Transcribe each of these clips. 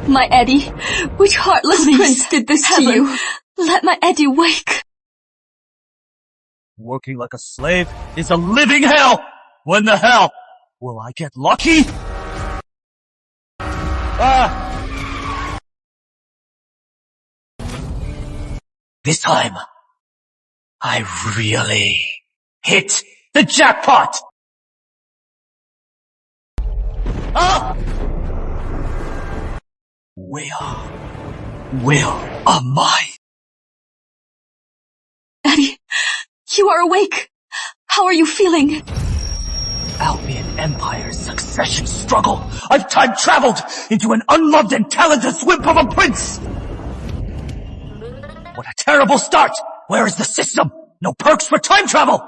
My Eddie, which heartless prince did this to you? Let my Eddie wake. Working like a slave is a living hell! When the hell will I get lucky? This time, I really hit the jackpot! Where am I? Eddie, you are awake. How are you feeling? Albion Empire's succession struggle. I've time-traveled into an unloved and talentless wimp of a prince! What a terrible start! Where is the system? No perks for time travel!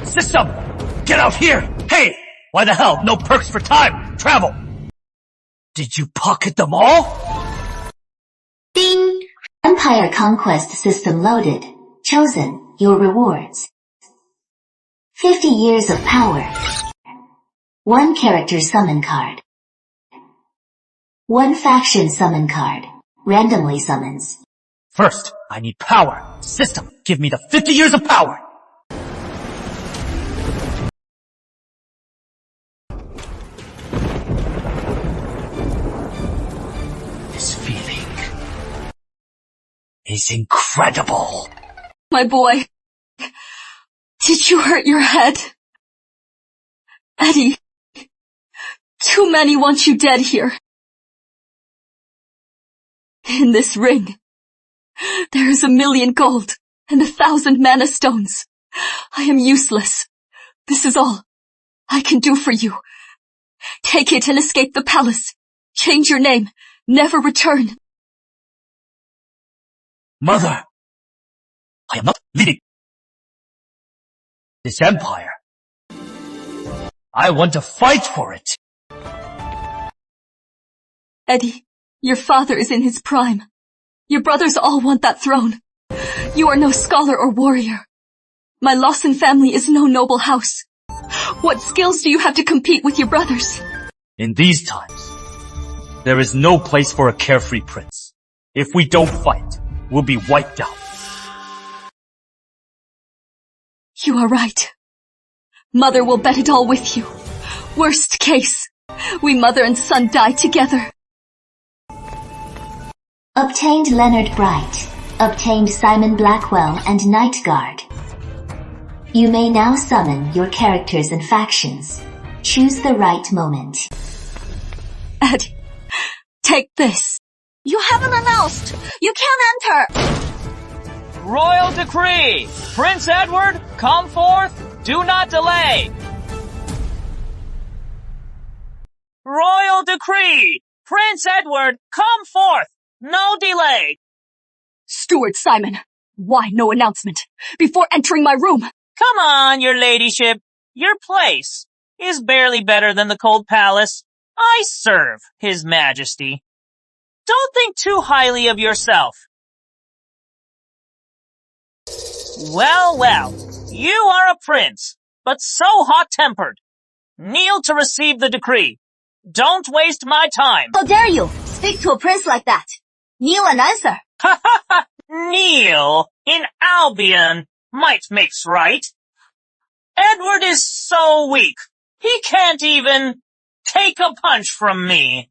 System! Get out here! Hey! Why the hell no perks for time travel? Did you pocket them all? Ding! Empire Conquest System loaded. Chosen. Your rewards. 50 years of power. 1 character summon card. 1 faction summon card. Randomly summons. First, I need power. System, give me the 50 years of power! This feeling is incredible. My boy, did you hurt your head? Eddie, too many want you dead here. In this ring, there is 1,000,000 gold and 1,000 mana stones. I am useless. This is all I can do for you. Take it and escape the palace. Change your name. Never return. Mother, I am not leading this empire. I want to fight for it. Eddie, your father is in his prime. Your brothers all want that throne. You are no scholar or warrior. My Lawson family is no noble house. What skills do you have to compete with your brothers? In these times, there is no place for a carefree prince. If we don't fight, we'll be wiped out. You are right. Mother will bet it all with you. Worst case, we mother and son die together. Obtained Leonard Bright. Obtained Simon Blackwell and Nightguard. You may now summon your characters and factions. Choose the right moment. Eddie, take this. You haven't announced! You can't enter! Royal decree! Prince Edward, come forth, do not delay! Royal decree! Prince Edward, come forth, no delay! Steward Simon, why no announcement? Before entering my room! Come on, your ladyship. Your place is barely better than the cold palace. I serve His Majesty. Don't think too highly of yourself. Well, well, you are a prince, but so hot-tempered. Kneel to receive the decree. Don't waste my time. How dare you speak to a prince like that? Kneel and answer. Ha ha ha! Kneel in Albion. Might makes right. Edward is so weak. He can't even take a punch from me.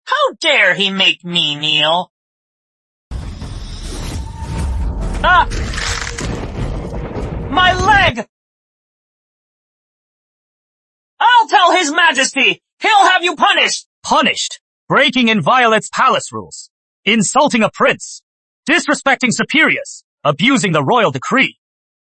How dare he make me kneel? Ah! My leg! I'll tell His Majesty! He'll have you punished! Punished? Breaking Inviolate's palace rules. Insulting a prince. Disrespecting superiors. Abusing the royal decree.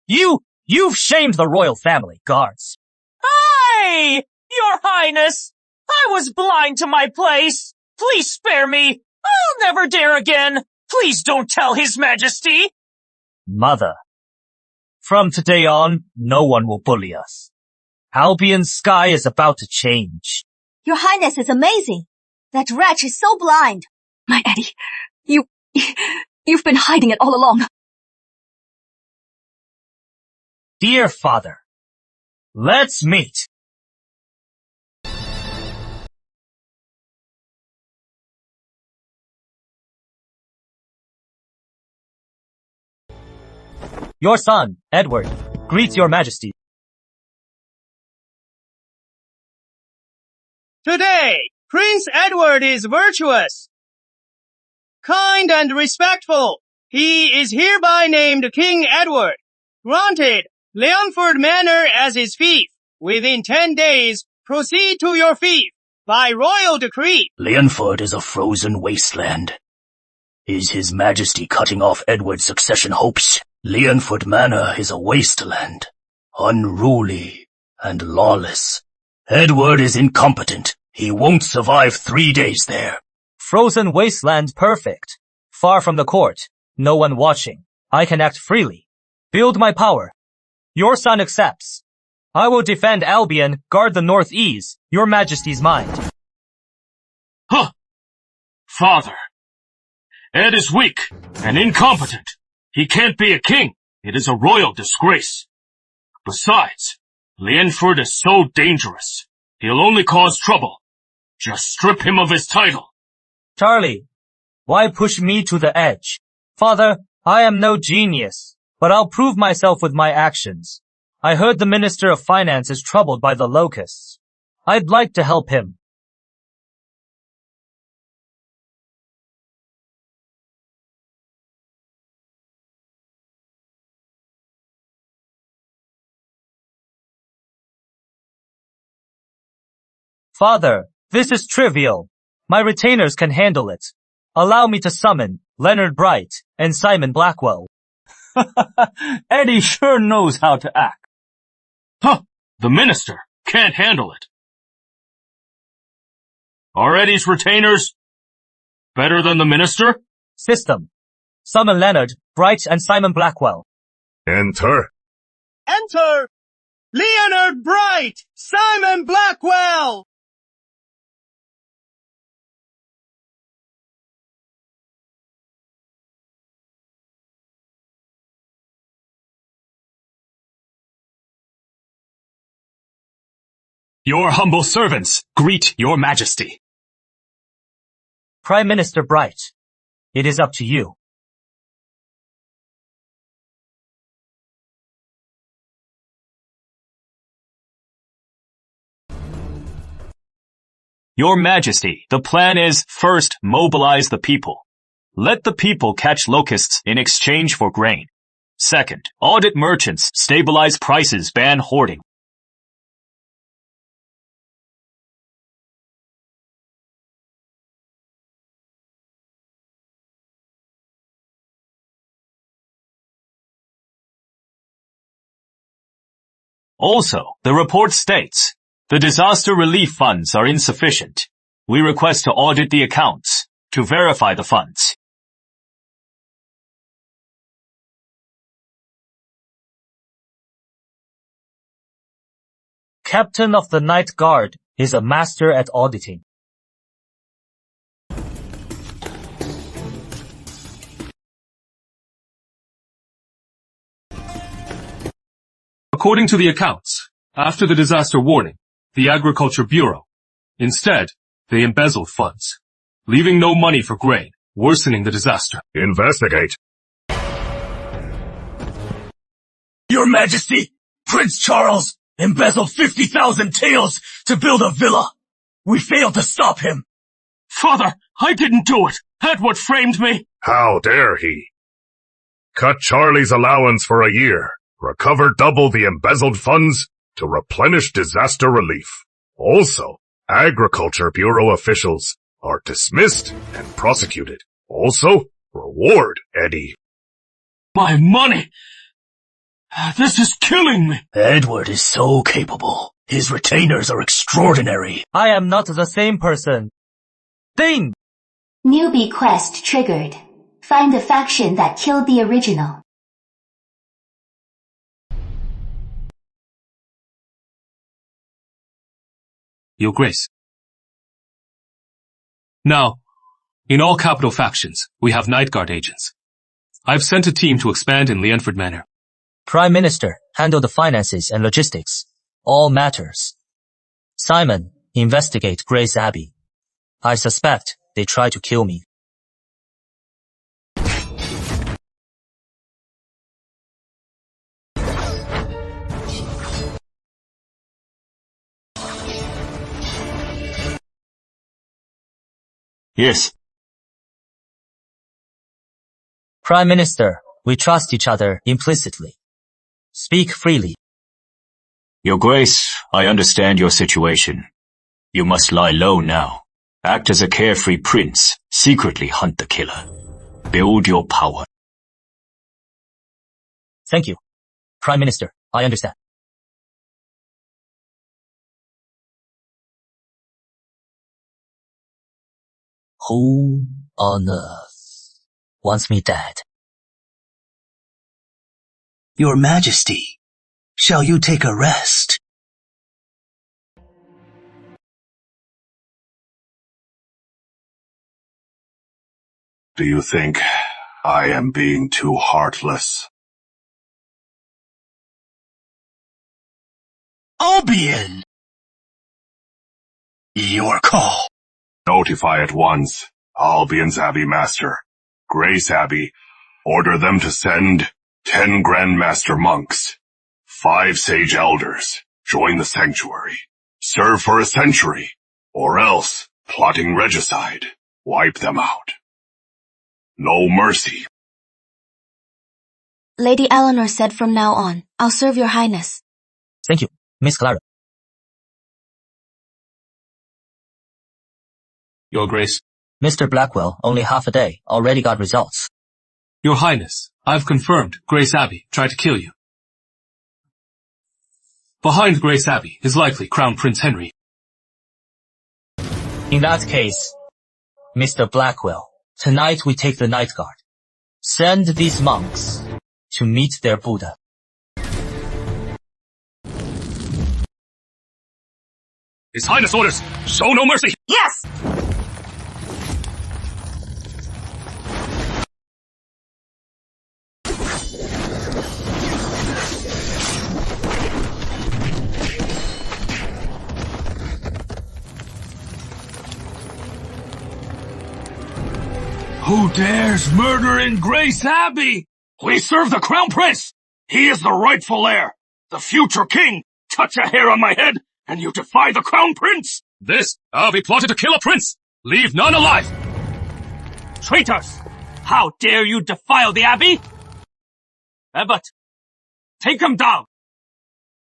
You've shamed the royal family, guards. Aye! Your Highness! I was blind to my place. Please spare me. I'll never dare again. Please don't tell His Majesty. Mother, from today on, no one will bully us. Albion's sky is about to change. Your Highness is amazing. That wretch is so blind. My Eddie, you've been hiding it all along. Dear father, let's meet. Your son, Edward, greets your majesty. Today, Prince Edward is virtuous, kind and respectful. He is hereby named King Edward, granted Leanford Manor as his fief. Within 10 days, proceed to your fief by royal decree. Leanford is a frozen wasteland. Is His Majesty cutting off Edward's succession hopes? Leanford Manor is a wasteland, unruly and lawless. Edward is incompetent. He won't survive 3 days there. Frozen wasteland perfect. Far from the court. No one watching. I can act freely. Build my power. Your son accepts. I will defend Albion, guard the northeast, your majesty's mind. Huh! Father, Ed is weak and incompetent. He can't be a king. It is a royal disgrace. Besides, Leanford is so dangerous. He'll only cause trouble. Just strip him of his title. Charlie, why push me to the edge? Father, I am no genius, but I'll prove myself with my actions. I heard the Minister of Finance is troubled by the locusts. I'd like to help him. Father, this is trivial. My retainers can handle it. Allow me to summon Leonard Bright and Simon Blackwell. Eddie sure knows how to act. Huh! The minister can't handle it. Are Eddie's retainers better than the minister? System. Summon Leonard Bright and Simon Blackwell. Enter. Enter! Leonard Bright! Simon Blackwell! Your humble servants greet your majesty. Prime Minister Bright, it is up to you. Your majesty, the plan is first mobilize the people. Let the people catch locusts in exchange for grain. Second, audit merchants, stabilize prices, ban hoarding. Also, the report states, the disaster relief funds are insufficient. We request to audit the accounts, to verify the funds. Captain of the Night Guard is a master at auditing. According to the accounts, after the disaster warning, the Agriculture Bureau, instead, they embezzled funds, leaving no money for grain, worsening the disaster. Investigate. Your Majesty, Prince Charles embezzled 50,000 taels to build a villa. We failed to stop him. Father, I didn't do it. Edward framed me. How dare he? Cut Charlie's allowance for a year. Recover double the embezzled funds to replenish disaster relief. Also, Agriculture Bureau officials are dismissed and prosecuted. Also, reward Eddie. My money! This is killing me. Edward is so capable. His retainers are extraordinary. I am not the same person. Ding! Newbie quest triggered. Find the faction that killed the original. Your Grace. Now, in all capital factions, we have Night Guard agents. I've sent a team to expand in Leanford Manor. Prime Minister, handle the finances and logistics. All matters. Simon, investigate Grace Abbey. I suspect they try to kill me. Yes. Prime Minister, we trust each other implicitly. Speak freely. Your Grace, I understand your situation. You must lie low now. Act as a carefree prince. Secretly hunt the killer. Build your power. Thank you. Prime Minister, I understand. Who on earth wants me dead? Your Majesty, shall you take a rest? Do you think I am being too heartless? Albion! Your call. Notify at once Albion's Abbey Master, Grace Abbey. Order them to send 10 Grandmaster monks, 5 Sage Elders, join the sanctuary, serve for a century, or else, plotting regicide, wipe them out. No mercy. Lady Eleanor said from now on, I'll serve your highness. Thank you, Miss Clara. Your Grace. Mr. Blackwell, only half a day, already got results. Your Highness, I've confirmed Grace Abbey tried to kill you. Behind Grace Abbey is likely Crown Prince Henry. In that case, Mr. Blackwell, tonight we take the night guard. Send these monks to meet their Buddha. His Highness orders, show no mercy! Yes! Who dares murder in Grace Abbey? We serve the Crown Prince! He is the rightful heir, the future king! Touch a hair on my head, and you defy the Crown Prince! This Abbey plotted to kill a prince! Leave none alive! Traitors! How dare you defile the Abbey? Abbot, take him down!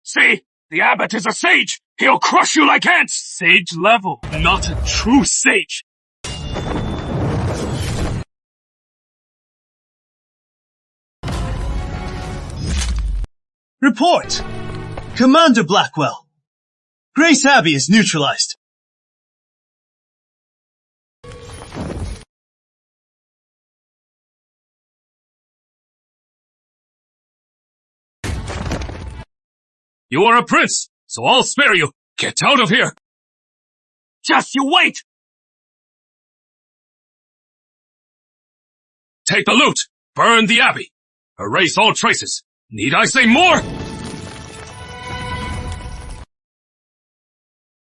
See, the Abbot is a sage! He'll crush you like ants! Sage level, not a true sage! Report! Commander Blackwell. Grace Abbey is neutralized. You are a prince, so I'll spare you. Get out of here! Just you wait! Take the loot! Burn the Abbey! Erase all traces! Need I say more?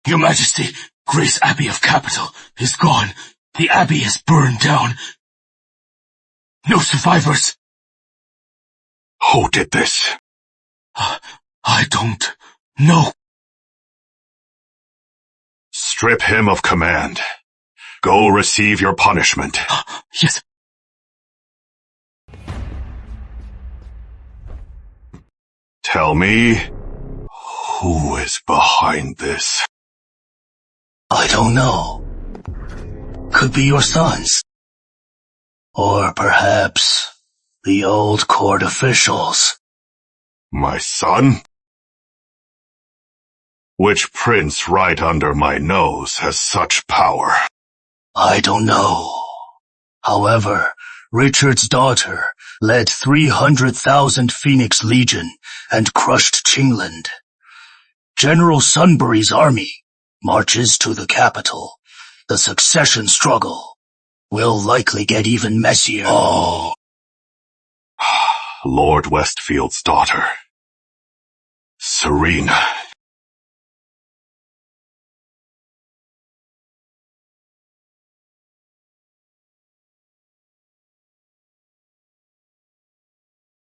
Your Majesty, Grace Abbey of Capital is gone. The Abbey is burned down. No survivors. Who did this? I don't know. Strip him of command. Go receive your punishment. Yes. Tell me, who is behind this? I don't know. Could be your sons. Or perhaps the old court officials. My son? Which prince right under my nose has such power? I don't know. However, Richard's daughter led 300,000 Phoenix Legion and crushed Chingland. General Sunbury's army marches to the capital. The succession struggle will likely get even messier. Oh. Lord Westfield's daughter. Serena.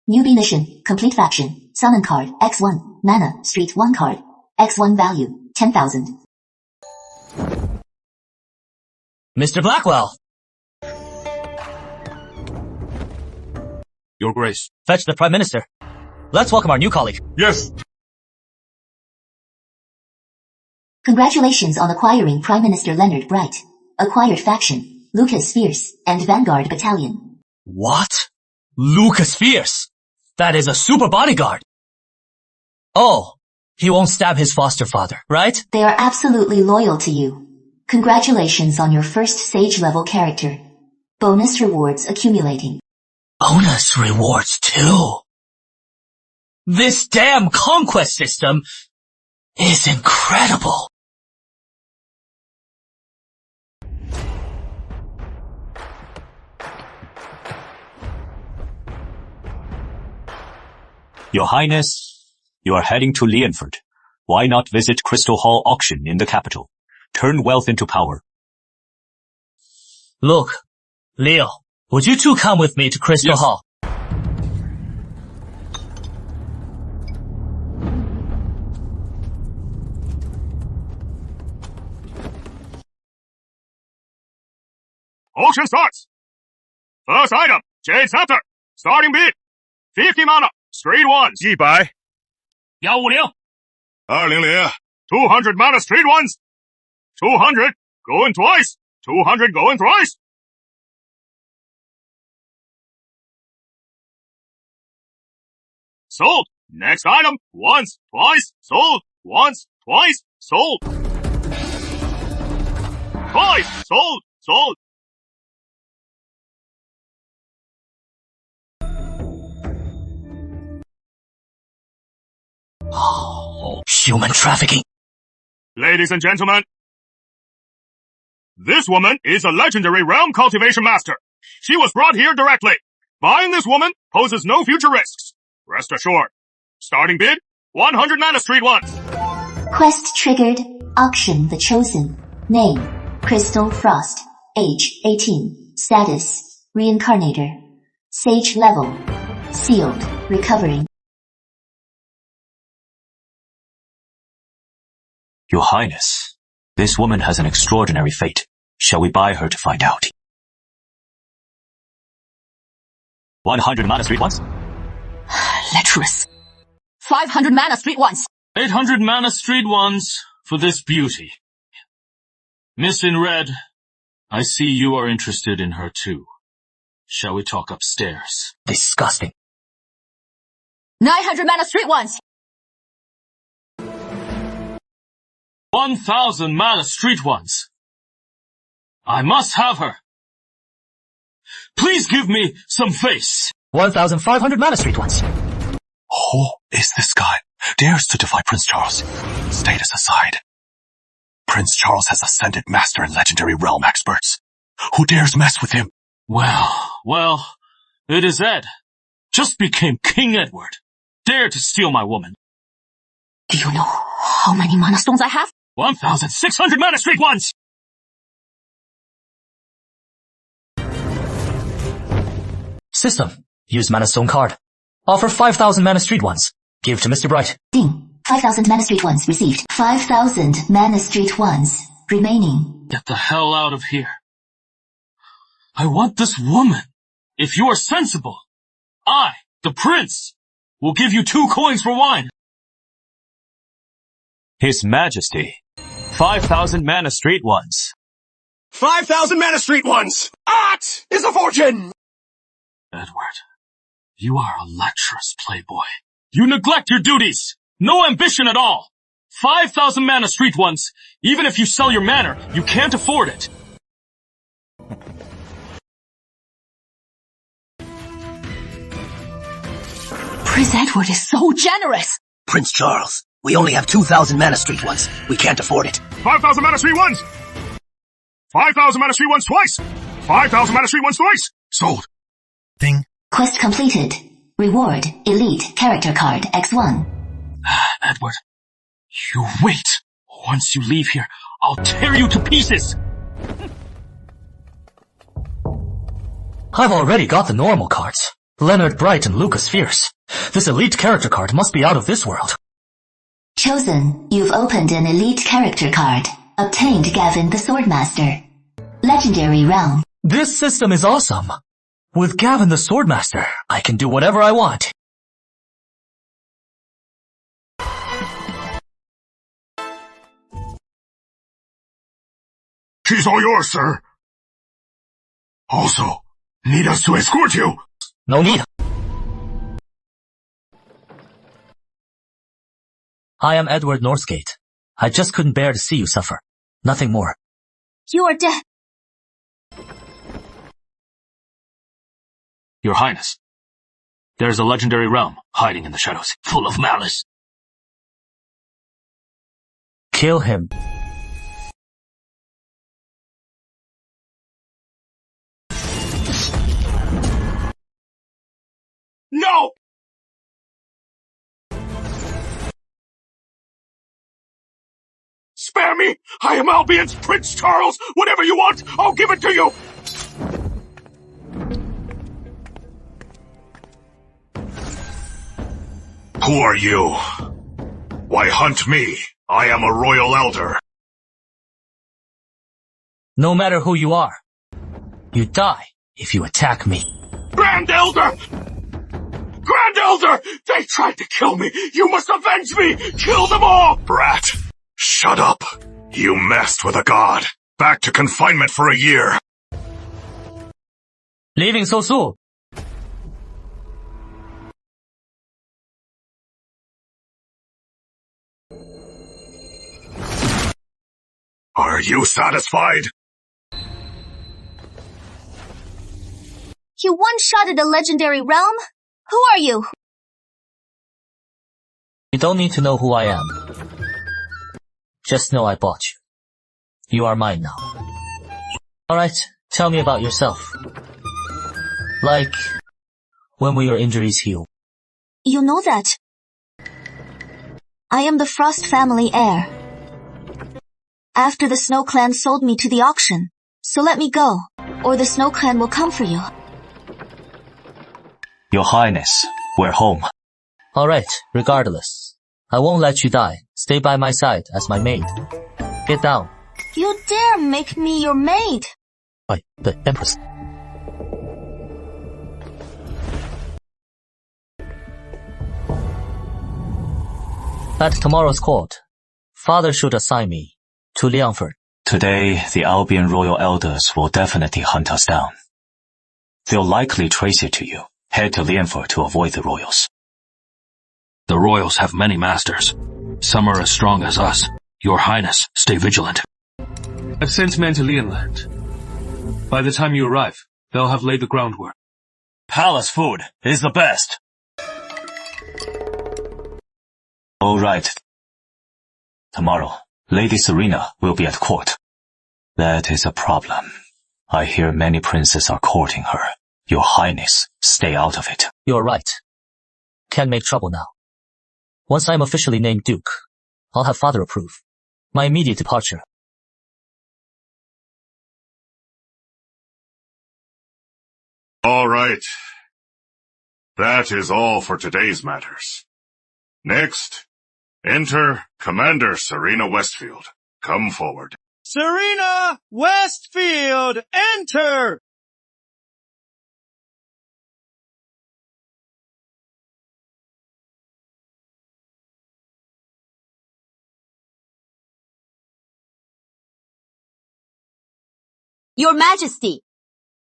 Newbie mission. Complete faction. Summon card. X1. Mana. Street 1 card. X1 value. 10,000. Mr. Blackwell! Your Grace. Fetch the Prime Minister. Let's welcome our new colleague. Yes. Congratulations on acquiring Prime Minister Leonard Bright. Acquired faction, Lucas Fierce, and Vanguard Battalion. What? Lucas Fierce? That is a super bodyguard. Oh, he won't stab his foster father, right? They are absolutely loyal to you. Congratulations on your first Sage level character. Bonus rewards accumulating. Bonus rewards too. This damn conquest system is incredible. Your Highness, you are heading to Leanford. Why not visit Crystal Hall Auction in the capital? Turn wealth into power. Look, Leo, would you two come with me to Crystal Hall? Auction starts! First item, Jade Scepter. Starting bid, 50 mana, straight ones. 100 150 200 200 mana, straight ones. 200, going twice. 200, going thrice. Sold. Next item, once, twice, sold. Once, twice, sold. Twice, sold, sold. Oh, human trafficking. Ladies and gentlemen, this woman is a legendary realm cultivation master. She was brought here directly. Buying this woman poses no future risks. Rest assured. Starting bid, 100 mana, street ones. Quest triggered. Auction the Chosen. Name, Crystal Frost. Age, 18. Status, Reincarnator. Sage level. Sealed. Recovering. Your Highness, this woman has an extraordinary fate. Shall we buy her to find out? 100 mana, street ones. Lecherous. 500 mana, street ones. 800 mana, street ones for this beauty. Miss in red, I see you are interested in her too. Shall we talk upstairs? Disgusting. 900 mana, street ones. 1000 mana, street ones. I must have her. Please give me some face. 1500 mana, street ones. Who is this guy? Dares to defy Prince Charles. Status aside. Prince Charles has ascended master and legendary realm experts. Who dares mess with him? Well, it is Ed. Just became King Edward. Dare to steal my woman. Do you know how many mana stones I have? 1600 mana, street ones. System. Use mana stone card. Offer 5000 mana, street ones. Give to Mr. Bright. Ding. 5000 mana, street ones received. 5000 mana, street ones remaining. Get the hell out of here. I want this woman. If you are sensible, I, the prince, will give you 2 coins for wine. His Majesty. 5000 mana, street ones. 5,000 mana, street ones! That is a fortune! Edward, you are a lecherous playboy. You neglect your duties. No ambition at all. 5,000 mana, street ones. Even if you sell your manor, you can't afford it. Prince Edward is so generous. Prince Charles, we only have 2000 mana, street ones. We can't afford it. 5,000 mana, street ones. 5,000 mana, street ones twice. 5,000 mana, street ones twice. Sold. Ding. Quest completed. Reward, Elite Character Card X1. Edward, you wait. Once you leave here, I'll tear you to pieces. I've already got the normal cards. Leonard Bright and Lucas Fierce. This Elite Character Card must be out of this world. Chosen, you've opened an Elite Character Card. Obtained Gavin the Swordmaster. legendary realm. This system is awesome. With Gavin the Swordmaster, I can do whatever I want. She's all yours, sir. Also, need us to escort you? No need. I am Edward Northgate. I just couldn't bear to see you suffer. Nothing more. You are dead. Your Highness, there's a legendary realm hiding in the shadows, full of malice. Kill him. No! Spare me! I am Albion's Prince Charles! Whatever you want, I'll give it to you! Who are you? Why hunt me? I am a royal elder. No matter who you are, you die if you attack me. Grand Elder! Grand Elder! They tried to kill me! You must avenge me! Kill them all! Brat, shut up. You messed with a god. Back to confinement for a year. Leaving so soon? Are you satisfied? You one-shotted a legendary realm? Who are you? You don't need to know who I am. Just know I bought you. You are mine now. Alright, tell me about yourself. Like, when will your injuries heal? You know that. I am the Frost family heir. After the Snow Clan sold me to the auction. So let me go, or the Snow Clan will come for you. Your Highness, we're home. Alright, regardless. I won't let you die. Stay by my side as my maid. Get down. You dare make me your maid? The Empress. At tomorrow's court, Father should assign me to Leanford. Today, the Albion royal elders will definitely hunt us down. They'll likely trace it to you. Head to Leanford to avoid the royals. The royals have many masters. Some are as strong as us. Your Highness, stay vigilant. I've sent men to Leanland. By the time you arrive, they'll have laid the groundwork. Palace food is the best. All right. Tomorrow, Lady Serena will be at court. That is a problem. I hear many princes are courting her. Your Highness, stay out of it. You're right. Can't make trouble now. Once I'm officially named Duke, I'll have Father approve. My immediate departure. All right. That is all for today's matters. Next, enter Commander Serena Westfield. Come forward. Serena Westfield, enter! Your Majesty!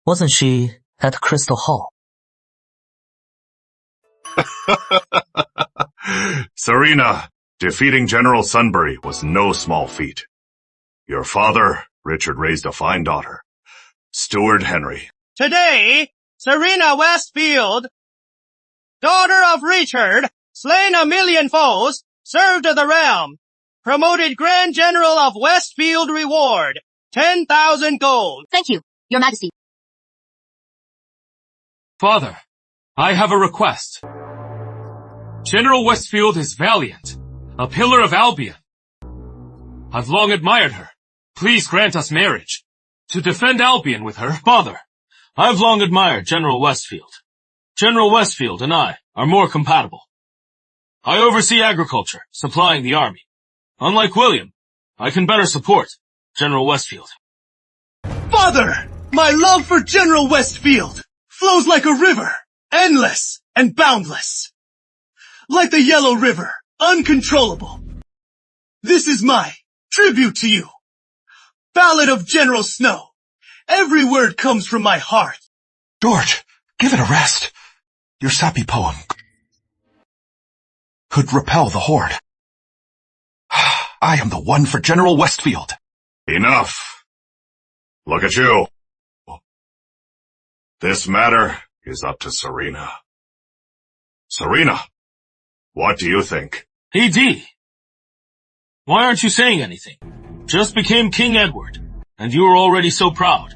Wasn't she at Crystal Hall? Serena, defeating General Sunbury was no small feat. Your father, Richard, raised a fine daughter, Steward Henry. Today, Serena Westfield, daughter of Richard, slain 1,000,000 foes, served the realm, promoted Grand General of Westfield reward, 10,000 gold. Thank you, Your Majesty. Father, I have a request. General Westfield is valiant, a pillar of Albion. I've long admired her. Please grant us marriage. To defend Albion with her, Father, I've long admired General Westfield. General Westfield and I are more compatible. I oversee agriculture, supplying the army. Unlike William, I can better support General Westfield. Father, my love for General Westfield flows like a river, endless and boundless. Like the Yellow River, uncontrollable. This is my tribute to you. Ballad of General Snow. Every word comes from my heart. George, give it a rest. Your sappy poem could repel the horde. I am the one for General Westfield. Enough. Look at you. This matter is up to Serena. Serena, what do you think? AD, why aren't you saying anything? Just became King Edward, and you are already so proud.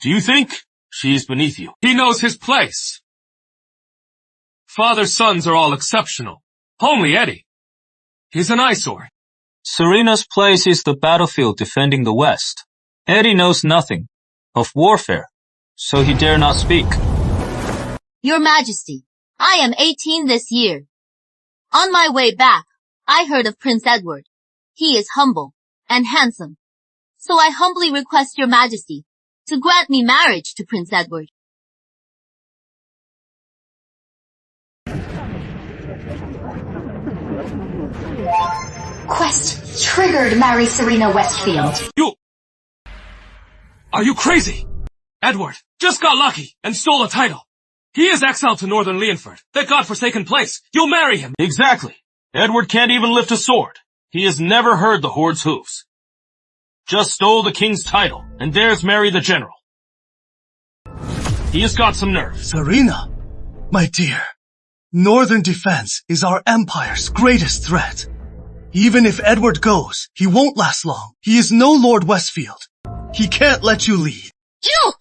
Do you think she is beneath you? He knows his place. Father's sons are all exceptional. Only Eddie. He's an eyesore. Serena's place is the battlefield defending the West. Eddie knows nothing of warfare, so he dare not speak. Your Majesty, I am 18 this year. On my way back, I heard of Prince Edward. He is humble and handsome. So I humbly request your Majesty to grant me marriage to Prince Edward. Quest triggered, marry Serena Westfield. Are you crazy? Edward just got lucky and stole a title. He is exiled to northern Leanford, that godforsaken place. You'll marry him. Exactly. Edward can't even lift a sword. He has never heard the horde's hooves. Just stole the king's title and dares marry the general. He has got some nerve. Serena, my dear, northern defense is our empire's greatest threat. Even if Edward goes, he won't last long. He is no Lord Westfield. He can't let you lead. You!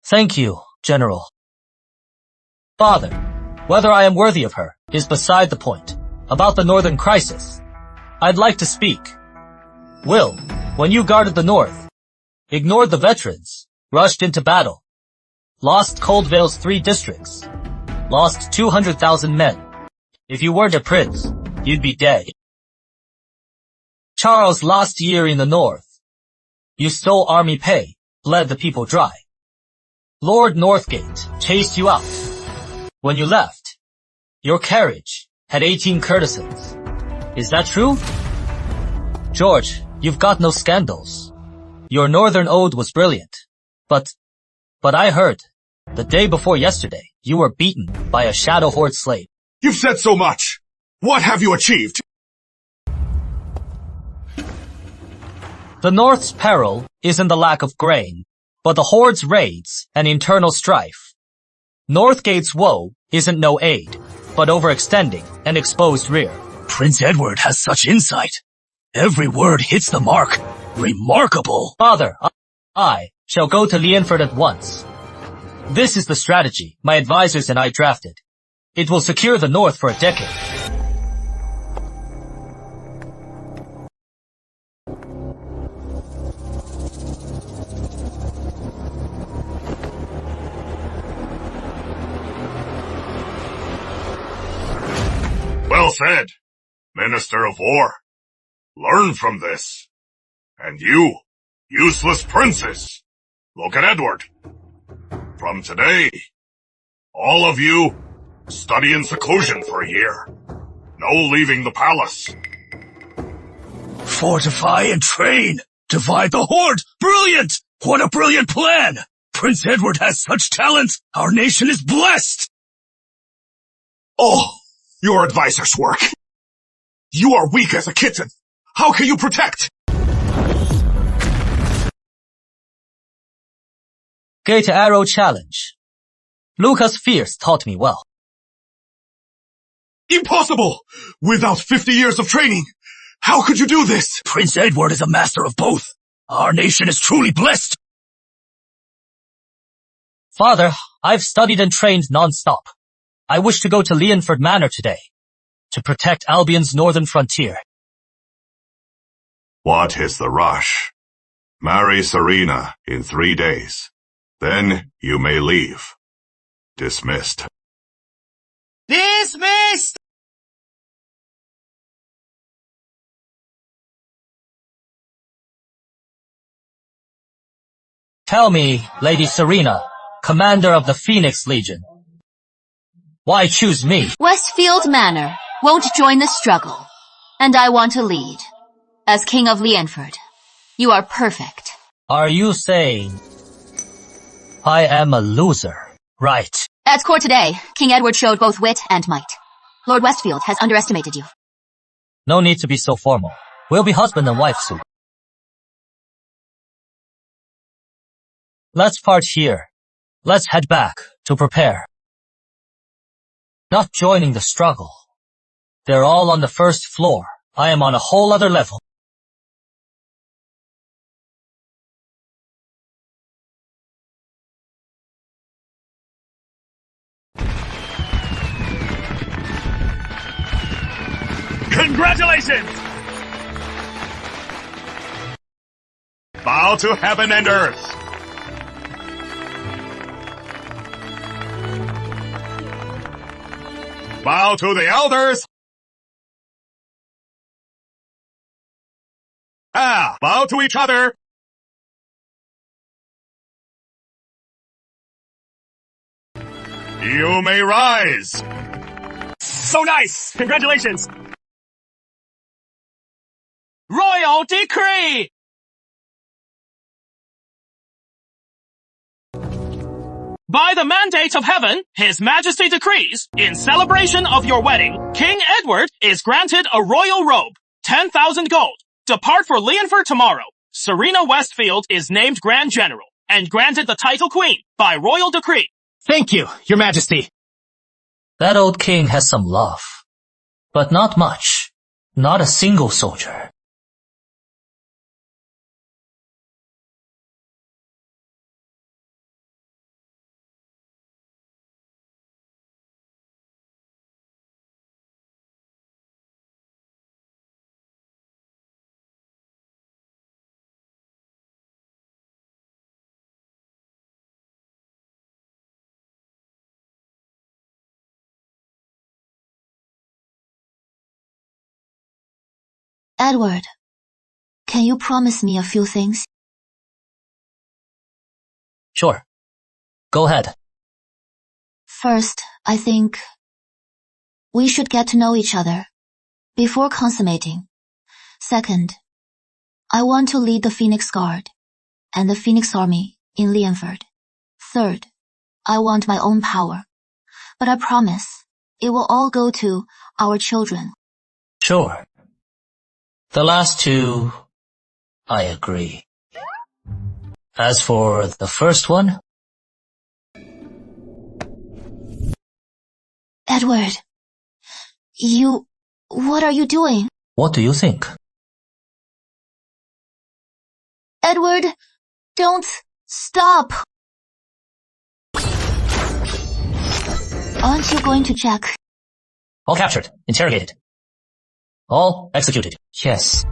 Thank you, General. Father, whether I am worthy of her is beside the point. About the northern crisis, I'd like to speak. Will, when you guarded the north, ignored the veterans, rushed into battle, lost Coldvale's 3 districts, lost 200,000 men. If you weren't a prince, you'd be dead. Charles last year in the north, you stole army pay, bled the people dry. Lord Northgate chased you out. When you left, your carriage had 18 courtesans. Is that true? George, you've got no scandals. Your northern ode was brilliant. But I heard, the day before yesterday, you were beaten by a Shadow Horde slave. You've said so much. What have you achieved? The North's peril isn't the lack of grain, but the Horde's raids and internal strife. Northgate's woe isn't no aid, but overextending and exposed rear. Prince Edward has such insight. Every word hits the mark. Remarkable. Father, I shall go to Leanford at once. This is the strategy my advisors and I drafted. It will secure the North for a decade. Well said, Minister of War. Learn from this. And you, useless princes, look at Edward. From today, all of you, study in seclusion for a year. No leaving the palace. Fortify and train. Divide the horde. Brilliant! What a brilliant plan! Prince Edward has such talent. Our nation is blessed. Oh, your advisor's work. You are weak as a kitten. How can you protect? Gate Arrow Challenge. Lucas Fierce taught me well. Impossible! Without 50 years of training, how could you do this? Prince Edward is a master of both. Our nation is truly blessed. Father, I've studied and trained non-stop. I wish to go to Leanford Manor today, to protect Albion's northern frontier. What is the rush? Marry Serena in 3 days. Then you may leave. Dismissed. Dismissed! Tell me, Lady Serena, commander of the Phoenix Legion, why choose me? Westfield Manor won't join the struggle, and I want to lead. As King of Leanford, you are perfect. Are you saying I am a loser? Right. At court today, King Edward showed both wit and might. Lord Westfield has underestimated you. No need to be so formal. We'll be husband and wife soon. Let's part here. Let's head back to prepare. Not joining the struggle. They're all on the first floor. I am on a whole other level. Congratulations! Bow to heaven and earth. Bow to the elders. Bow to each other. You may rise. So nice! Congratulations! Royal decree! By the mandate of heaven, His Majesty decrees, in celebration of your wedding, King Edward is granted a royal robe, 10,000 gold. Depart for Leanford tomorrow. Serena Westfield is named Grand General and granted the title Queen by royal decree. Thank you, Your Majesty. That old king has some love, but not much. Not a single soldier. Edward, can you promise me a few things? Sure. Go ahead. First, I think we should get to know each other before consummating. Second, I want to lead the Phoenix Guard and the Phoenix Army in Leanford. Third, I want my own power, but I promise it will all go to our children. Sure. The last two, I agree. As for the first one? Edward, what are you doing? What do you think? Edward, don't stop. Aren't you going to check? All captured, interrogated. All executed. Yes.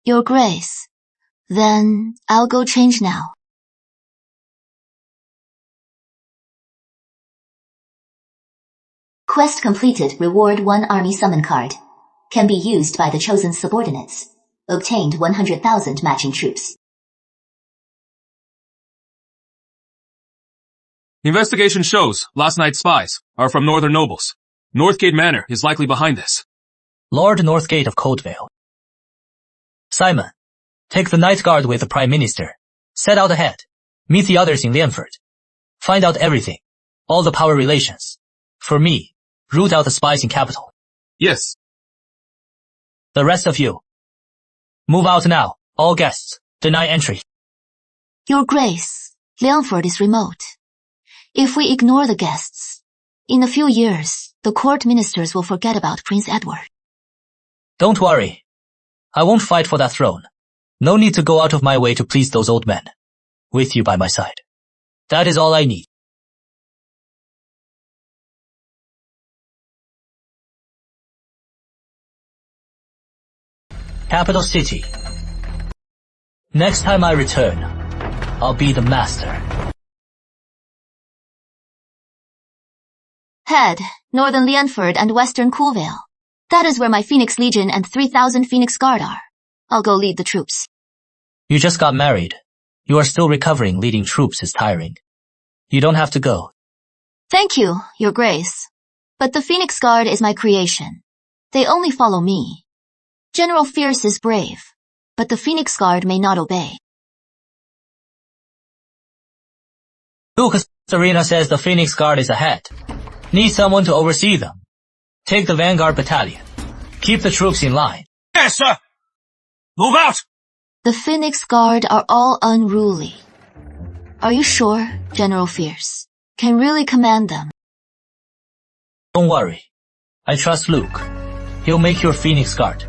Your Grace. Then I'll go change now. Quest completed. Reward 1 army summon card. Can be used by the chosen subordinates. Obtained 100,000 matching troops. Investigation shows last night's spies are from northern nobles. Northgate Manor is likely behind this. Lord Northgate of Coldvale. Simon, take the night guard with the Prime Minister. Set out ahead. Meet the others in Leanford. Find out everything. All the power relations. For me, root out the spies in capital. Yes. The rest of you. Move out now. All guests. Deny entry. Your Grace, Leanford is remote. If we ignore the guests, in a few years, the court ministers will forget about Prince Edward. Don't worry. I won't fight for that throne. No need to go out of my way to please those old men. With you by my side. That is all I need. Capital city. Next time I return, I'll be the master. Head, Northern Leanford and Western Coolvale. That is where my Phoenix Legion and 3,000 Phoenix Guard are. I'll go lead the troops. You just got married. You are still recovering. Leading troops is tiring. You don't have to go. Thank you, Your Grace. But the Phoenix Guard is my creation. They only follow me. General Fierce is brave, but the Phoenix Guard may not obey. Lucas Arena says the Phoenix Guard is ahead. Need someone to oversee them. Take the Vanguard Battalion. Keep the troops in line. Yes, sir. Move out! The Phoenix Guard are all unruly. Are you sure, General Fierce can really command them? Don't worry. I trust Luke. He'll make your Phoenix Guard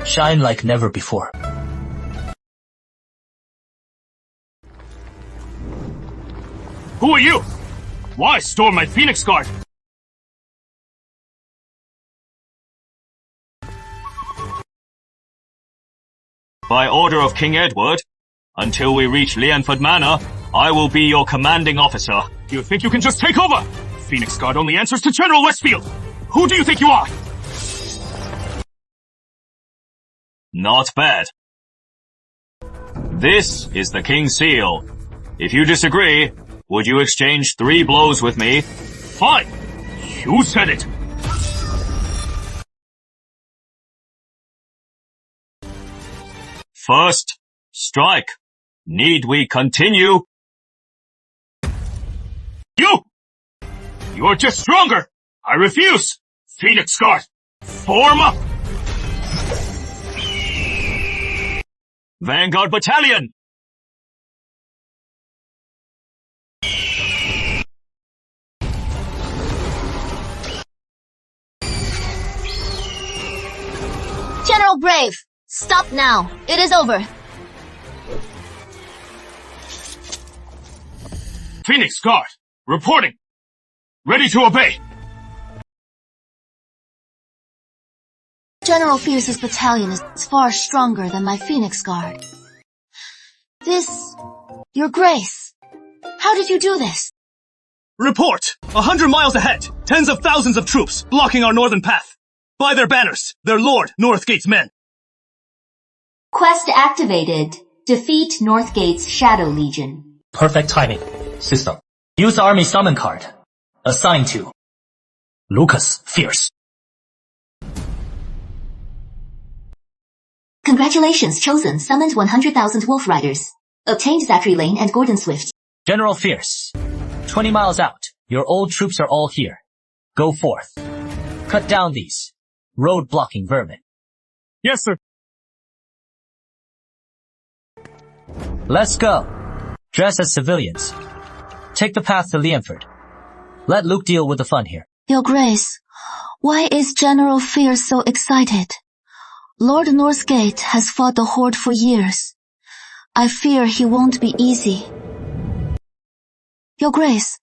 shine like never before. Who are you? Why storm my Phoenix Guard? By order of King Edward, until we reach Leanford Manor, I will be your commanding officer. You think you can just take over? Phoenix Guard only answers to General Westfield. Who do you think you are? Not bad. This is the King's seal. If you disagree, would you exchange 3 blows with me? Fine. You said it. First, strike. Need we continue? You're just stronger. I refuse. Phoenix Guard, form up. Vanguard Battalion. General Brave, stop now. It is over. Phoenix Guard, reporting. Ready to obey. General Fierce's battalion is far stronger than my Phoenix Guard. Your Grace, how did you do this? Report! 100 miles ahead, tens of thousands of troops blocking our northern path. By their banners, they're Lord Northgate's men. Quest activated. Defeat Northgate's Shadow Legion. Perfect timing. System. Use Army Summon card. Assign to Lucas Fierce. Congratulations, chosen. Summoned 100,000 Wolf Riders. Obtained Zachary Lane and Gordon Swift. General Fierce. 20 miles out. Your old troops are all here. Go forth. Cut down these road-blocking vermin. Yes, sir. Let's go. Dress as civilians. Take the path to Leanford. Let Luke deal with the fun here. Your Grace, why is General Fierce so excited? Lord Northgate has fought the Horde for years. I fear he won't be easy. Your Grace,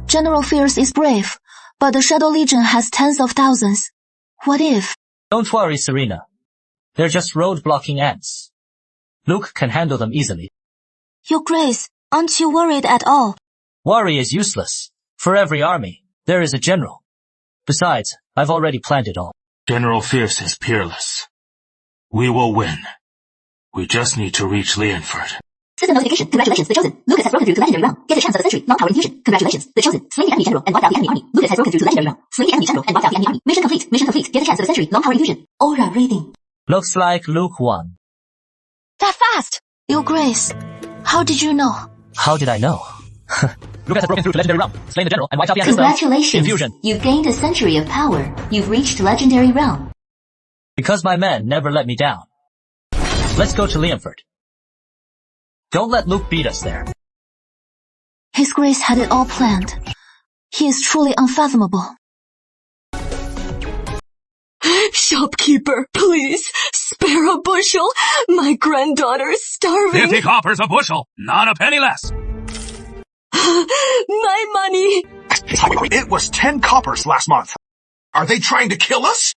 General Fierce is brave, but the Shadow Legion has tens of thousands. What if? Don't worry, Serena. They're just road-blocking ants. Luke can handle them easily. Your Grace, aren't you worried at all? Worry is useless. For every army, there is a general. Besides, I've already planned it all. General Fierce is peerless. We will win. We just need to reach Leanford. System notification. Congratulations, the chosen. Lucas has broken through to legendary realm. Get a chance of a century. Long power infusion. Congratulations, the chosen. Slay the enemy general and wipe out the enemy army. Lucas has broken through to legendary realm. Slay the enemy general and wipe out the enemy army. Mission complete. Mission complete. Get a chance of a century. Long power infusion. Aura reading. Looks like Luke won. That fast! Your Grace, how did you know? How did I know? Lucas has broken through to legendary realm, slain the general, and wiped out the enemy. Congratulations. Infusion. You've gained a century of power. You've reached legendary realm. Because my men never let me down. Let's go to Leanford. Don't let Luke beat us there. His Grace had it all planned. He is truly unfathomable. Shopkeeper, please, spare a bushel. My granddaughter is starving. 50 coppers a bushel, not a penny less. My money. It was 10 coppers last month. Are they trying to kill us?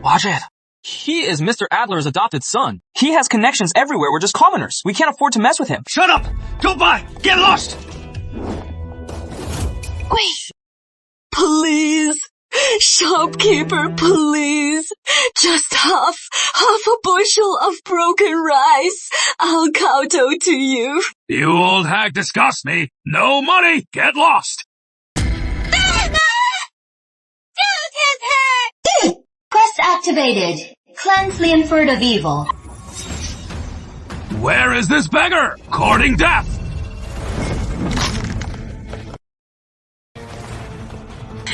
Watch it. He is Mr. Adler's adopted son. He has connections everywhere. We're just commoners. We can't afford to mess with him. Shut up! Don't buy! Get lost! Wait! Please! Shopkeeper, please! Just half a bushel of broken rice. I'll kowtow to you. You old hag disgust me. No money! Get lost! Quest activated. Cleanse Leanford of evil. Where is this beggar? Courting death!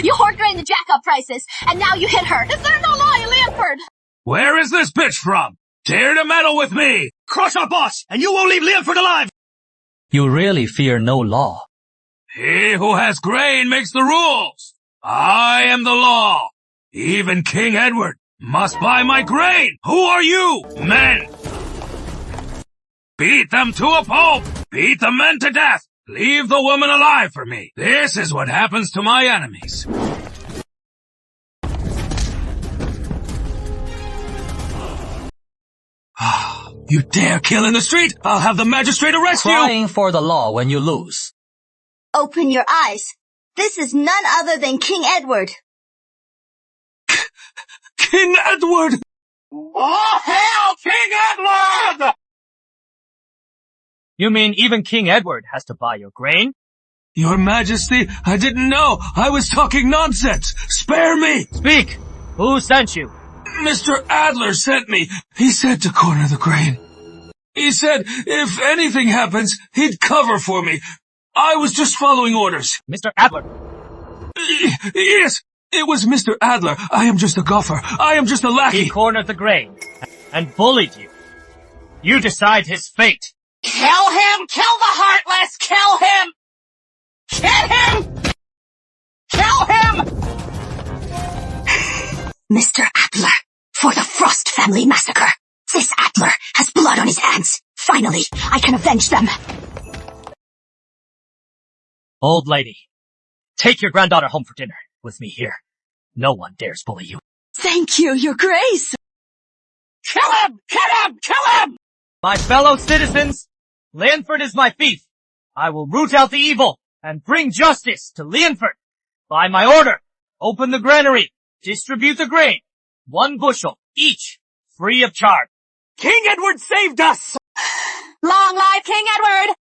You hoard grain to jack up prices, and now you hit her. Is there no law in Leanford? Where is this bitch from? Dare to meddle with me! Crush our boss, and you won't leave Leanford alive! You really fear no law. He who has grain makes the rules. I am the law. Even King Edward must buy my grain. Who are you, men? Beat them to a pulp. Beat the men to death. Leave the woman alive for me. This is what happens to my enemies. You dare kill in the street? I'll have the magistrate arrest you! Crying for the law when you lose. Open your eyes. This is none other than King Edward. King Edward! Oh, hell, King Edward! You mean even King Edward has to buy your grain? Your Majesty, I didn't know. I was talking nonsense. Spare me! Speak! Who sent you? Mr. Adler sent me. He said to corner the grain. He said if anything happens, he'd cover for me. I was just following orders. Mr. Adler? Yes, it was Mr. Adler. I am just a gopher. I am just a lackey. He cornered the grain and bullied you. You decide his fate. Kill him! Kill the Heartless! Kill him! Hit him! Kill him! Mr. Adler, for the Frost family massacre. This Adler has blood on his hands. Finally, I can avenge them. Old lady, take your granddaughter home for dinner with me here. No one dares bully you. Thank you, Your Grace. Kill him! Kill him! Kill him! My fellow citizens, Leanford is my fief. I will root out the evil and bring justice to Leanford. By my order, open the granary, distribute the grain, 1 bushel each, free of charge. King Edward saved us! Long live King Edward!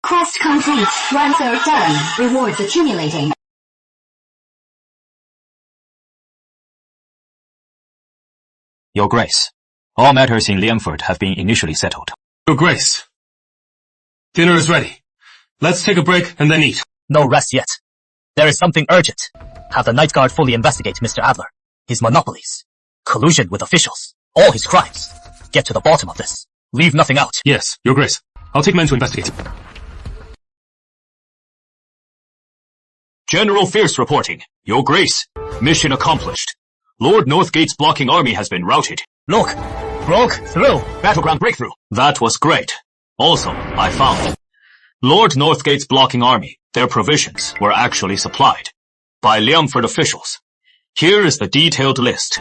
Quest complete. 1/3 done. Rewards accumulating. Your Grace, all matters in Leanford have been initially settled. Your Grace, dinner is ready. Let's take a break and then eat. No rest yet. There is something urgent. Have the Night Guard fully investigate Mr. Adler, his monopolies, collusion with officials, all his crimes. Get to the bottom of this. Leave nothing out. Yes, Your Grace. I'll take men to investigate. General Fierce reporting. Your Grace, mission accomplished. Lord Northgate's blocking army has been routed. Look, broke through. Battleground breakthrough. That was great. Also, I found Lord Northgate's blocking army, their provisions were actually supplied by Leanford officials. Here is the detailed list.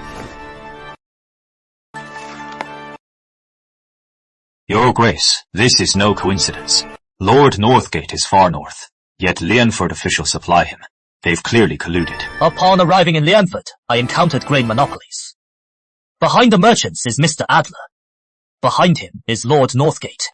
Your Grace, this is no coincidence. Lord Northgate is far north, yet Leanford officials supply him. They've clearly colluded. Upon arriving in Leanford, I encountered grain monopolies. Behind the merchants is Mr. Adler. Behind him is Lord Northgate.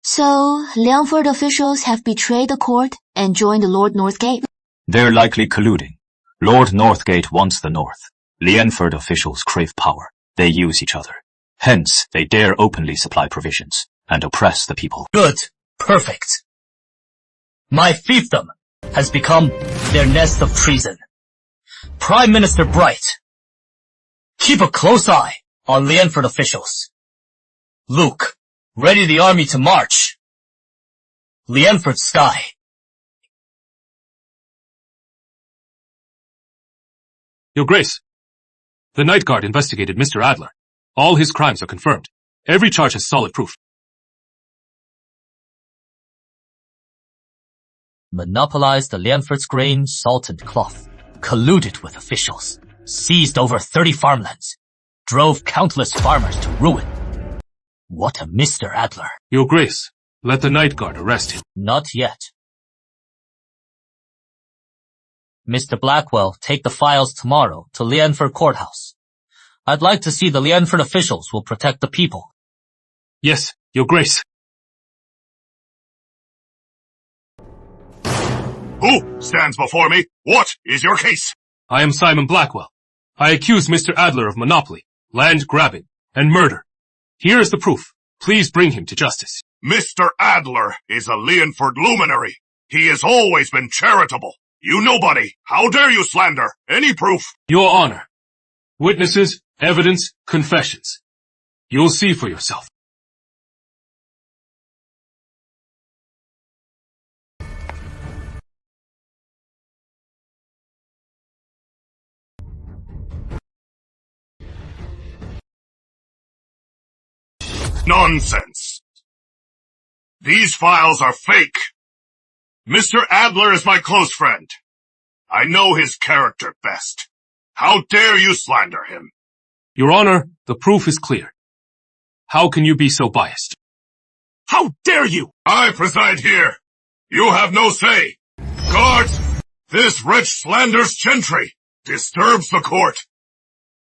So, Leanford officials have betrayed the court and joined Lord Northgate? They're likely colluding. Lord Northgate wants the north. Leanford officials crave power. They use each other. Hence, they dare openly supply provisions and oppress the people. Good. Perfect. My fiefdom has become their nest of treason. Prime Minister Bright, keep a close eye on Leanford officials. Luke, ready the army to march. Leanford sky. Your Grace, the Night Guard investigated Mr. Adler. All his crimes are confirmed. Every charge has solid proof. Monopolized the Leanford's grain, salt and cloth. Colluded with officials. Seized over 30 farmlands. drove countless farmers to ruin. What a Mr. Adler. Your Grace, let the Night Guard arrest him. Not yet. Mr. Blackwell, take the files tomorrow to Leanford Courthouse. I'd like to see the Leanford officials will protect the people. Yes, Your Grace. Who stands before me? What is your case? I am Simon Blackwell. I accuse Mr. Adler of monopoly, land grabbing, and murder. Here is the proof. Please bring him to justice. Mr. Adler is a Leanford luminary. He has always been charitable. You nobody. How dare you slander? Any proof? Your Honor. Witnesses, evidence, confessions. You'll see for yourself. Nonsense. These files are fake. Mr. Adler is my close friend. I know his character best. How dare you slander him? Your Honor, the proof is clear. How can you be so biased? How dare you? I preside here. You have no say. Guards, this wretch slanders gentry, disturbs the court.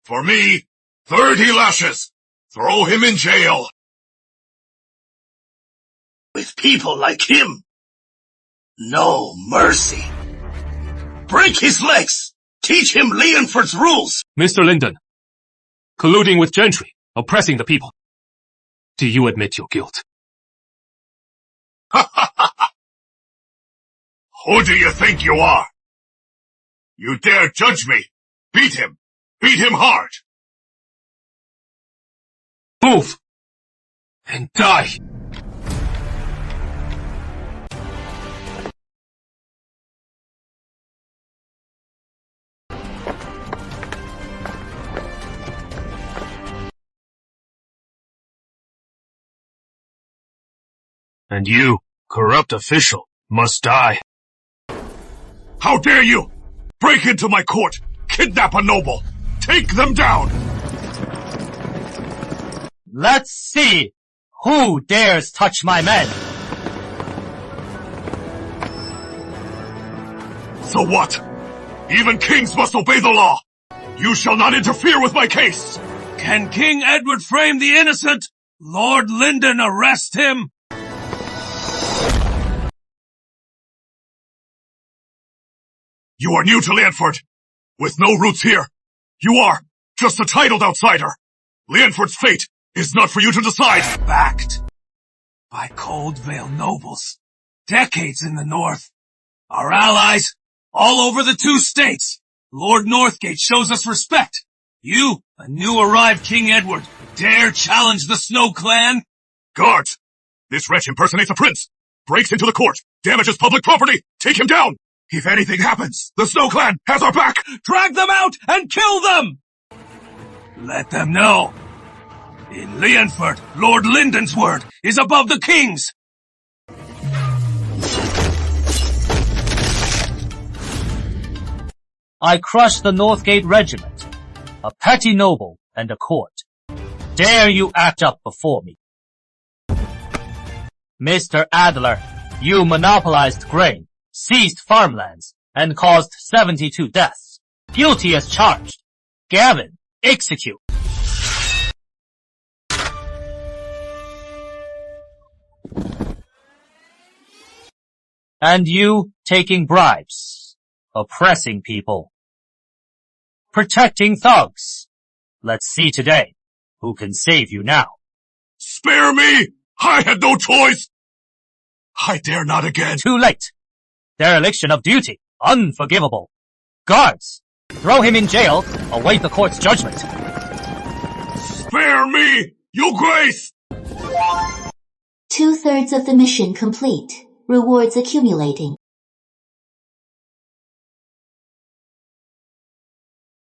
For me, 30 lashes. Throw him in jail. With people like him, no mercy. Break his legs. Teach him Leanford's rules. Mr. Linden, colluding with gentry, oppressing the people. Do you admit your guilt? Who do you think you are? You dare judge me? Beat him. Beat him hard. Move! And die! And you, corrupt official, must die. How dare you! Break into my court! Kidnap a noble! Take them down! Let's see! Who dares touch my men? So what? Even kings must obey the law! You shall not interfere with my case! Can King Edward frame the innocent? Lord Linden arrest him? You are new to Leanford, with no roots here. You are just a titled outsider. Leanford's fate is not for you to decide. Backed by Cold Vale nobles, decades in the north. Our allies, all over the 2 states. Lord Northgate shows us respect. You, a new arrived King Edward, dare challenge the Snow Clan? Guards! This wretch impersonates a prince, breaks into the court, damages public property. Take him down! If anything happens, the Snow Clan has our back! Drag them out and kill them! Let them know. In Leanford, Lord Linden's word is above the king's. I crush the Northgate regiment, a petty noble and a court. Dare you act up before me? Mr. Adler, you monopolized grain, seized farmlands, and caused 72 deaths. Guilty as charged. Gavin, execute. And you taking bribes, oppressing people, protecting thugs. Let's see today who can save you now. Spare me! I had no choice! I dare not again. Too late. Dereliction of duty. Unforgivable. Guards, throw him in jail. Await the court's judgment. Spare me, your grace! 2/3 of the mission complete. Rewards accumulating.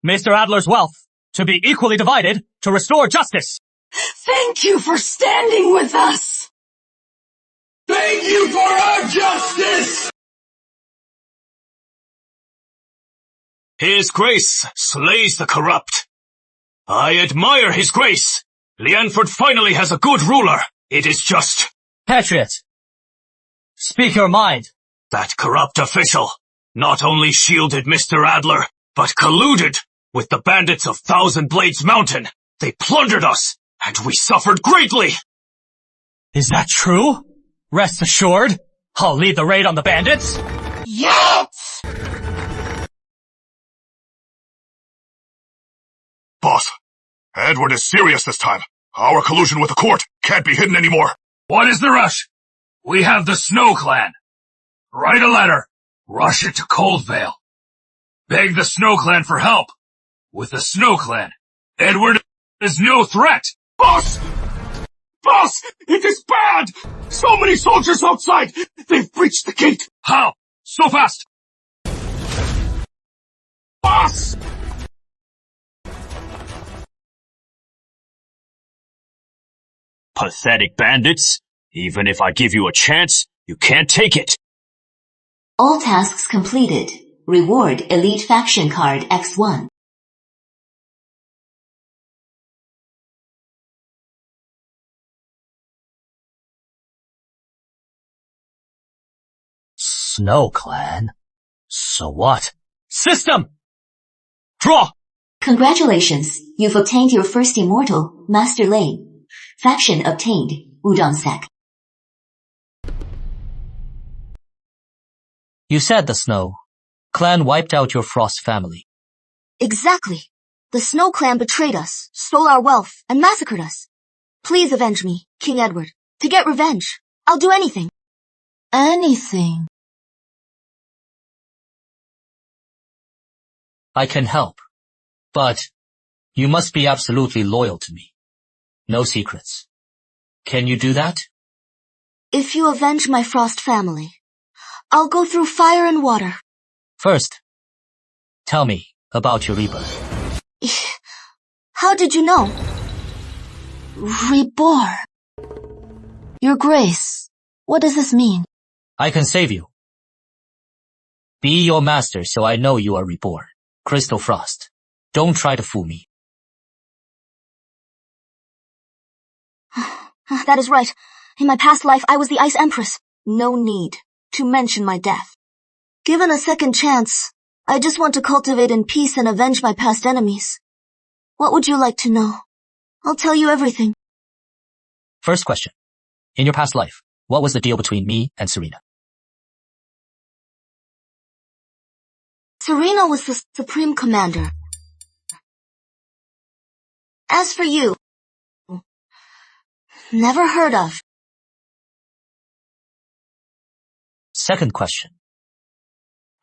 Mr. Adler's wealth, to be equally divided to restore justice. Thank you for standing with us! Thank you for our justice! His Grace slays the corrupt. I admire his grace. Leanford finally has a good ruler. It is just... Patriot! Speak your mind. That corrupt official not only shielded Mr. Adler, but colluded with the bandits of Thousand Blades Mountain. They plundered us, and we suffered greatly. Is that true? Rest assured, I'll lead the raid on the bandits. Yes! Boss, Edward is serious this time. Our collusion with the court can't be hidden anymore. What is the rush? We have the Snow Clan. Write a letter. Rush it to Coldvale. Beg the Snow Clan for help. With the Snow Clan, Edward is no threat. Boss! Boss! It is bad! So many soldiers outside! They've breached the gate! How? So fast! Boss! Pathetic bandits. Even if I give you a chance, you can't take it. All tasks completed. Reward Elite Faction Card X1. Snow Clan? So what? System! Draw! Congratulations, you've obtained your first immortal, Master Lane. Faction obtained, Udon Sec. You said the Snow Clan wiped out your Frost family. Exactly. The Snow Clan betrayed us, stole our wealth, and massacred us. Please avenge me, King Edward. To get revenge, I'll do anything. Anything. I can help, but you must be absolutely loyal to me. No secrets. Can you do that? If you avenge my Frost family, I'll go through fire and water. First, tell me about your rebirth. How did you know? Reborn. Your Grace, what does this mean? I can save you. Be your master so I know you are reborn. Crystal Frost, don't try to fool me. That is right. In my past life, I was the Ice Empress. No need to mention my death. Given a second chance, I just want to cultivate in peace and avenge my past enemies. What would you like to know? I'll tell you everything. First question. In your past life, what was the deal between me and Serena? Serena was the Supreme Commander. As for you, never heard of. Second question.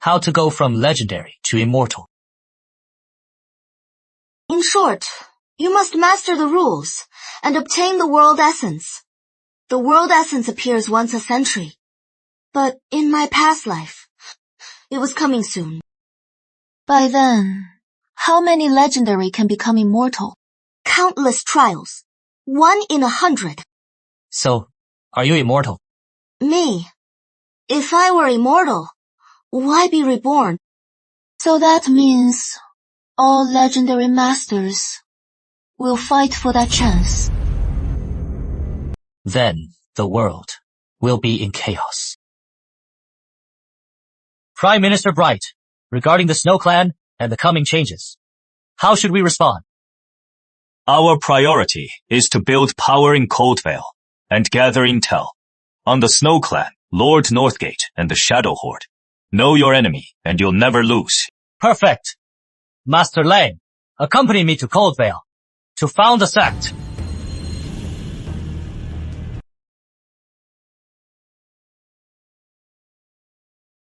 How to go from legendary to immortal? In short, you must master the rules and obtain the world essence. The world essence appears once a century. But in my past life, it was coming soon. By then, how many legendary can become immortal? Countless trials. 1 in 100. So, are you immortal? Me? If I were immortal, why be reborn? So that means all legendary masters will fight for that chance. Then the world will be in chaos. Prime Minister Bright, regarding the Snow Clan and the coming changes, how should we respond? Our priority is to build power in Coldvale and gather intel on the Snow Clan, Lord Northgate, and the Shadow Horde. Know your enemy, and you'll never lose. Perfect. Master Lane, accompany me to Coldvale to found a sect.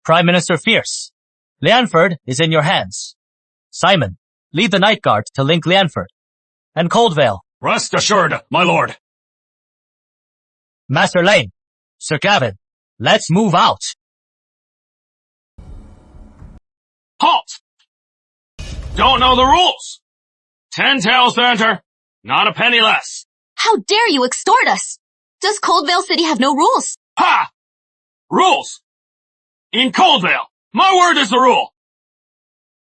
Prime Minister Fierce, Leanford is in your hands. Simon, lead the Night Guard to link Leanford. And Coldvale. Rest assured, my lord. Master Lane, Sir Gavin, let's move out. Halt! Don't know the rules. 10 taels to enter, not a penny less. How dare you extort us? Does Coldvale City have no rules? Ha! Rules! In Coldvale, my word is the rule.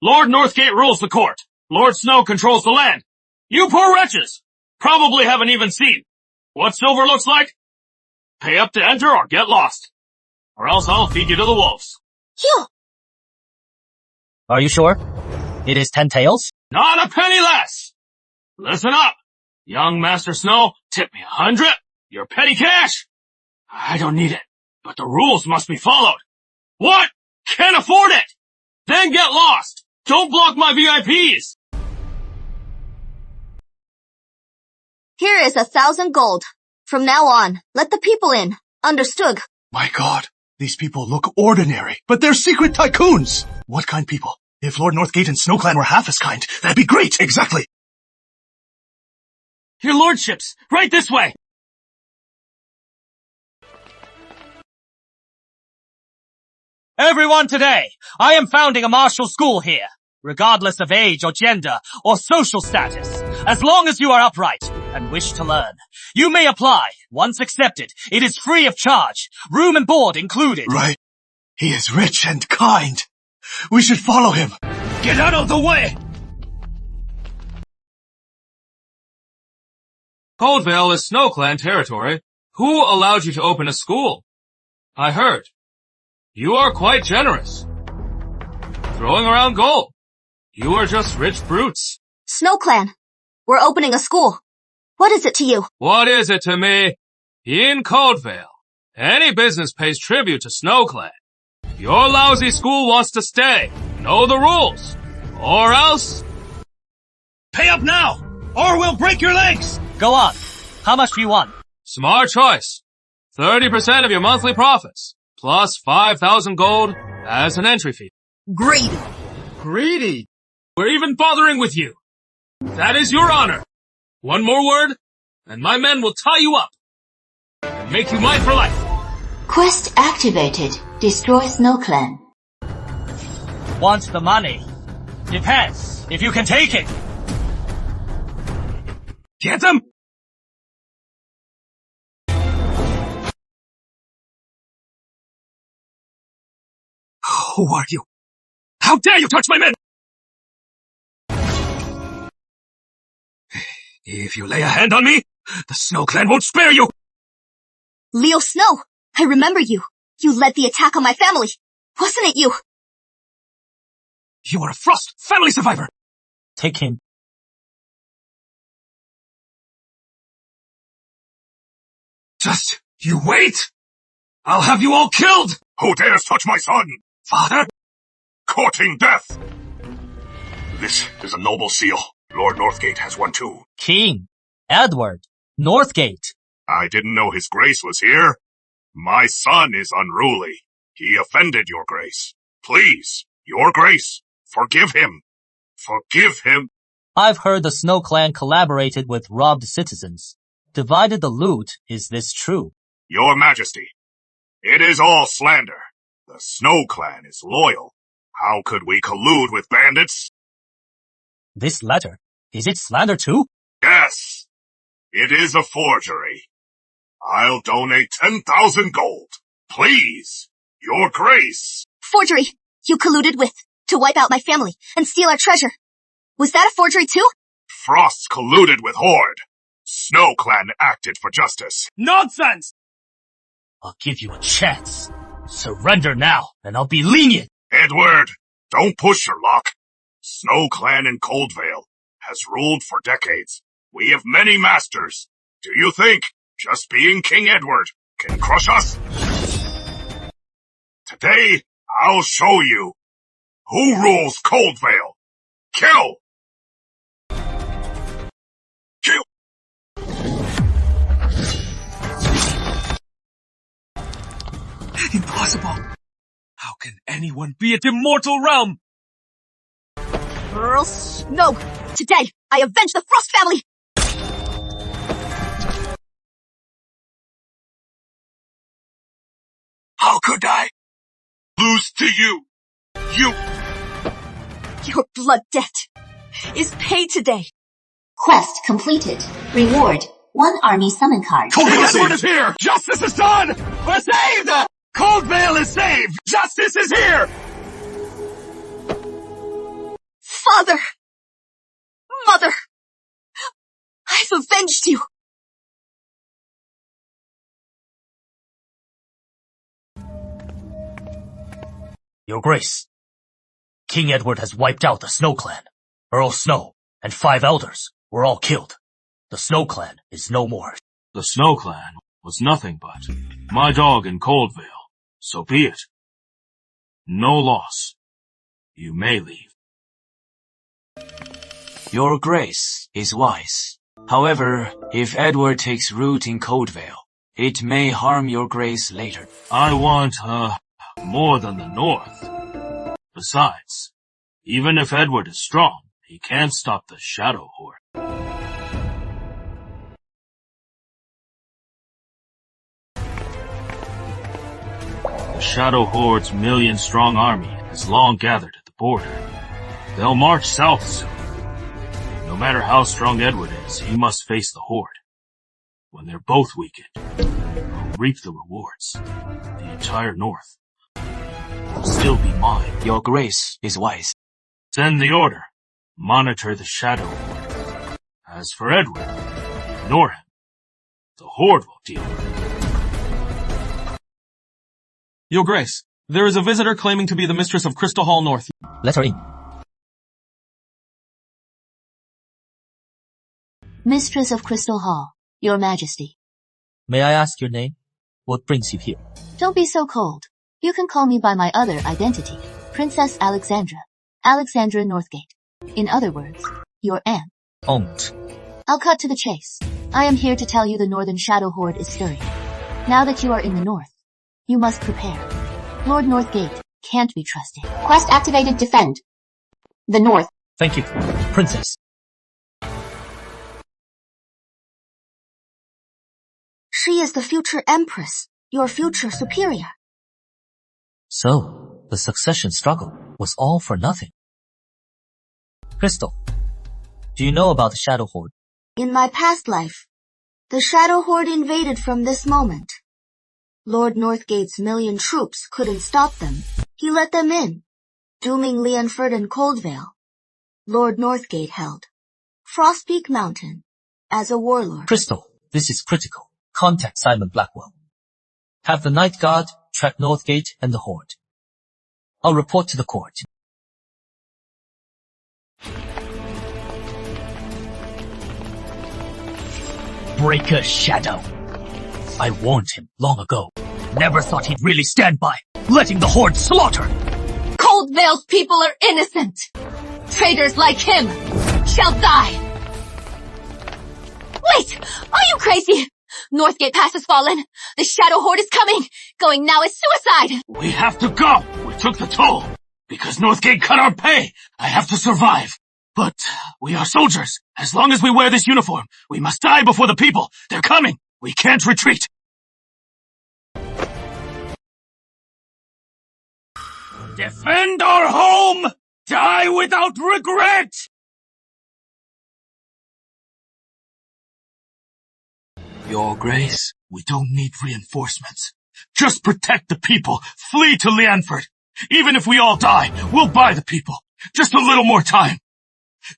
Lord Northgate rules the court. Lord Snow controls the land. You poor wretches! Probably haven't even seen what silver looks like. Pay up to enter or get lost. Or else I'll feed you to the wolves. Phew! Are you sure? It is 10 taels? Not a penny less! Listen up! Young Master Snow, tip me 100, your petty cash. I don't need it, but the rules must be followed. What? Can't afford it! Then get lost! Don't block my VIPs! Here is 1,000 gold. From now on, let the people in. Understood? My God, these people look ordinary, but they're secret tycoons. What kind people? If Lord Northgate and SnowClan were half as kind, that'd be great, exactly. Your lordships, right this way! Everyone today, I am founding a martial school here. Regardless of age or gender or social status, as long as you are upright and wish to learn, you may apply. Once accepted, it is free of charge, room and board included. Right. He is rich and kind. We should follow him. Get out of the way! Coldvale is SnowClan territory. Who allowed you to open a school? I heard. You are quite generous. Throwing around gold. You are just rich brutes. SnowClan, we're opening a school. What is it to you? What is it to me? In Coldvale, any business pays tribute to SnowClan. Your lousy school wants to stay. Know the rules. Or else... Pay up now, or we'll break your legs! Go on. How much do you want? Smart choice. 30% of your monthly profits, plus 5,000 gold as an entry fee. Greedy. Greedy? We're even bothering with you. That is your honor. One more word, and my men will tie you up and make you mine for life. Quest activated. Destroy SnowClan. Wants the money. Depends if you can take it. Get them? Who are you? How dare you touch my men? If you lay a hand on me, the SnowClan won't spare you! Leo Snow, I remember you. You led the attack on my family. Wasn't it you? You are a Frost family survivor! Take him. Just you wait! I'll have you all killed! Who dares touch my son? Father? Courting death! This is a noble seal. Lord Northgate has one too. King. Edward. Northgate. I didn't know his grace was here. My son is unruly. He offended your grace. Please, your grace, forgive him. Forgive him. I've heard the SnowClan collaborated with robbed citizens. Divided the loot. Is this true? Your Majesty, it is all slander. The SnowClan is loyal. How could we collude with bandits? This letter, is it slander too? Yes, it is a forgery. I'll donate 10,000 gold. Please, your grace. Forgery! You colluded with, to wipe out my family and steal our treasure. Was that a forgery too? Frost colluded with Horde. SnowClan acted for justice. Nonsense! I'll give you a chance. Surrender now, and I'll be lenient. Edward, don't push your luck. SnowClan in Coldvale has ruled for decades. We have many masters. Do you think just being King Edward can crush us? Today, I'll show you who rules Coldvale. Kill! Kill! Impossible! How can anyone be at Immortal Realm? Earl Snow! Today, I avenge the Frost family! How could I lose to you? Your blood debt is paid today. Quest completed. Reward. 1 army summon card. Edward is here! Justice is done! We're saved! Coldvale is saved! Justice is here! Father! Mother! avenged you! Your Grace, King Edward has wiped out the Snow Clan. Earl Snow and 5 elders were all killed. The Snow Clan is no more. The Snow Clan was nothing but my dog in Coldvale. So be it. No loss. You may leave. Your Grace is wise. However, if Edward takes root in Coldvale, it may harm your Grace later. I want, more than the North. Besides, even if Edward is strong, he can't stop the Shadow Horde. The Shadow Horde's 1,000,000-strong army has long gathered at the border. They'll march south soon. No matter how strong Edward is, he must face the Horde. When they're both weakened, he'll reap the rewards. The entire North will still be mine. Your Grace is wise. Send the order. Monitor the Shadow Horde. As for Edward, ignore him. The Horde will deal with him. Your Grace, there is a visitor claiming to be the mistress of Crystal Hall North. Let her in. Mistress of Crystal Hall, Your Majesty. May I ask your name? What brings you here? Don't be so cold. You can call me by my other identity, Princess Alexandra. Alexandra Northgate. In other words, your aunt. Aunt. I'll cut to the chase. I am here to tell you the Northern Shadow Horde is stirring. Now that you are in the North, you must prepare. Lord Northgate can't be trusted. Quest activated. Defend the North. Thank you, Princess. She is the future Empress, your future superior. So, the succession struggle was all for nothing. Crystal, do you know about the Shadow Horde? In my past life, the Shadow Horde invaded from this moment. Lord Northgate's 1,000,000 troops couldn't stop them. He let them in, dooming Leanford and Coldvale. Lord Northgate held Frostpeak Mountain as a warlord. Crystal, this is critical. Contact Simon Blackwell. Have the Night Guard track Northgate and the Horde. I'll report to the court. Breaker Shadow. I warned him long ago. Never thought he'd really stand by, letting the Horde slaughter. Coldvale's people are innocent. Traitors like him shall die. Wait! Are you crazy? Northgate Pass has fallen. The Shadow Horde is coming. Going now is suicide. We have to go. We took the toll. Because Northgate cut our pay. I have to survive. But we are soldiers. As long as we wear this uniform, we must die before the people. They're coming. We can't retreat. Defend our home! Die without regret! Your Grace, we don't need reinforcements. Just protect the people. Flee to Leanford. Even if we all die, we'll buy the people. Just a little more time.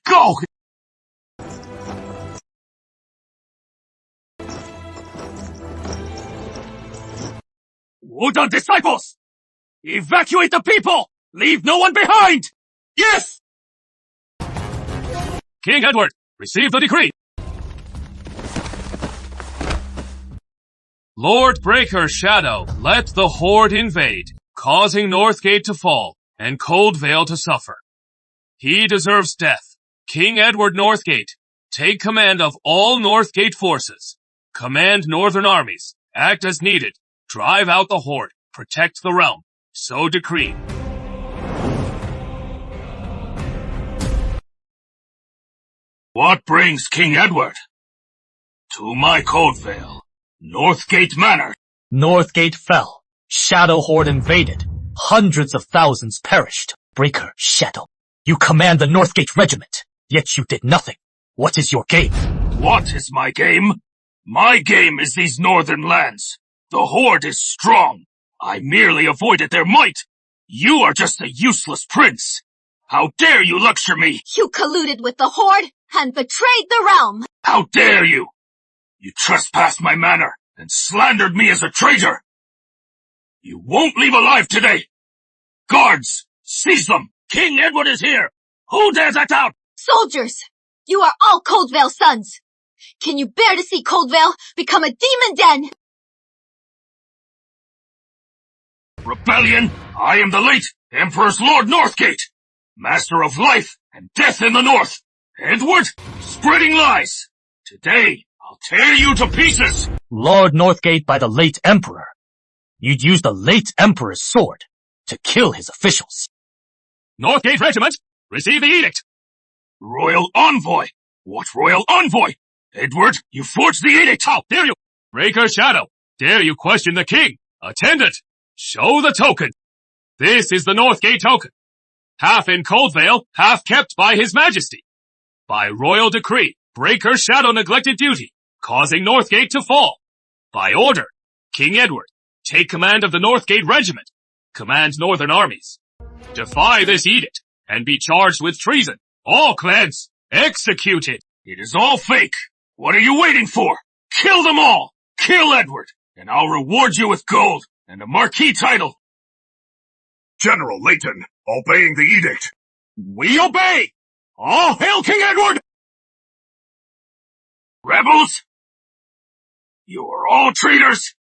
Go! Wooden disciples! Evacuate the people! Leave no one behind! Yes! King Edward, receive the decree. Lord Breaker Shadow, let the Horde invade, causing Northgate to fall, and Coldvale to suffer. He deserves death. King Edward Northgate, take command of all Northgate forces. Command northern armies. Act as needed. Drive out the Horde. Protect the realm. So decreed. What brings King Edward? To my Coldvale. Northgate Manor. Northgate fell. Shadow Horde invaded. Hundreds of thousands perished. Breaker Shadow. You command the Northgate regiment, yet you did nothing. What is your game? What is my game? My game is these northern lands. The Horde is strong. I merely avoided their might. You are just a useless prince. How dare you lecture me? You colluded with the Horde? and betrayed the realm. How dare you! You trespassed my manor and slandered me as a traitor! You won't leave alive today! Guards, seize them! King Edward is here! Who dares act out? Soldiers, you are all Coldvale sons. Can you bear to see Coldvale become a demon den? Rebellion! I am the late Emperor's Lord Northgate, master of life and death in the north. Edward, spreading lies. Today, I'll tear you to pieces. Lord Northgate by the late Emperor. You'd use the late Emperor's sword to kill his officials. Northgate Regiment, receive the edict. Royal Envoy? What Royal Envoy? Edward, you forged the edict. How dare you? Breaker Shadow, dare you question the king? Attendant, show the token. This is the Northgate token. Half in Coldvale, half kept by His Majesty. By royal decree, Breaker Shadow neglected duty, causing Northgate to fall. By order, King Edward, take command of the Northgate Regiment. Command northern armies. Defy this edict, and be charged with treason. All clans, executed. It is all fake. What are you waiting for? Kill them all! Kill Edward, and I'll reward you with gold and a marquis title. General Leighton, obeying the edict. We obey! All hail King Edward! Rebels! You are all traitors!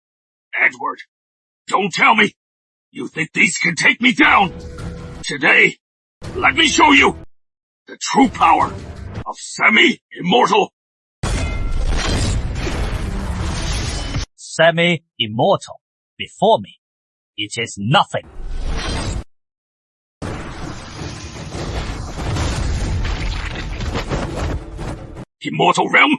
Edward, don't tell me you think these can take me down. Today, let me show you the true power of semi-immortal. Semi-immortal. Before me, it is nothing. Immortal realm?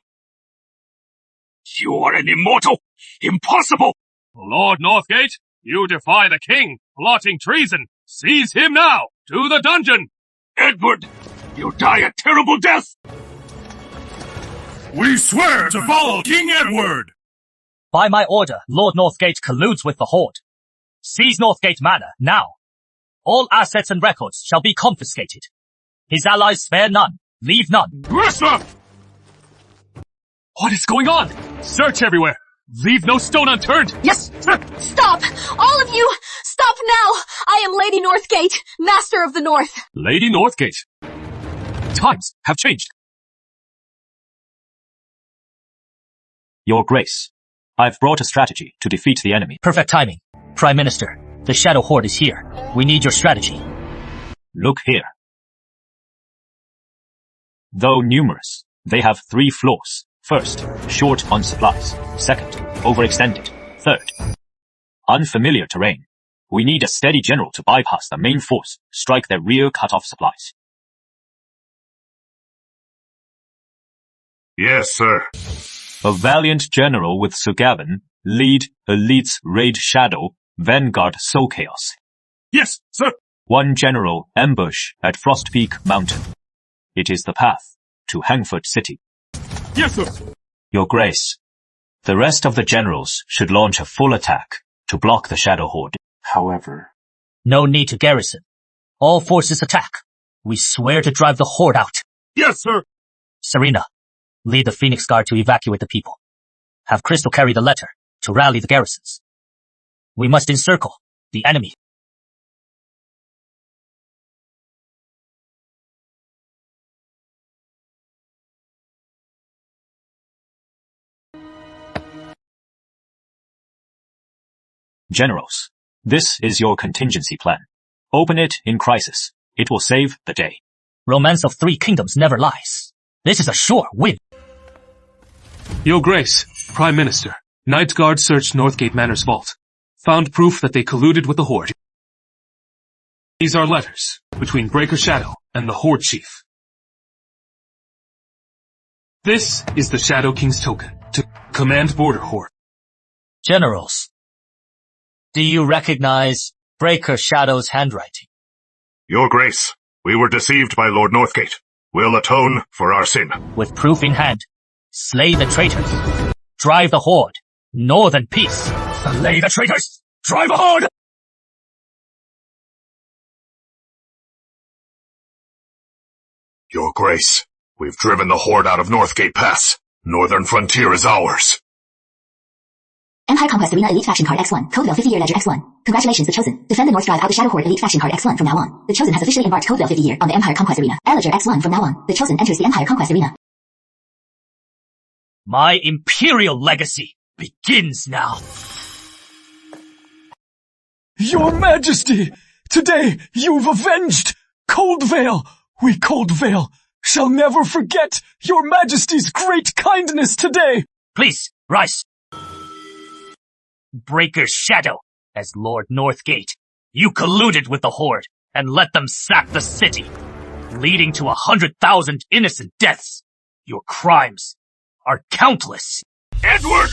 You are an immortal! Impossible! Lord Northgate, you defy the king, plotting treason. Seize him now! To the dungeon! Edward, you die a terrible death! We swear to follow King Edward! By my order, Lord Northgate colludes with the Horde. Seize Northgate Manor, now. All assets and records shall be confiscated. His allies spare none, leave none. Grissom! What is going on? Search everywhere. Leave no stone unturned. Yes, sir. Stop! All of you! Stop now! I am Lady Northgate, Master of the North. Lady Northgate. Times have changed. Your Grace, I've brought a strategy to defeat the enemy. Perfect timing. Prime Minister, the Shadow Horde is here. We need your strategy. Look here. Though numerous, they have 3 flaws. First, short on supplies. Second, overextended. Third, unfamiliar terrain. We need a steady general to bypass the main force, strike their rear, cut off supplies. Yes, sir. A valiant general with Sir Gavin, lead elites raid Shadow, vanguard soul chaos. Yes, sir. 1 general ambush at Frostpeak Mountain. It is the path to Hangford City. Yes, sir. Your Grace, the rest of the generals should launch a full attack to block the Shadow Horde. However, no need to garrison. All forces attack. We swear to drive the Horde out. Yes, sir. Serena, lead the Phoenix Guard to evacuate the people. Have Crystal carry the letter to rally the garrisons. We must encircle the enemy. Generals, this is your contingency plan. Open it in crisis. It will save the day. Romance of 3 kingdoms never lies. This is a sure win. Your Grace, Prime Minister, Night Guard searched Northgate Manor's vault. Found proof that they colluded with the Horde. These are letters between Breaker Shadow and the Horde Chief. This is the Shadow King's token to command Border Horde. Generals, do you recognize Breaker Shadow's handwriting? Your Grace, we were deceived by Lord Northgate. We'll atone for our sin. With proof in hand, slay the traitors. Drive the Horde. Northern peace. Slay the traitors! Drive the Horde! Your Grace, We've driven the Horde out of Northgate Pass. Northern frontier is ours. Empire Conquest Arena Elite Faction Card X1. Codevale 50-year Ledger X1. Congratulations, The Chosen. Defend the North Drive out the Shadow Horde Elite Faction Card X1 from now on. The Chosen has officially embarked Codevale 50-year on the Empire Conquest Arena. Ledger X1 from now on. The Chosen enters the Empire Conquest Arena. My imperial legacy begins now. Your Majesty! Today you've avenged Coldvale! We Coldvale shall never forget your Majesty's great kindness today! Please, rise. Breaker's shadow, as Lord Northgate, you colluded with the Horde and let them sack the city, leading to 100,000 innocent deaths. Your crimes are countless. Edward!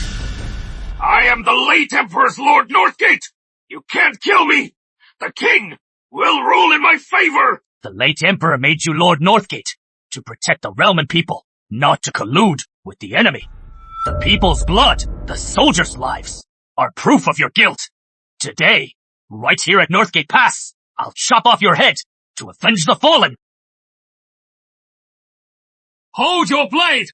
I am the late Emperor's Lord Northgate! You can't kill me! The King will rule in my favor! The late Emperor made you Lord Northgate to protect the realm and people, not to collude with the enemy. The people's blood, the soldiers' lives, are proof of your guilt. Today, right here at Northgate Pass, I'll chop off your head to avenge the fallen. Hold your blade!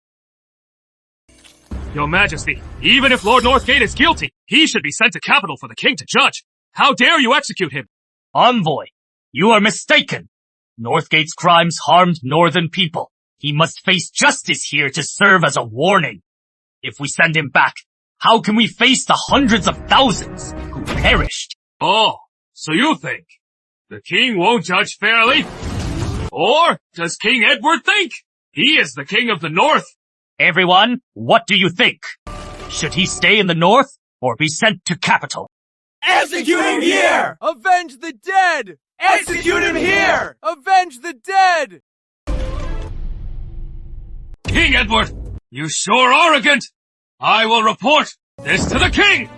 Your Majesty, even if Lord Northgate is guilty, he should be sent to capital for the king to judge. How dare you execute him? Envoy, you are mistaken. Northgate's crimes harmed northern people. He must face justice here to serve as a warning. If we send him back, how can we face the hundreds of thousands who perished? Oh, so you think the king won't judge fairly? Or does King Edward think he is the king of the north? Everyone, what do you think? Should he stay in the north or be sent to capital? Execute him here! Avenge the dead! Execute him here! Avenge the dead! King Edward, you sure are arrogant! I will report this to the king!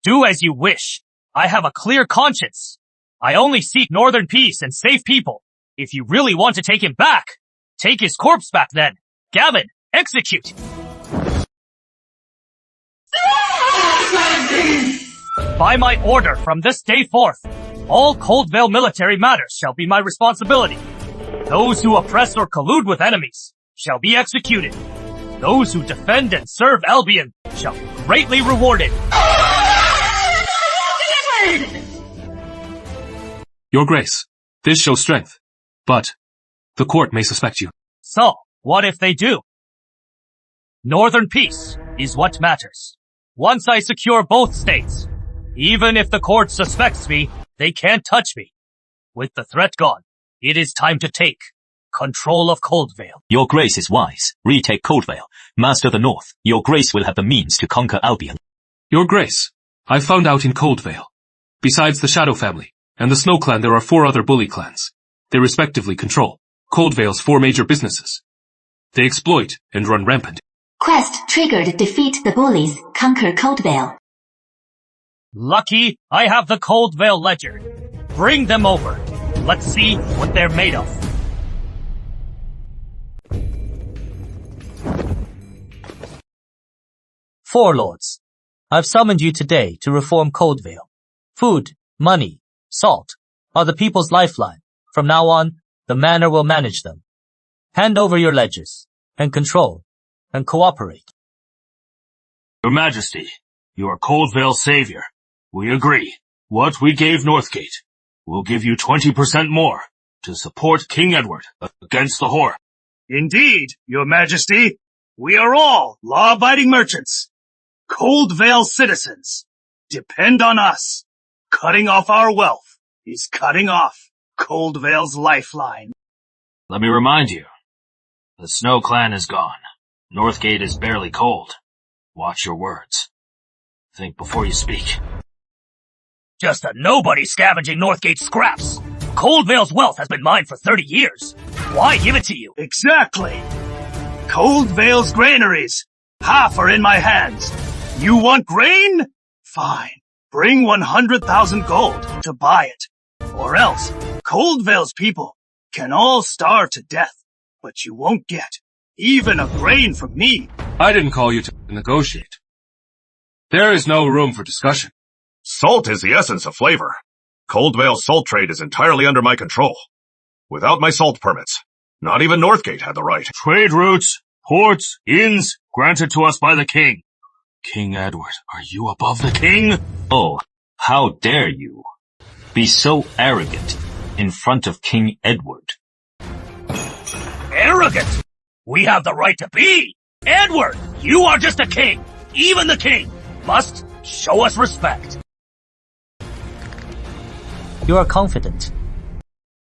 Do as you wish. I have a clear conscience. I only seek northern peace and safe people. If you really want to take him back, take his corpse back then. Gavin, execute! By my order from this day forth, all Coldvale military matters shall be my responsibility. Those who oppress or collude with enemies shall be executed. Those who defend and serve Albion shall be greatly rewarded. Your Grace, this shows strength, but the court may suspect you. So, what if they do? Northern peace is what matters. Once I secure both states, even if the court suspects me, they can't touch me. With the threat gone, it is time to take control of Coldvale. Your Grace is wise. Retake Coldvale. Master the North. Your Grace will have the means to conquer Albion. Your Grace, I found out in Coldvale. Besides the Shadow family and the Snow Clan, there are 4 other bully clans. They respectively control Coldvale's 4 major businesses. They exploit and run rampant. Quest triggered. Defeat the bullies. Conquer Coldvale. Lucky I have the Coldvale Ledger. Bring them over. Let's see what they're made of. Forelords, I've summoned you today to reform Coldvale. Food, money, salt are the people's lifeline. From now on, the manor will manage them. Hand over your ledgers, and control, and cooperate. Your Majesty, you are Coldvale's savior. We agree. What we gave Northgate, we'll give you 20% more to support King Edward against the Horde. Indeed, Your Majesty. We are all law-abiding merchants. Coldvale citizens. Depend on us. Cutting off our wealth is cutting off Coldvale's lifeline. Let me remind you, the Snow Clan is gone. Northgate is barely cold. Watch your words. Think before you speak. Just a nobody scavenging Northgate's scraps. Coldvale's wealth has been mine for 30 years. Why give it to you? Exactly. Coldvale's granaries. Half are in my hands. You want grain? Fine. Bring 100,000 gold to buy it. Or else, Coldvale's people can all starve to death. But you won't get even a grain from me. I didn't call you to negotiate. There is no room for discussion. Salt is the essence of flavor. Coldvale's salt trade is entirely under my control. Without my salt permits, Not even Northgate had the right. Trade routes, ports, inns, granted to us by the king. King Edward, are you above the king? Oh, how dare you be so arrogant in front of King Edward? Arrogant? We have the right to be! Edward, you are just a king. Even the king must show us respect. You are confident.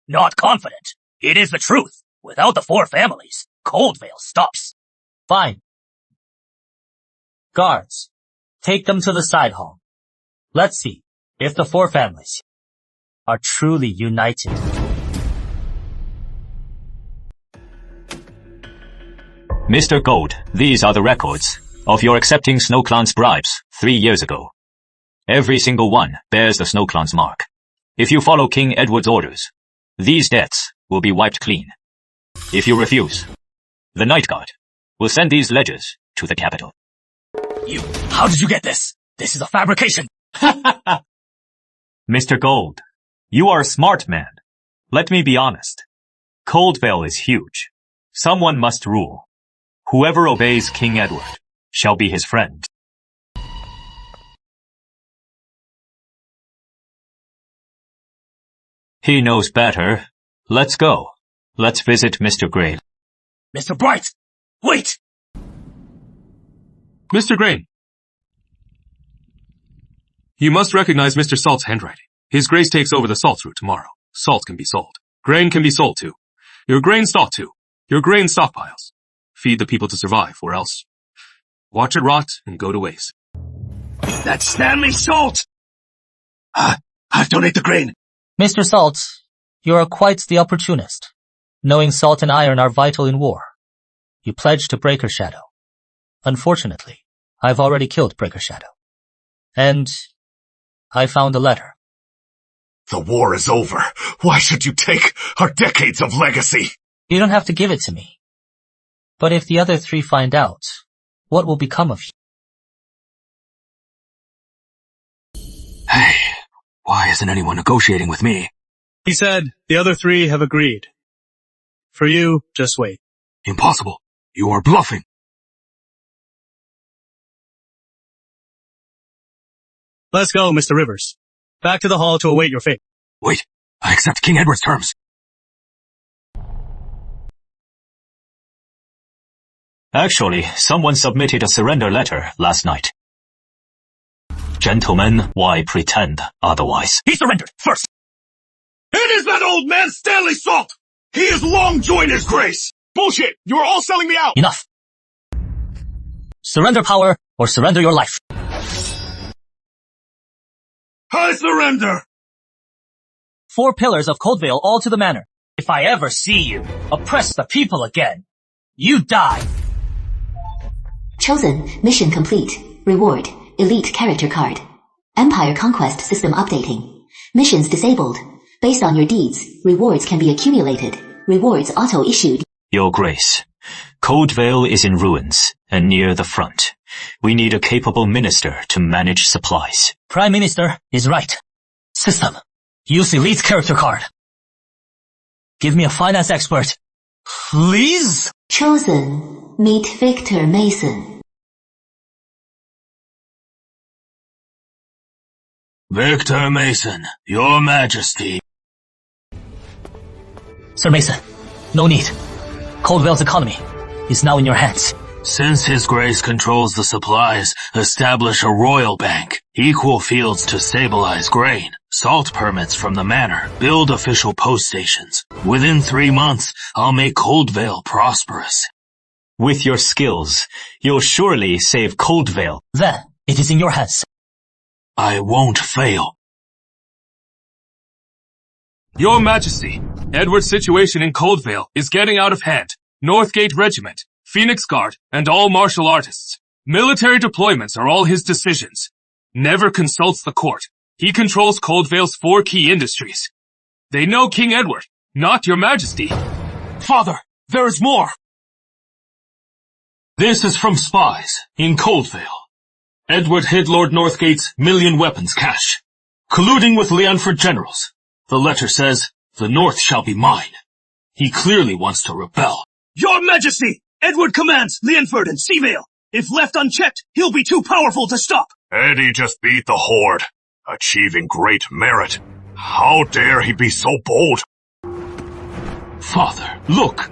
Not confident. It is the truth. Without the 4 families, Coldvale stops. Fine. Guards, take them to the side hall. Let's see if the 4 families are truly united. Mr. Gold, these are the records of your accepting SnowClan's bribes 3 years ago. Every single one bears the SnowClan's mark. If you follow King Edward's orders, these debts will be wiped clean. If you refuse, the Night Guard will send these ledgers to the capital. How did you get this? This is a fabrication. Mr. Gold, you are a smart man. Let me be honest. Coldvale is huge. Someone must rule. Whoever obeys King Edward shall be his friend. He knows better. Let's go. Let's visit Mr. Gray. Mr. Bright! Wait! Mr. Grain. You must recognize Mr. Salt's handwriting. His Grace takes over the salt route tomorrow. Salt can be sold. Grain can be sold too. Your grain stock too. Your grain stockpiles. Feed the people to survive, or else watch it rot and go to waste. That's Stanley Salt! I'll donate the grain. Mr. Salt, you are quite the opportunist. Knowing salt and iron are vital in war, you pledged to Breaker Shadow. Unfortunately, I've already killed Breaker Shadow. And I found a letter. The war is over. Why should you take our decades of legacy? You don't have to give it to me. But if the other 3 find out, what will become of you? Hey, why isn't anyone negotiating with me? He said the other 3 have agreed. For you, just wait. Impossible. You are bluffing. Let's go, Mr. Rivers. Back to the hall to await your fate. Wait, I accept King Edward's terms. Actually, someone submitted a surrender letter last night. Gentlemen, why pretend otherwise? He surrendered first. It is that old man Stanley Salt! He has long joined his grace! Bullshit! You are all selling me out! Enough! Surrender power or surrender your life. I surrender! 4 pillars of Coldvale all to the manor. If I ever see you oppress the people again, you die. Chosen. Mission complete. Reward. Elite character card. Empire conquest system updating. Missions disabled. Based on your deeds, rewards can be accumulated. Rewards auto-issued. Your Grace, Coldvale is in ruins and near the front. We need a capable minister to manage supplies. Prime Minister is right. System. Use elite character card. Give me a finance expert. Please? Chosen. Meet Victor Mason. Victor Mason, Your Majesty. Sir Mason, no need. Coldvale's economy is now in your hands. Since His Grace controls the supplies, establish a royal bank, equal fields to stabilize grain, salt permits from the manor, build official post stations. Within 3 months, I'll make Coldvale prosperous. With your skills, you'll surely save Coldvale. Then, it is in your hands. I won't fail. Your Majesty, Edward's situation in Coldvale is getting out of hand. Northgate Regiment, Phoenix Guard, and all martial artists. Military deployments are all his decisions. Never consults the court. He controls Coldvale's 4 key industries. They know King Edward, not Your Majesty. Father, there is more. This is from spies in Coldvale. Edward hid Lord Northgate's 1,000,000 weapons cache, colluding with Leanford generals. The letter says, the North shall be mine. He clearly wants to rebel. Your Majesty! Edward commands Leanford and Seavale. If left unchecked, he'll be too powerful to stop. Eddie just beat the Horde, achieving great merit. How dare he be so bold? Father, look!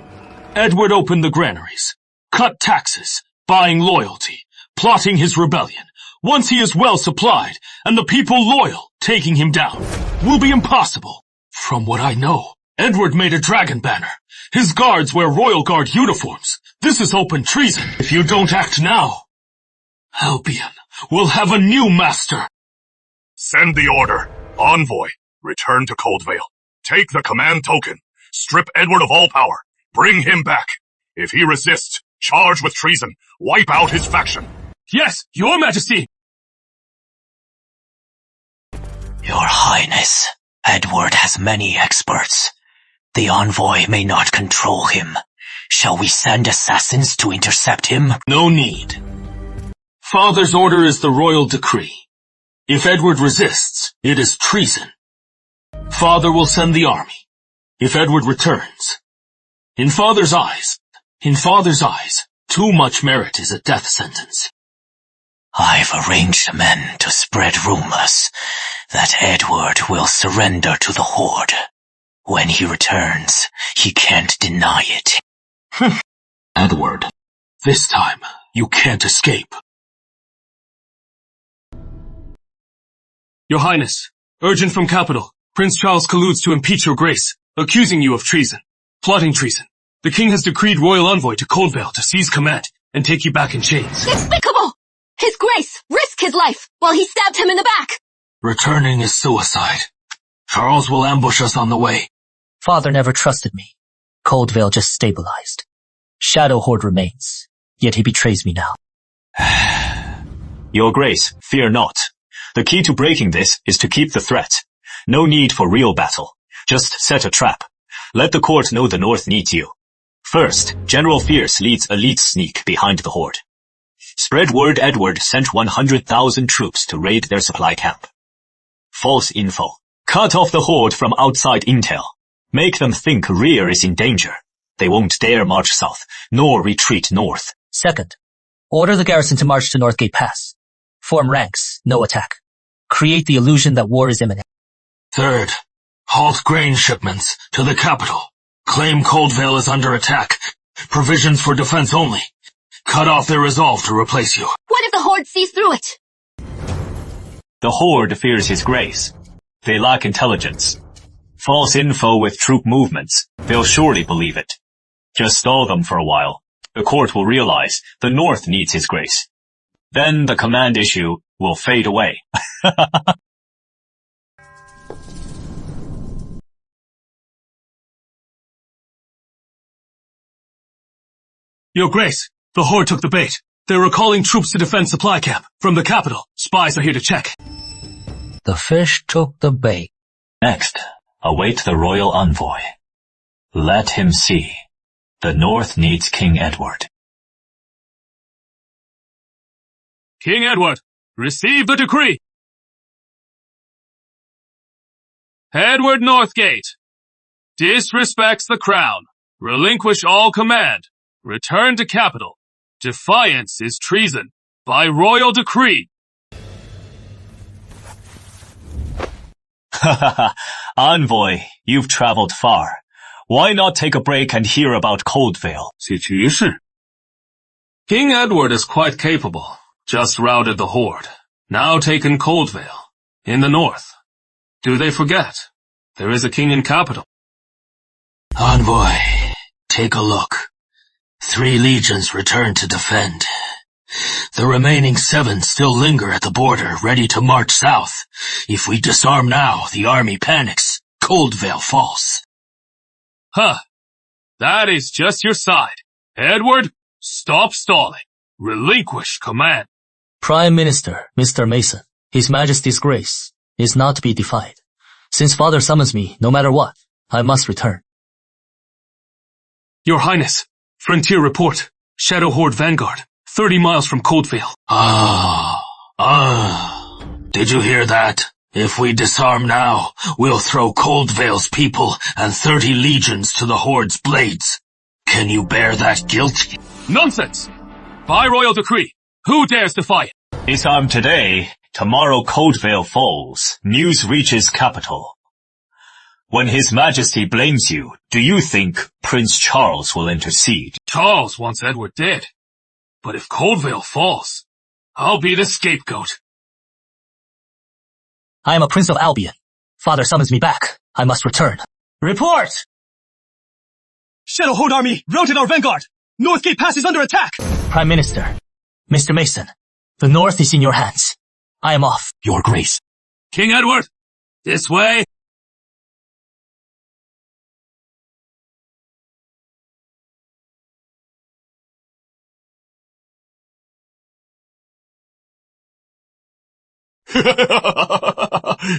Edward opened the granaries, cut taxes, buying loyalty, plotting his rebellion. Once he is well supplied, and the people loyal, taking him down, will be impossible. From what I know, Edward made a dragon banner. His guards wear Royal Guard uniforms. This is open treason. If you don't act now, Albion will have a new master. Send the order. Envoy, return to Coldvale. Take the command token. Strip Edward of all power. Bring him back. If he resists, charge with treason. Wipe out his faction. Yes, Your Majesty! Your Highness, Edward has many experts. The envoy may not control him. Shall we send assassins to intercept him? No need. Father's order is the royal decree. If Edward resists, it is treason. Father will send the army. If Edward returns. In Father's eyes, too much merit is a death sentence. I've arranged men to spread rumors that Edward will surrender to the Horde. When he returns, he can't deny it. Edward, this time you can't escape. Your Highness, urgent from Capital. Prince Charles colludes to impeach your grace, accusing you of treason, plotting treason. The king has decreed royal envoy to Coldvale to seize command and take you back in chains. Despicable! His grace risked his life while he stabbed him in the back. Returning is suicide. Charles will ambush us on the way. Father never trusted me. Coldvale just stabilized. Shadow Horde remains, yet he betrays me now. Your Grace, fear not. The key to breaking this is to keep the threat. No need for real battle. Just set a trap. Let the court know the North needs you. First, General Fierce leads elite sneak behind the Horde. Spread word Edward sent 100,000 troops to raid their supply camp. False info. Cut off the Horde from outside intel. Make them think rear is in danger. They won't dare march south, nor retreat north. Second, order the garrison to march to Northgate Pass. Form ranks, no attack. Create the illusion that war is imminent. Third, halt grain shipments to the capital. Claim Coldvale is under attack. Provisions for defense only. Cut off their resolve to replace you. What if the Horde sees through it? The Horde fears his grace. They lack intelligence. False info with troop movements. They'll surely believe it. Just stall them for a while. The court will realize the North needs his grace. Then the command issue will fade away. Your Grace, the Horde took the bait. They're recalling troops to defend supply camp. From the capital, spies are here to check. The fish took the bait. Next, await the royal envoy. Let him see. The North needs King Edward. King Edward, receive the decree. Edward Northgate disrespects the crown. Relinquish all command. Return to capital. Defiance is treason. By royal decree. Envoy, you've traveled far. Why not take a break and hear about Coldvale? Situation. King Edward is quite capable. Just routed the Horde. Now taken Coldvale. In the north. Do they forget? There is a king in capital. Envoy, take a look. 3 legions return to defend. The remaining 7 still linger at the border, ready to march south. If we disarm now, the army panics. Coldvale falls. Huh. That is just your side. Edward, stop stalling. Relinquish command. Prime Minister, Mr. Mason, His Majesty's grace, is not to be defied. Since Father summons me, no matter what, I must return. Your Highness, Frontier report. Shadow Horde Vanguard, 30 miles from Coldvale. Did you hear that? If we disarm now, we'll throw Coldvale's people and 30 legions to the Horde's blades. Can you bear that guilt? Nonsense! By royal decree, who dares defy it? Disarm today, tomorrow Coldvale falls, news reaches capital. When His Majesty blames you, do you think Prince Charles will intercede? Charles wants Edward dead. But if Coldvale falls, I'll be the scapegoat. I am a Prince of Albion. Father summons me back. I must return. Report! Shadow Horde army routed our vanguard. Northgate Pass is under attack. Prime Minister, Mr. Mason, the North is in your hands. I am off. Your Grace. King Edward, this way.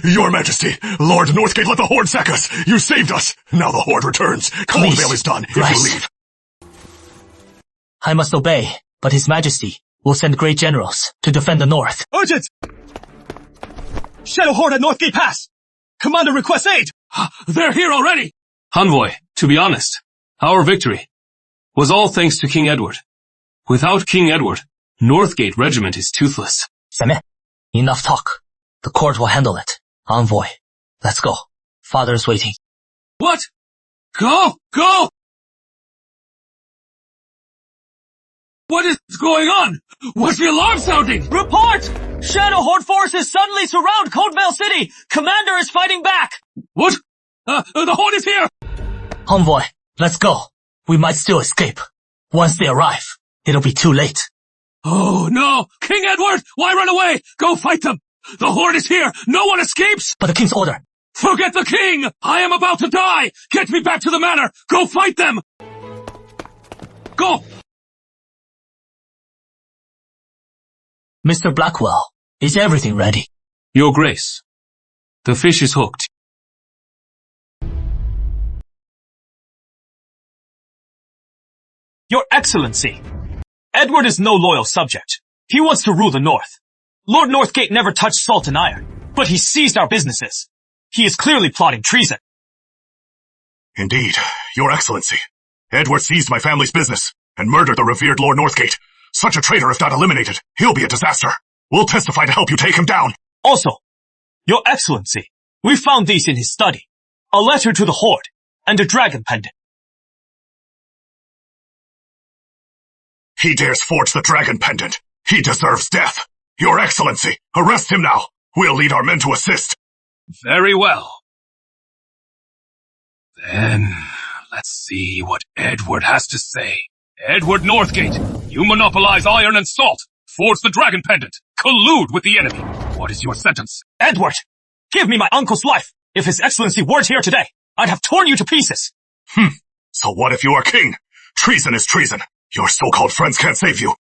Your Majesty, Lord Northgate let the Horde sack us. You saved us. Now the Horde returns. Coldvale is done. If you leave. I must obey, but His Majesty will send great generals to defend the North. Urgent! Shadow Horde at Northgate Pass. Commander requests aid. They're here already. Envoy, to be honest, our victory was all thanks to King Edward. Without King Edward, Northgate Regiment is toothless. Enough talk. The court will handle it. Envoy, let's go. Father is waiting. What? Go! Go! What is going on? What's the alarm sounding? Report! Shadow Horde forces suddenly surround Coldvale City! Commander is fighting back! What? The Horde is here! Envoy, let's go. We might still escape. Once they arrive, it'll be too late. Oh no! King Edward! Why run away? Go fight them! The Horde is here! No one escapes! But the King's order. Forget the King! I am about to die! Get me back to the manor! Go fight them! Go! Mr. Blackwell, is everything ready? Your Grace, the fish is hooked. Your Excellency, Edward is no loyal subject. He wants to rule the North. Lord Northgate never touched salt and iron, but he seized our businesses. He is clearly plotting treason. Indeed, Your Excellency. Edward seized my family's business and murdered the revered Lord Northgate. Such a traitor, if not eliminated, he'll be a disaster. We'll testify to help you take him down. Also, Your Excellency, we found these in his study. A letter to the Horde and a dragon pendant. He dares forge the dragon pendant. He deserves death. Your Excellency, arrest him now. We'll lead our men to assist. Very well. Then, let's see what Edward has to say. Edward Northgate, you monopolize iron and salt, forge the dragon pendant, collude with the enemy. What is your sentence? Edward, give me my uncle's life. If His Excellency weren't here today, I'd have torn you to pieces. So what if you are king? Treason is treason. Your so-called friends can't save you.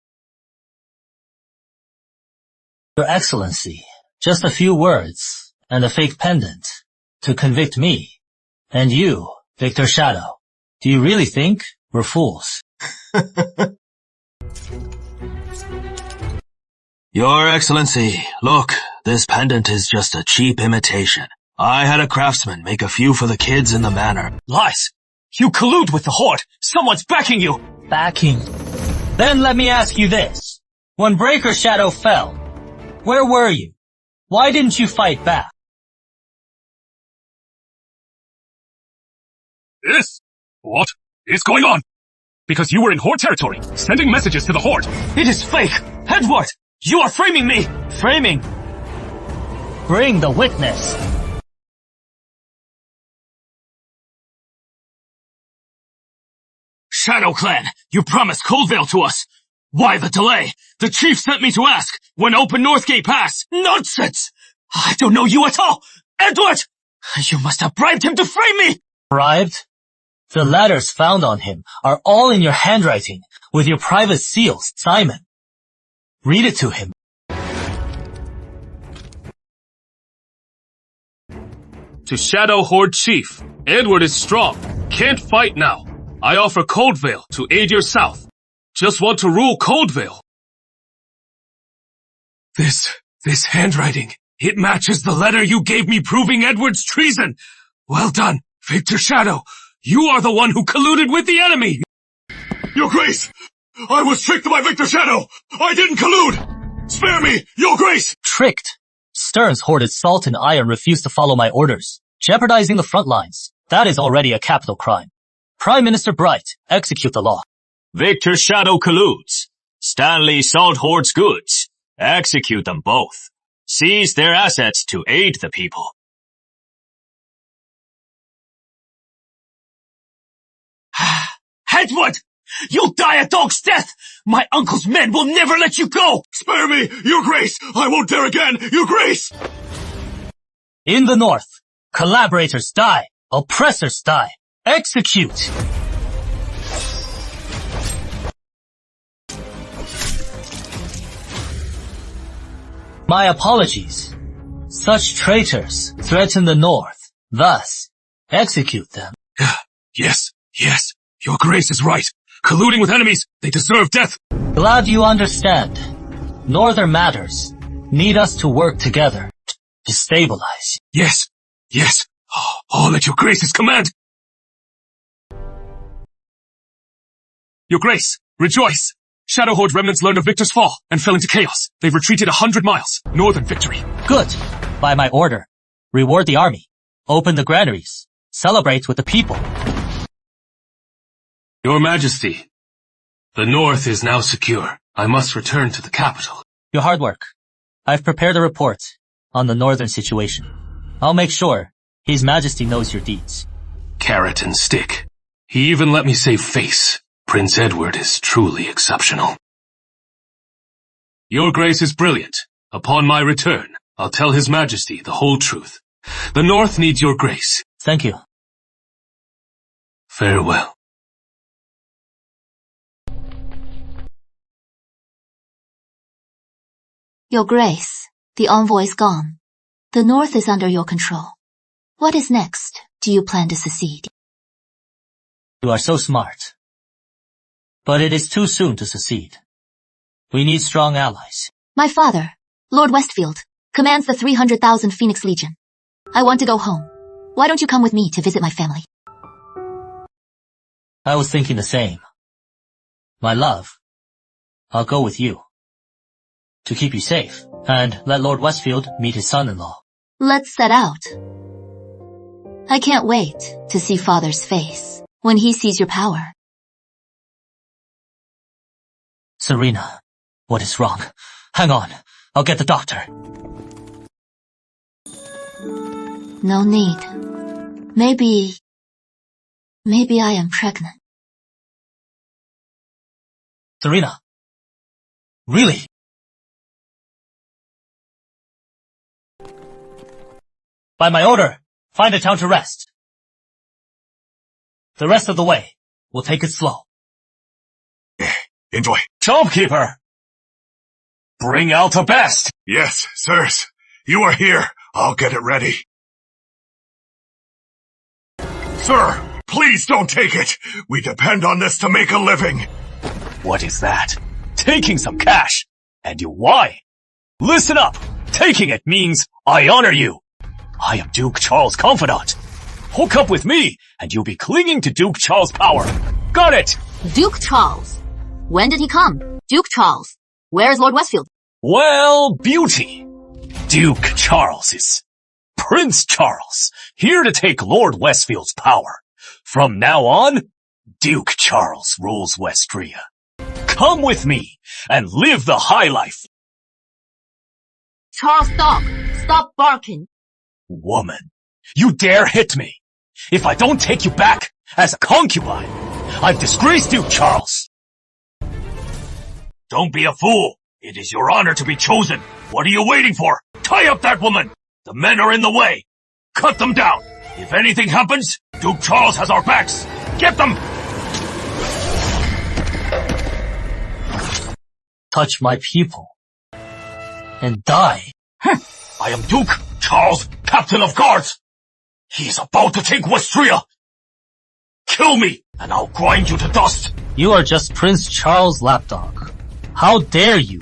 Your Excellency, just a few words and a fake pendant to convict me. And you, Victor Shadow. Do you really think we're fools? Your Excellency, look, this pendant is just a cheap imitation. I had a craftsman make a few for the kids in the manor. Lies! You collude with the Horde! Someone's backing you! Backing? Then let me ask you this. When Breaker Shadow fell, where were you? Why didn't you fight back? What is going on? Because you were in Horde territory, sending messages to the Horde. It is fake! Edward! You are framing me! Framing! Bring the witness! Shadow Clan, you promised Coldvale to us. Why the delay? The chief sent me to ask when open Northgate Pass. Nonsense! I don't know you at all! Edward! You must have bribed him to frame me! Bribed? The letters found on him are all in your handwriting with your private seals, Simon. Read it to him. To Shadow Horde Chief, Edward is strong. Can't fight now. I offer Coldvale to aid your south. Just want to rule Coldvale. This handwriting It matches the letter you gave me proving Edward's treason. Well done, Victor Shadow. You are the one who colluded with the enemy. Your Grace! I was tricked by Victor Shadow! I didn't collude! Spare me, Your Grace! Tricked? Stearns hoarded salt and iron refused to follow my orders, jeopardizing the front lines. That is already a capital crime. Prime Minister Bright, execute the law. Victor Shadow colludes. Stanley Salt hoards goods. Execute them both. Seize their assets to aid the people. Edward! You'll die a dog's death! My uncle's men will never let you go! Spare me, Your Grace! I won't dare again, Your Grace! In the north, collaborators die, oppressors die. Execute! My apologies. Such traitors threaten the north. Thus, execute them. Yes. Your Grace is right. Colluding with enemies, they deserve death. Glad you understand. Northern matters need us to work together to stabilize. Yes. All at Your Grace's command. Your Grace, rejoice. Shadow Horde remnants learned of Victor's fall and fell into chaos. They've retreated 100 miles. Northern victory. Good. By my order. Reward the army. Open the granaries. Celebrate with the people. Your Majesty, the North is now secure. I must return to the capital. Your hard work. I've prepared a report on the northern situation. I'll make sure His Majesty knows your deeds. Carrot and stick. He even let me save face. Prince Edward is truly exceptional. Your Grace is brilliant. Upon my return, I'll tell His Majesty the whole truth. The North needs Your Grace. Thank you. Farewell. Your Grace, the envoy is gone. The North is under your control. What is next? Do you plan to secede? You are so smart. But it is too soon to secede. We need strong allies. My father, Lord Westfield, commands the 300,000 Phoenix Legion. I want to go home. Why don't you come with me to visit my family? I was thinking the same. My love, I'll go with you. To keep you safe, and let Lord Westfield meet his son-in-law. Let's set out. I can't wait to see Father's face when he sees your power. Serena, what is wrong? Hang on, I'll get the doctor. No need. Maybe I am pregnant. Serena. Really? By my order, find a town to rest. The rest of the way, we'll take it slow. Enjoy. Shopkeeper! Bring out the best! Yes, sirs. You are here. I'll get it ready. Sir, please don't take it. We depend on this to make a living. What is that? Taking some cash. And you why? Listen up. Taking it means I honor you. I am Duke Charles' confidant. Hook up with me, and you'll be clinging to Duke Charles' power. Got it? Duke Charles. When did he come? Duke Charles. Where is Lord Westfield? Well, beauty. Duke Charles is Prince Charles, here to take Lord Westfield's power. From now on, Duke Charles rules Westria. Come with me and live the high life. Charles, stop. Stop barking. Woman, you dare hit me. If I don't take you back as a concubine, I've disgraced Duke Charles. Don't be a fool. It is your honor to be chosen. What are you waiting for? Tie up that woman. The men are in the way. Cut them down. If anything happens, Duke Charles has our backs. Get them! Touch my people. And die. I am Duke Charles, Captain of Guards. He is about to take Westria. Kill me, and I'll grind you to dust. You are just Prince Charles' lapdog. How dare you?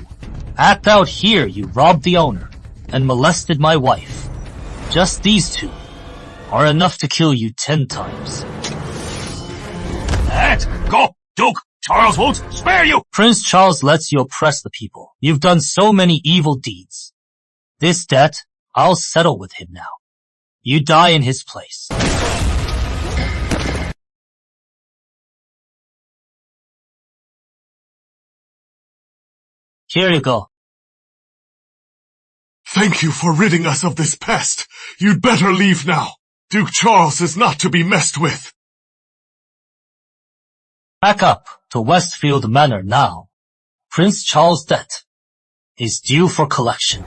Act out here, you robbed the owner. and molested my wife. Just these two are enough to kill you 10 times. Let go, Duke! Charles won't spare you! Prince Charles lets you oppress the people. You've done so many evil deeds. This debt, I'll settle with him now. You die in his place. Here you go. Thank you for ridding us of this pest. You'd better leave now. Duke Charles is not to be messed with. Back up to Westfield Manor now. Prince Charles' debt is due for collection.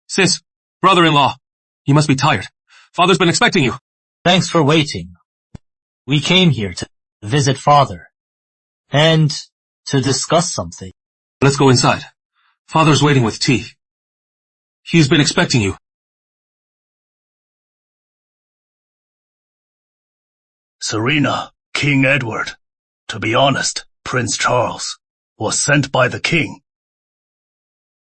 Sis, brother-in-law, you must be tired. Father's been expecting you. Thanks for waiting. We came here to visit Father and to discuss something. Let's go inside. Father's waiting with tea. He's been expecting you. Serena, King Edward. To be honest, Prince Charles was sent by the king.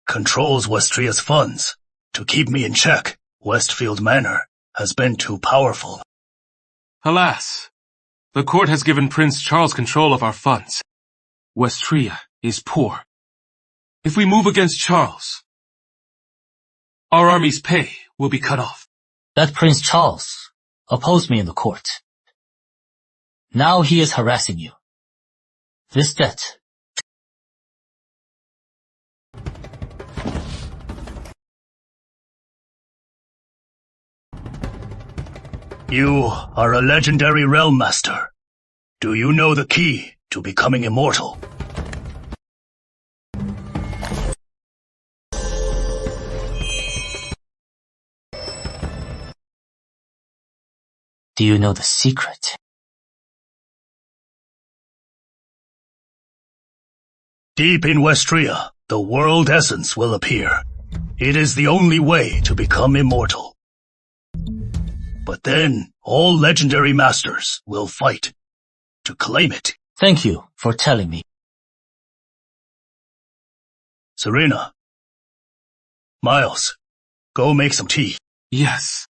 Controls Westria's funds. To keep me in check, Westfield Manor has been too powerful. Alas, the court has given Prince Charles control of our funds. Westria is poor. If we move against Charles, our army's pay will be cut off. That Prince Charles opposed me in the court. Now he is harassing you. This debt. You are a legendary realm master. Do you know the key to becoming immortal? Do you know the secret? Deep in Westria, the world essence will appear. It is the only way to become immortal. But then, all legendary masters will fight to claim it. Thank you for telling me. Serena. Miles, go make some tea. Yes.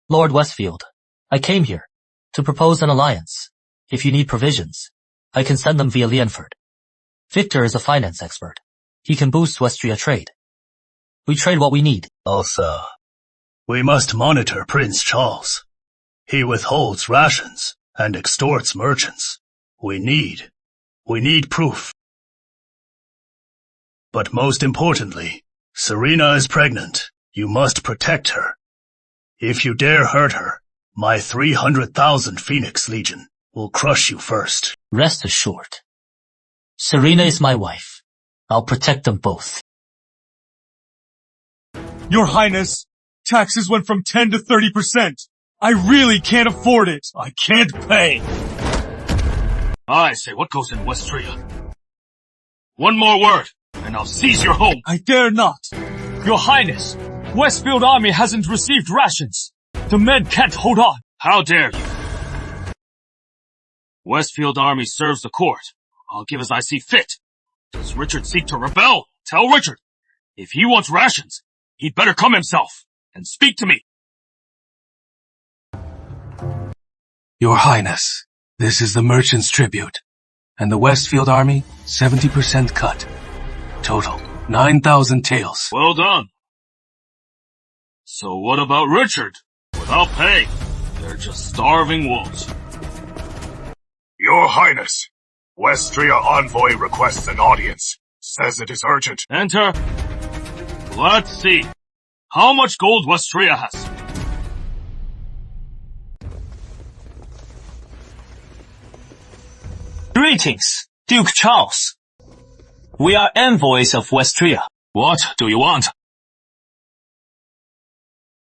Lord Westfield, I came here to propose an alliance. If you need provisions, I can send them via Leanford. Victor is a finance expert. He can boost Westria trade. We trade what we need. Also, we must monitor Prince Charles. He withholds rations and extorts merchants. We need proof. But most importantly, Serena is pregnant. You must protect her. If you dare hurt her, my 300,000 Phoenix Legion will crush you first. Rest assured. Serena is my wife. I'll protect them both. Your Highness, taxes went from 10 to 30%. I really can't afford it. I can't pay. I say, what goes in Westria? One more word, and I'll seize your home. I dare not. Your Highness, Westfield Army hasn't received rations. The men can't hold on. How dare you? Westfield Army serves the court. I'll give as I see fit. Does Richard seek to rebel? Tell Richard. If he wants rations, he'd better come himself and speak to me. Your Highness, this is the merchant's tribute. And the Westfield Army, 70% cut. Total, 9,000 taels. Well done. So what about Richard? Without pay, they're just starving wolves. Your Highness, Westria envoy requests an audience. Says it is urgent. Enter. Let's see. How much gold Westria has? Greetings, Duke Charles. We are envoys of Westria. What do you want?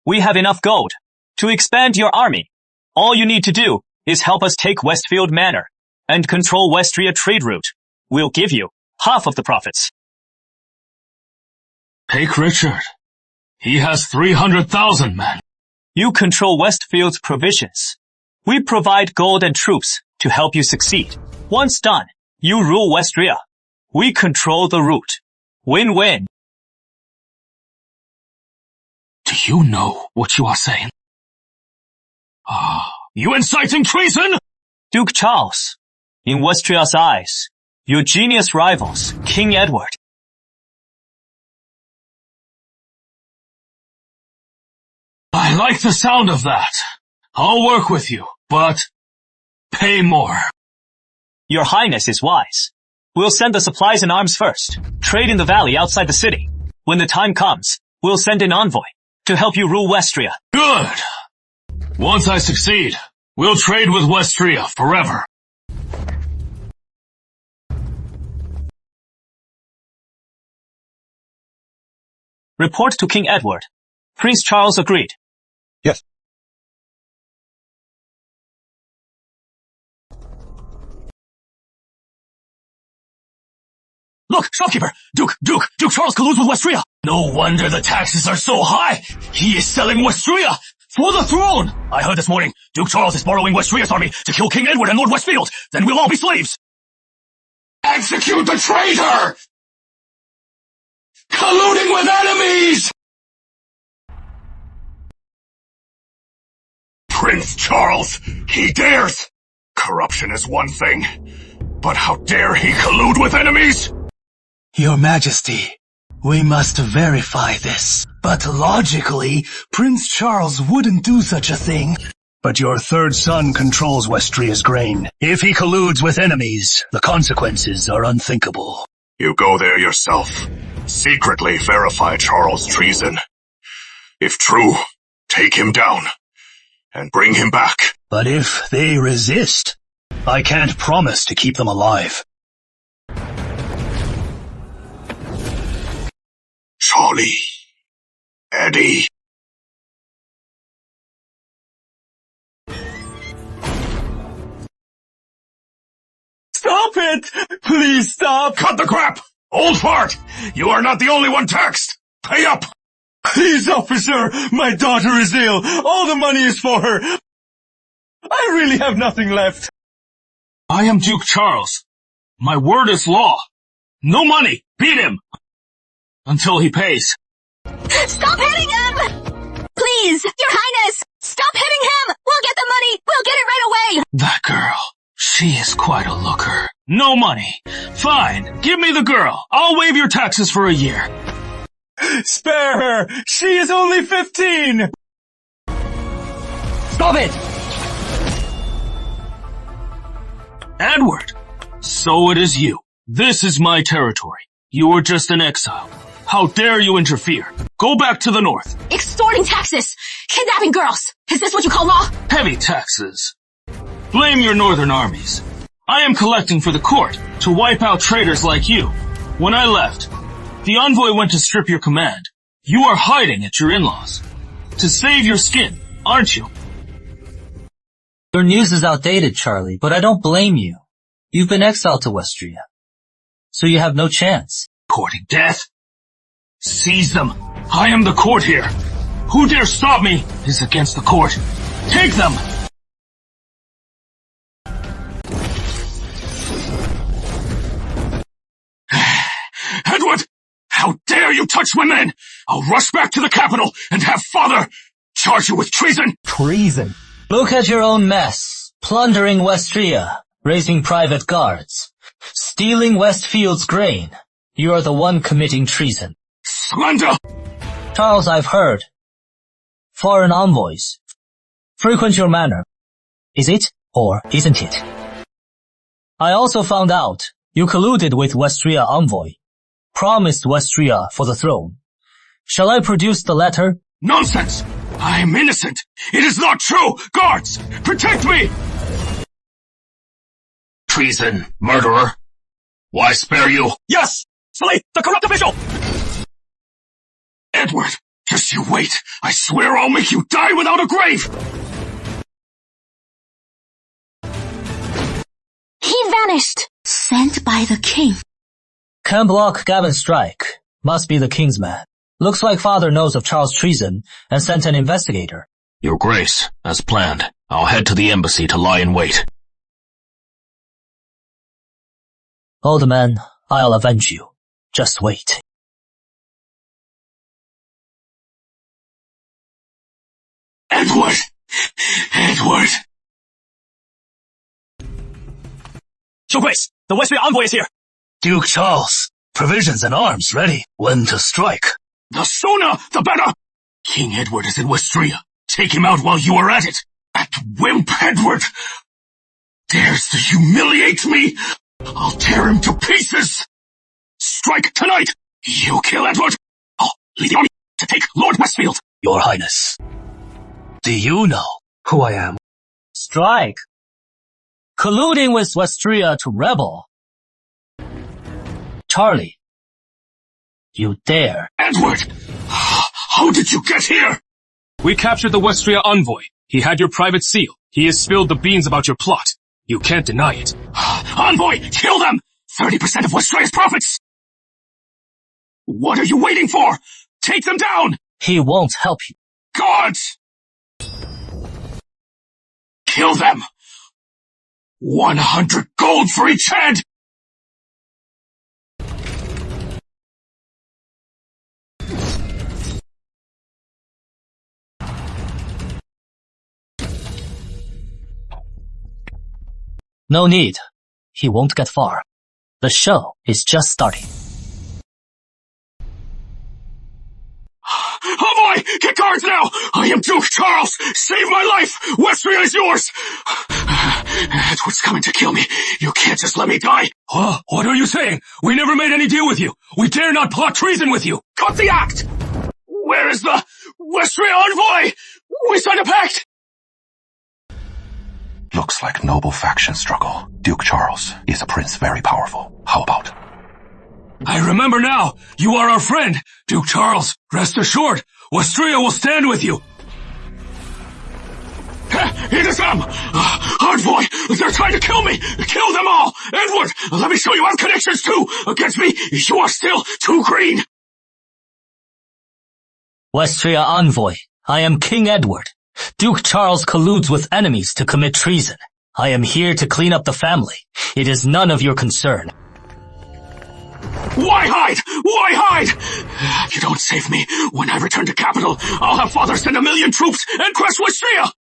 We have enough gold to expand your army. All you need to do is help us take Westfield Manor and control Westria trade route. We'll give you half of the profits. Take Richard. He has 300,000 men. You control Westfield's provisions. We provide gold and troops to help you succeed. Once done, you rule Westria. We control the route. Win-win. Do you know what you are saying? You inciting treason? Duke Charles, in Westria's eyes, your genius rivals, King Edward. I like the sound of that. I'll work with you, but pay more. Your Highness is wise. We'll send the supplies and arms first. Trade in the valley outside the city. When the time comes, we'll send an envoy to help you rule Westria. Good. Once I succeed, we'll trade with Westria forever. Report to King Edward. Prince Charles agreed. Yes. Look, shopkeeper! Duke Charles colludes with Westria! No wonder the taxes are so high! He is selling Westria for the throne! I heard this morning, Duke Charles is borrowing Westria's army to kill King Edward and Lord Westfield. Then we'll all be slaves! Execute the traitor! Colluding with enemies! Prince Charles, he dares! Corruption is one thing, but how dare he collude with enemies? Your Majesty, we must verify this. But logically, Prince Charles wouldn't do such a thing. But your third son controls Westria's grain. If he colludes with enemies, the consequences are unthinkable. You go there yourself. Secretly verify Charles' treason. If true, take him down and bring him back. But if they resist, I can't promise to keep them alive. Charlie. Eddie. Stop it! Please stop! Cut the crap! Old fart! You are not the only one taxed! Pay up! Please, officer! My daughter is ill! All the money is for her! I really have nothing left! I am Duke Charles. My word is law. No money! Beat him! Until he pays. Stop hitting him! Please, Your Highness! Stop hitting him! We'll get the money! We'll get it right away! That girl. She is quite a looker. No money. Fine. Give me the girl. I'll waive your taxes for a year. Spare her! She is only 15! Stop it! Edward! So it is you. This is my territory. You are just an exile. How dare you interfere? Go back to the north. Extorting taxes! Kidnapping girls! Is this what you call law? Heavy taxes. Blame your northern armies. I am collecting for the court to wipe out traitors like you. When I left, the envoy went to strip your command. You are hiding at your in-laws. To save your skin, aren't you? Your news is outdated, Charlie, but I don't blame you. You've been exiled to Westria, so you have no chance. Courting death? Seize them. I am the court here. Who dare stop me is against the court. Take them! Edward! How dare you touch my men! I'll rush back to the capital and have father charge you with treason! Treason? Look at your own mess. Plundering Westria, raising private guards, stealing Westfield's grain. You are the one committing treason. Slander! Charles, I've heard. Foreign envoys frequent your manor. Is it or isn't it? I also found out you colluded with Westria envoy. Promised Westria for the throne. Shall I produce the letter? Nonsense! I am innocent! It is not true! Guards! Protect me! Treason, murderer. Why spare you? Yes! Slay the corrupt official! Edward, just you wait. I swear I'll make you die without a grave! He vanished! Sent by the king. Can't block Gavin's strike. Must be the king's man. Looks like father knows of Charles' treason and sent an investigator. Your Grace, as planned, I'll head to the embassy to lie in wait. Old man, I'll avenge you. Just wait. Edward! Edward! Your Grace, the Westria envoy is here. Duke Charles, provisions and arms ready. When to strike? The sooner, the better! King Edward is in Westria. Take him out while you are at it. That wimp Edward dares to humiliate me. I'll tear him to pieces. Strike tonight. You kill Edward. I'll lead the army to take Lord Westfield. Your Highness, do you know who I am? Strike. Colluding with Westria to rebel. Charlie, you dare. Edward! How did you get here? We captured the Westria envoy. He had your private seal. He has spilled the beans about your plot. You can't deny it. Envoy, kill them! 30% of Westria's profits! What are you waiting for? Take them down! He won't help you. Guards! Kill them! 100 gold for each head! No need. He won't get far. The show is just starting. Envoy! Get guards now! I am Duke Charles! Save my life! Westria is yours! Edward's coming to kill me. You can't just let me die. What are you saying? We never made any deal with you. We dare not plot treason with you. Cut the act! Where is the Westria envoy? We signed a pact! Looks like noble faction struggle. Duke Charles is a prince very powerful. How about? I remember now. You are our friend, Duke Charles. Rest assured, Westria will stand with you. It is them! Envoy! They're trying to kill me! Kill them all! Edward! Let me show you I have connections too! Against me, you are still too green! Westria envoy, I am King Edward. Duke Charles colludes with enemies to commit treason. I am here to clean up the family. It is none of your concern. Why hide? Why hide? If you don't save me, when I return to capital, I'll have father send 1,000,000 troops and crush Westria!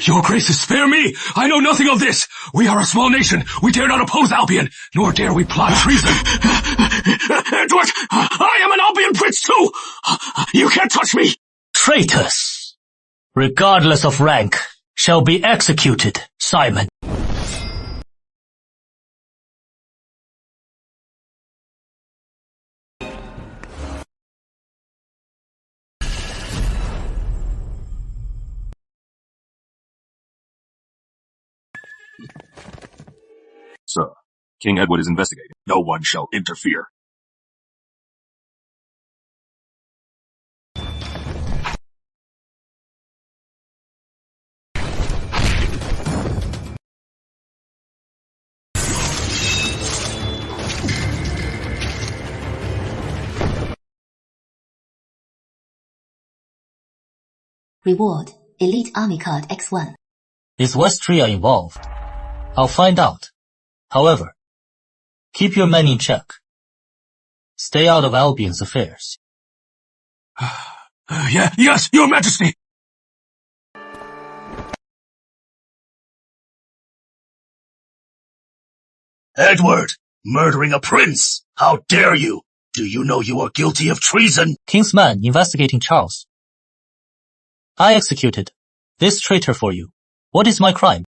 Your Graces, spare me! I know nothing of this! We are a small nation. We dare not oppose Albion, nor dare we plot treason. Edward, I am an Albion prince too! You can't touch me! Traitors, regardless of rank, shall be executed, Simon. Sir, King Edward is investigating. No one shall interfere. Reward, Elite Army Card X1. Is Westria involved? I'll find out. However, keep your men in check. Stay out of Albion's affairs. Yes, your majesty! Edward, murdering a prince! How dare you? Do you know you are guilty of treason? King's man investigating Charles. I executed this traitor for you. What is my crime?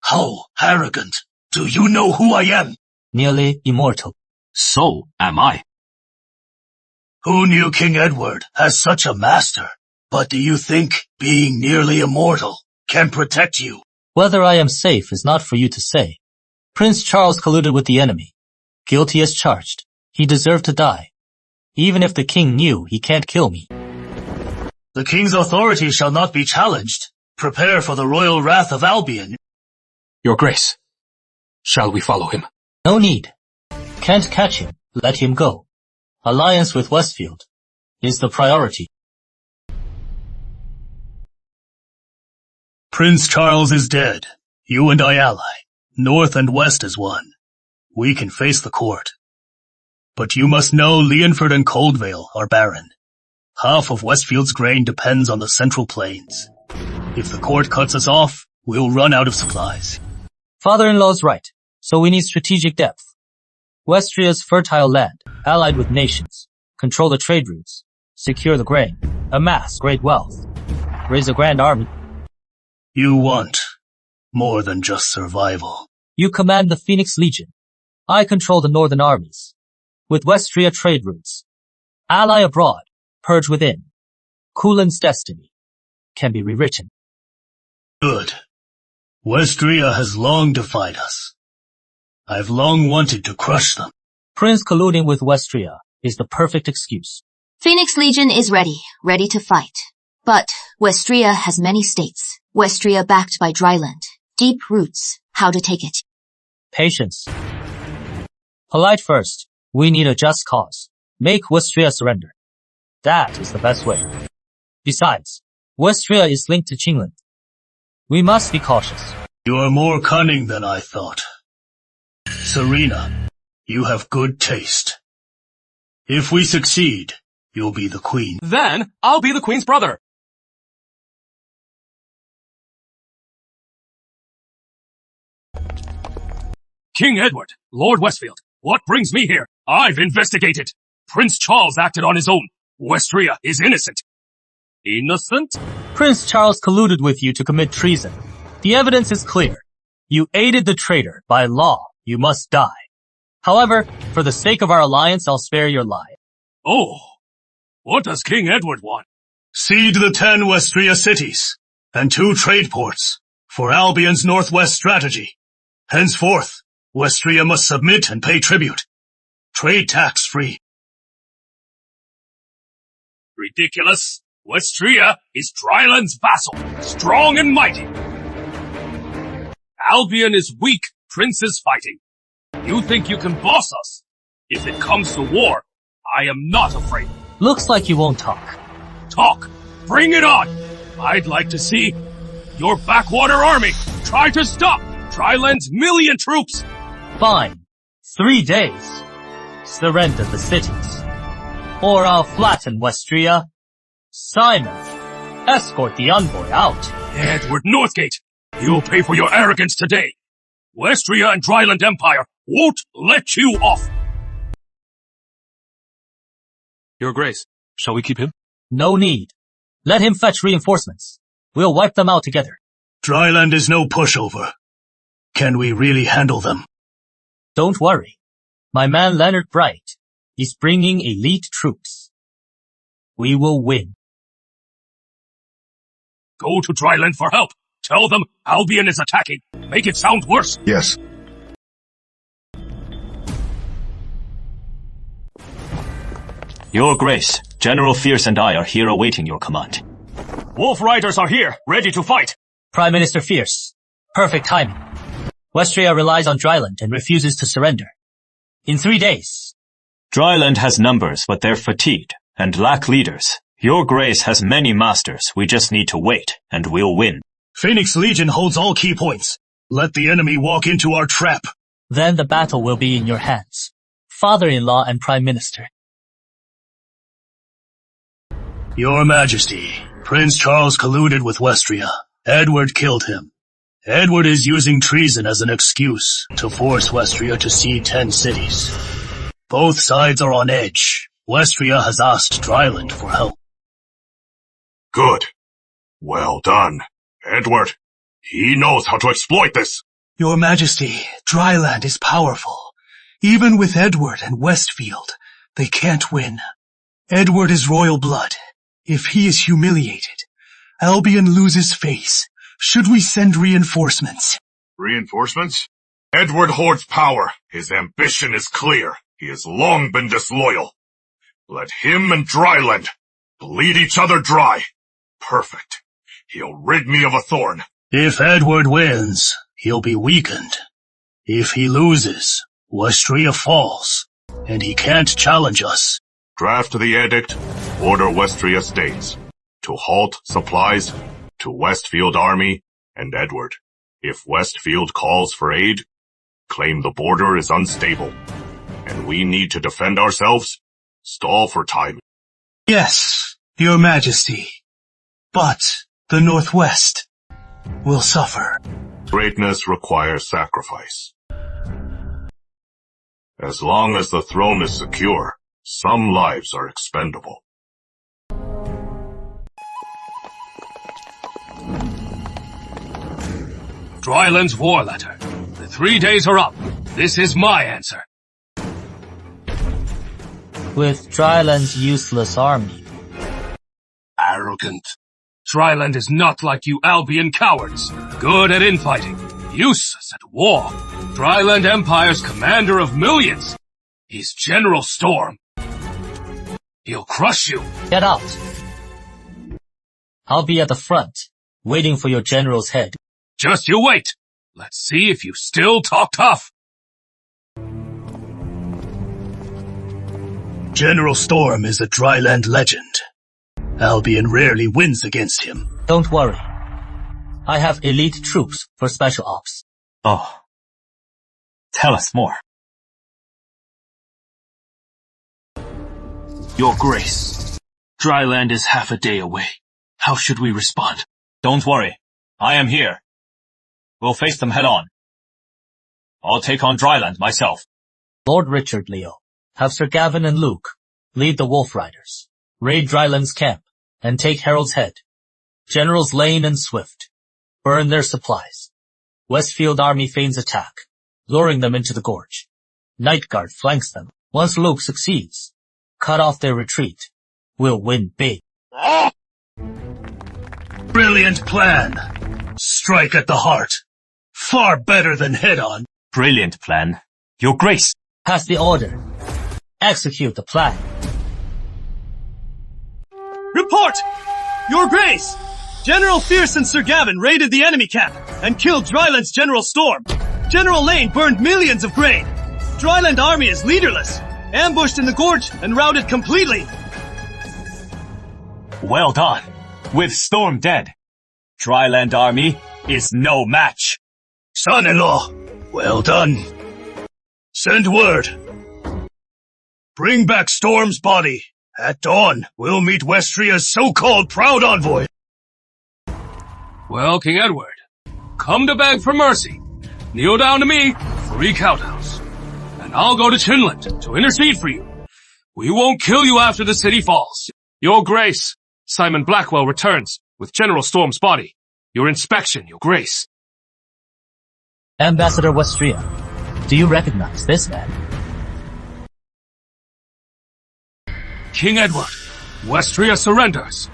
How arrogant! Do you know who I am? Nearly immortal. So am I. Who knew King Edward as such a master? But do you think being nearly immortal can protect you? Whether I am safe is not for you to say. Prince Charles colluded with the enemy. Guilty as charged. He deserved to die. Even if the king knew he can't kill me. The king's authority shall not be challenged. Prepare for the royal wrath of Albion. Your Grace, shall we follow him? No need. Can't catch him. Let him go. Alliance with Westfield is the priority. Prince Charles is dead. You and I ally. North and West is one. We can face the court. But you must know Leanford and Coldvale are barren. Half of Westfield's grain depends on the central plains. If the court cuts us off, we'll run out of supplies. Father-in-law's right, so we need strategic depth. Westria's fertile land, allied with nations, control the trade routes, secure the grain, amass great wealth, raise a grand army. You want more than just survival. You command the Phoenix Legion. I control the northern armies. With Westria trade routes, ally abroad, purge within. Kulan's destiny can be rewritten. Good. Westria has long defied us. I've long wanted to crush them. Prince colluding with Westria is the perfect excuse. Phoenix Legion is ready to fight. But Westria has many states. Westria backed by Dryland. Deep roots. How to take it? Patience. Polite first. We need a just cause. Make Westria surrender. That is the best way. Besides, Westria is linked to Qingland. We must be cautious. You are more cunning than I thought. Serena, you have good taste. If we succeed, you'll be the queen. Then, I'll be the queen's brother. King Edward, Lord Westfield, what brings me here? I've investigated. Prince Charles acted on his own. Westria is innocent. Innocent? Prince Charles colluded with you to commit treason. The evidence is clear. You aided the traitor. By law, you must die. However, for the sake of our alliance, I'll spare your life. Oh, what does King Edward want? Cede the 10 Westria cities and 2 trade ports for Albion's northwest strategy. Henceforth, Westria must submit and pay tribute. Trade tax free. Ridiculous. Westria is Dryland's vassal, strong and mighty. Albion is weak, princes fighting. You think you can boss us? If it comes to war, I am not afraid. Looks like you won't talk. Talk! Bring it on! I'd like to see your backwater army try to stop Dryland's 1,000,000 troops. Fine. 3 days. Surrender the cities. Or I'll flatten Westria. Simon, escort the envoy out. Edward Northgate, you'll pay for your arrogance today. Westria and Dryland Empire won't let you off. Your Grace, shall we keep him? No need. Let him fetch reinforcements. We'll wipe them out together. Dryland is no pushover. Can we really handle them? Don't worry. My man Leonard Bright is bringing elite troops. We will win. Go to Dryland for help. Tell them Albion is attacking. Make it sound worse. Yes. Your Grace, General Fierce and I are here awaiting your command. Wolf Riders are here, ready to fight. Prime Minister Fierce. Perfect timing. Westria relies on Dryland and refuses to surrender. In 3 days. Dryland has numbers, but they're fatigued and lack leaders. Your Grace has many masters. We just need to wait, and we'll win. Phoenix Legion holds all key points. Let the enemy walk into our trap. Then the battle will be in your hands. Father-in-law and Prime Minister. Your Majesty, Prince Charles colluded with Westria. Edward killed him. Edward is using treason as an excuse to force Westria to cede 10 cities. Both sides are on edge. Westria has asked Dryland for help. Good. Well done. Edward, he knows how to exploit this. Your Majesty, Dryland is powerful. Even with Edward and Westfield, they can't win. Edward is royal blood. If he is humiliated, Albion loses face. Should we send reinforcements? Reinforcements? Edward hoards power. His ambition is clear. He has long been disloyal. Let him and Dryland bleed each other dry. Perfect. He'll rid me of a thorn. If Edward wins, he'll be weakened. If he loses, Westria falls, and he can't challenge us. Draft the edict. Order Westria states to halt supplies to Westfield army And Edward, if Westfield calls for aid, claim the border is unstable, and we need to defend ourselves, stall for time. Yes, Your Majesty. But the Northwest will suffer. Greatness requires sacrifice. As long as the throne is secure, some lives are expendable. Dryland's war letter. The 3 days are up. This is my answer. With Dryland's useless army. Arrogant. Dryland is not like you Albion cowards. Good at infighting. Useless at war. Dryland Empire's commander of millions. He's General Storm. He'll crush you. Get out. I'll be at the front, waiting for your general's head. Just you wait. Let's see if you still talk tough. General Storm is a Dryland legend. Albion rarely wins against him. Don't worry. I have elite troops for special ops. Oh. Tell us more. Your Grace, Dryland is half a day away. How should we respond? Don't worry. I am here. We'll face them head on. I'll take on Dryland myself. Lord Richard, Leo, have Sir Gavin and Luke lead the Wolf Riders, raid Dryland's camp, and take Harold's Head. Generals Lane and Swift burn their supplies. Westfield army feigns attack, luring them into the gorge. Night Guard flanks them. Once Luke succeeds, cut off their retreat. We'll win big. Brilliant plan. Strike at the heart. Far better than head-on. Brilliant plan. Your Grace. Pass the order. Execute the plan. Report! Your Grace! General Fierce and Sir Gavin raided the enemy camp and killed Dryland's General Storm. General Lane burned millions of grain. Dryland army is leaderless, ambushed in the gorge and routed completely. Well done. With Storm dead, Dryland army is no match. Son-in-law, well done. Send word. Bring back Storm's body. At dawn, we'll meet Westria's so-called proud envoy. Well, King Edward, come to beg for mercy. Kneel down to me, 3 countdowns. And I'll go to Chinland to intercede for you. We won't kill you after the city falls. Your Grace, Simon Blackwell returns with General Storm's body. Your inspection, Your Grace. Ambassador Westria, do you recognize this man? King Edward, Westria surrenders.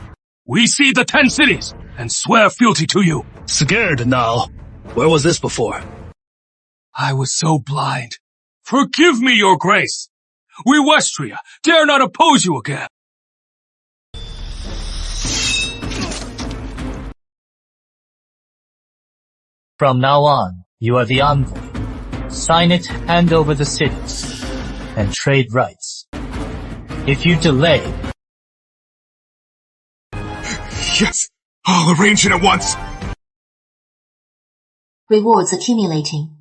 We cede the 10 cities and swear fealty to you. Scared now. Where was this before? I was so blind. Forgive me, Your Grace. We Westria dare not oppose you again. From now on, you are the envoy. Sign it, hand over the cities, and trade rights. If you delay... Yes! I'll arrange it at once! Rewards accumulating.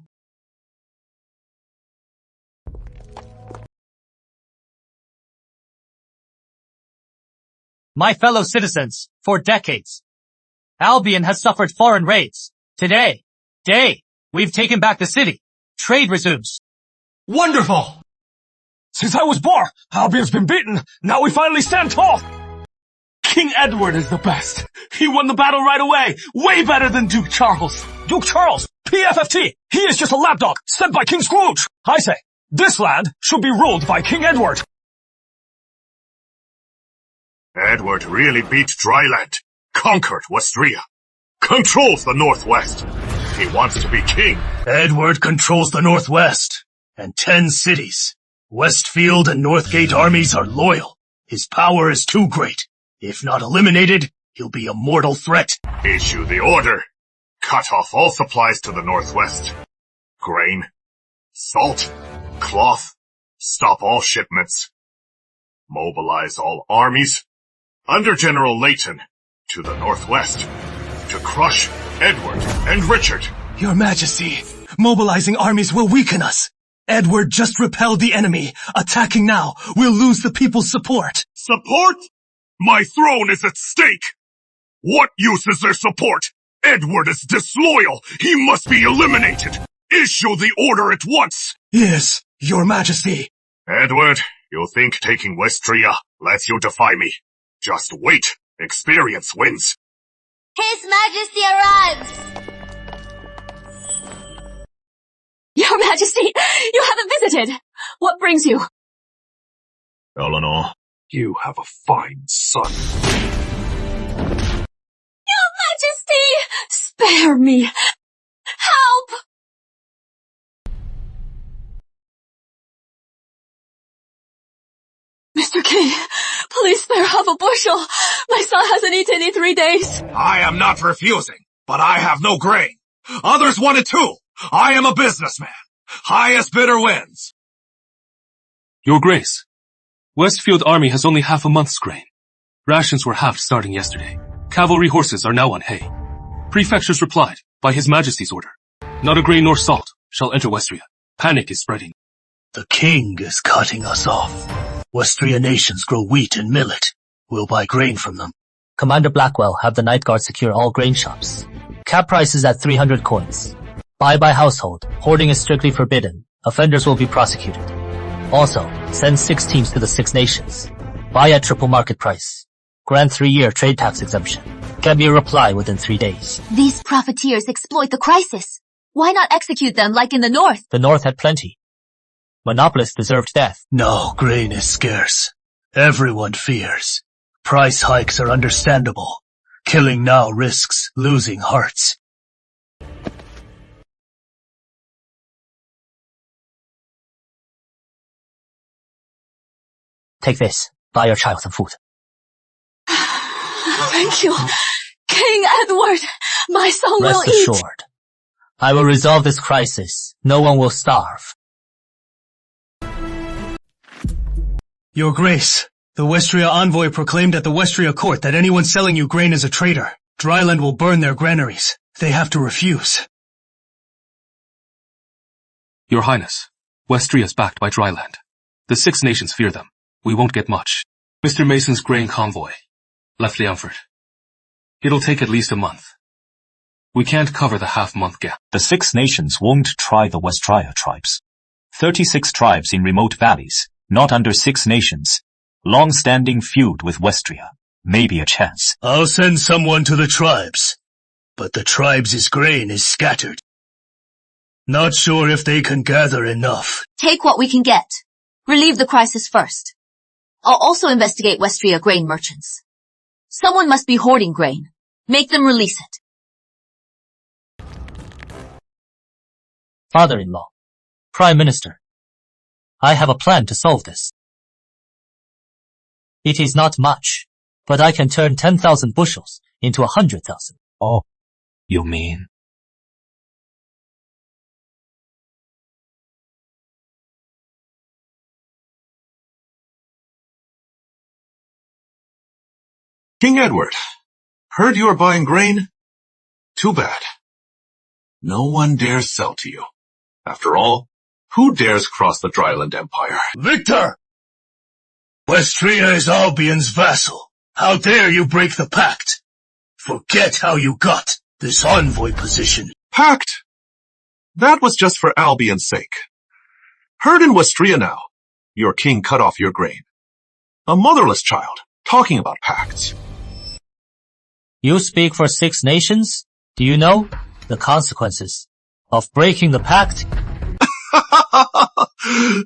My fellow citizens, for decades, Albion has suffered foreign raids. Today, we've taken back the city. Trade resumes. Wonderful! Since I was born, Albion's been beaten. Now we finally stand tall. King Edward is the best. He won the battle right away. Way better than Duke Charles. Duke Charles, PFFT. He is just a lapdog sent by King Scrooge. I say, this land should be ruled by King Edward. Edward really beat Dryland, conquered Westria, controls the Northwest. He wants to be king. Edward controls the Northwest and 10 cities. Westfield and Northgate armies are loyal. His power is too great. If not eliminated, he'll be a mortal threat. Issue the order. Cut off all supplies to the Northwest. Grain, salt, cloth. Stop all shipments. Mobilize all armies under General Layton to the Northwest to crush Edward and Richard. Your Majesty, mobilizing armies will weaken us. Edward just repelled the enemy. Attacking now, we'll lose the people's support. Support? My throne is at stake. What use is their support? Edward is disloyal. He must be eliminated. Issue the order at once. Yes, Your Majesty. Edward, you think taking Westria lets you defy me? Just wait. Experience wins. His Majesty arrives! Your Majesty, you haven't visited. What brings you? Eleanor, you have a fine son. Your Majesty, spare me. Help! Mr. King, please spare half a bushel. My son hasn't eaten in 3 days. I am not refusing, but I have no grain. Others wanted too. I am a businessman. Highest bidder wins. Your Grace, Westfield army has only half a month's grain. Rations were halved starting yesterday. Cavalry horses are now on hay. Prefectures replied, by His Majesty's order. Not a grain nor salt shall enter Westria. Panic is spreading. The king is cutting us off. Westria nations grow wheat and millet. We'll buy grain from them. Commander Blackwell, have the Night Guard secure all grain shops. Cap price is at 300 coins. Buy by household. Hoarding is strictly forbidden. Offenders will be prosecuted. Also, send 6 teams to the 6 nations. Buy at triple market price. Grant 3-year trade tax exemption. Can be a reply within 3 days. These profiteers exploit the crisis. Why not execute them like in the north? The north had plenty. Monopolists deserved death. No, grain is scarce. Everyone fears. Price hikes are understandable. Killing now risks losing hearts. Take this. Buy your child some food. Thank you. King Edward, my son will eat. Rest assured. I will resolve this crisis. No one will starve. Your Grace, the Westria envoy proclaimed at the Westria court that anyone selling you grain is a traitor. Dryland will burn their granaries. They have to refuse. Your Highness, Westria is backed by Dryland. The 6 nations fear them. We won't get much. Mr. Mason's grain convoy left Leanford. It'll take at least a month. We can't cover the half-month gap. The 6 nations won't try the Westria tribes. 36 tribes in remote valleys, not under 6 nations. Long-standing feud with Westria. Maybe a chance. I'll send someone to the tribes. But the tribes' grain is scattered. Not sure if they can gather enough. Take what we can get. Relieve the crisis first. I'll also investigate Westria grain merchants. Someone must be hoarding grain. Make them release it. Father-in-law, Prime Minister, I have a plan to solve this. It is not much, but I can turn 10,000 bushels into 100,000. Oh, you mean? King Edward, heard you are buying grain? Too bad. No one dares sell to you. After all, who dares cross the Dryland Empire? Victor! Westria is Albion's vassal. How dare you break the pact? Forget how you got this envoy position. Pact? That was just for Albion's sake. Heard in Westria now, your king cut off your grain. A motherless child, talking about pacts. You speak for 6 nations? Do you know the consequences of breaking the pact?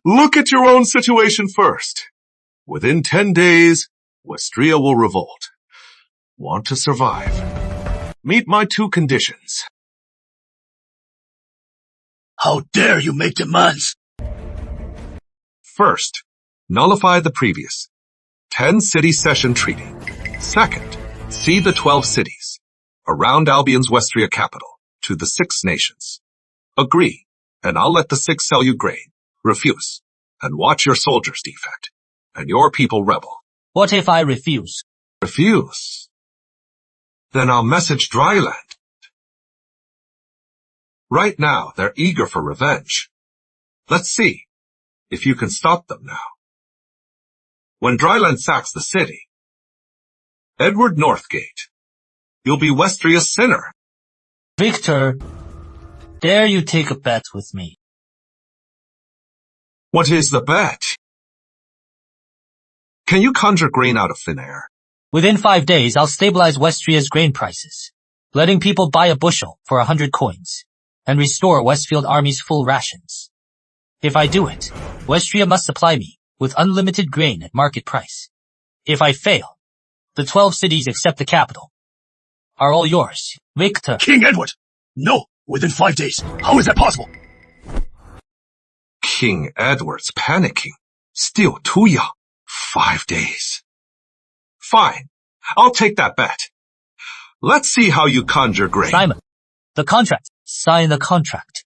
Look at your own situation first. Within 10 days, Westria will revolt. Want to survive? Meet my 2 conditions. How dare you make demands? First, nullify the previous 10-city cession treaty. Second, cede the 12 cities around Albion's Westria capital to the 6 nations. Agree, and I'll let the 6 sell you grain. Refuse, and watch your soldiers defect, and your people rebel. What if I refuse? Refuse? Then I'll message Dryland. Right now, they're eager for revenge. Let's see if you can stop them now. When Dryland sacks the city, Edward Northgate, you'll be Westria's sinner. Victor, dare you take a bet with me? What is the bet? Can you conjure grain out of thin air? Within 5 days, I'll stabilize Westria's grain prices, letting people buy a bushel for 100 coins, and restore Westfield Army's full rations. If I do it, Westria must supply me with unlimited grain at market price. If I fail, the 12 cities except the capital are all yours, Victor. King Edward! No, within 5 days. How is that possible? King Edward's panicking. Still too young. 5 days. Fine. I'll take that bet. Let's see how you conjure grain. Simon, the contract. Sign the contract.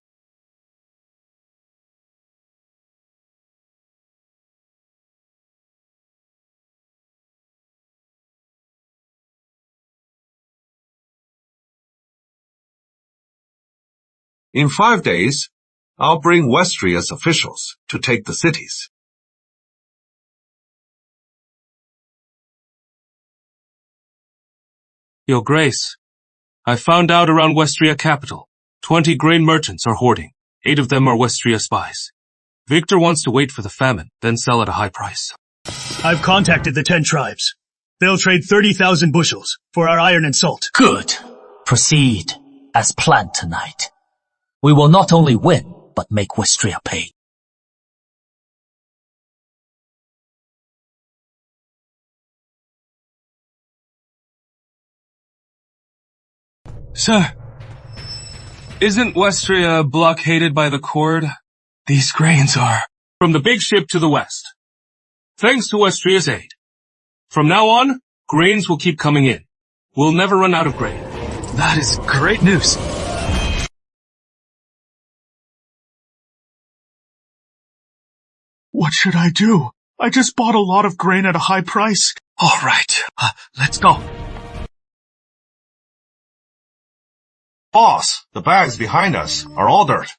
In 5 days, I'll bring Westria's officials to take the cities. Your Grace, I found out around Westria capital, 20 grain merchants are hoarding. 8 of them are Westria spies. Victor wants to wait for the famine, then sell at a high price. I've contacted the 10 tribes. They'll trade 30,000 bushels for our iron and salt. Good. Proceed as planned tonight. We will not only win, but make Westria pay. Sir, isn't Westria blockaded by the cord? These grains are from the big ship to the west. Thanks to Westria's aid. From now on, grains will keep coming in. We'll never run out of grain. That is great news. What should I do? I just bought a lot of grain at a high price. All right, let's go. Boss, the bags behind us are all dirt.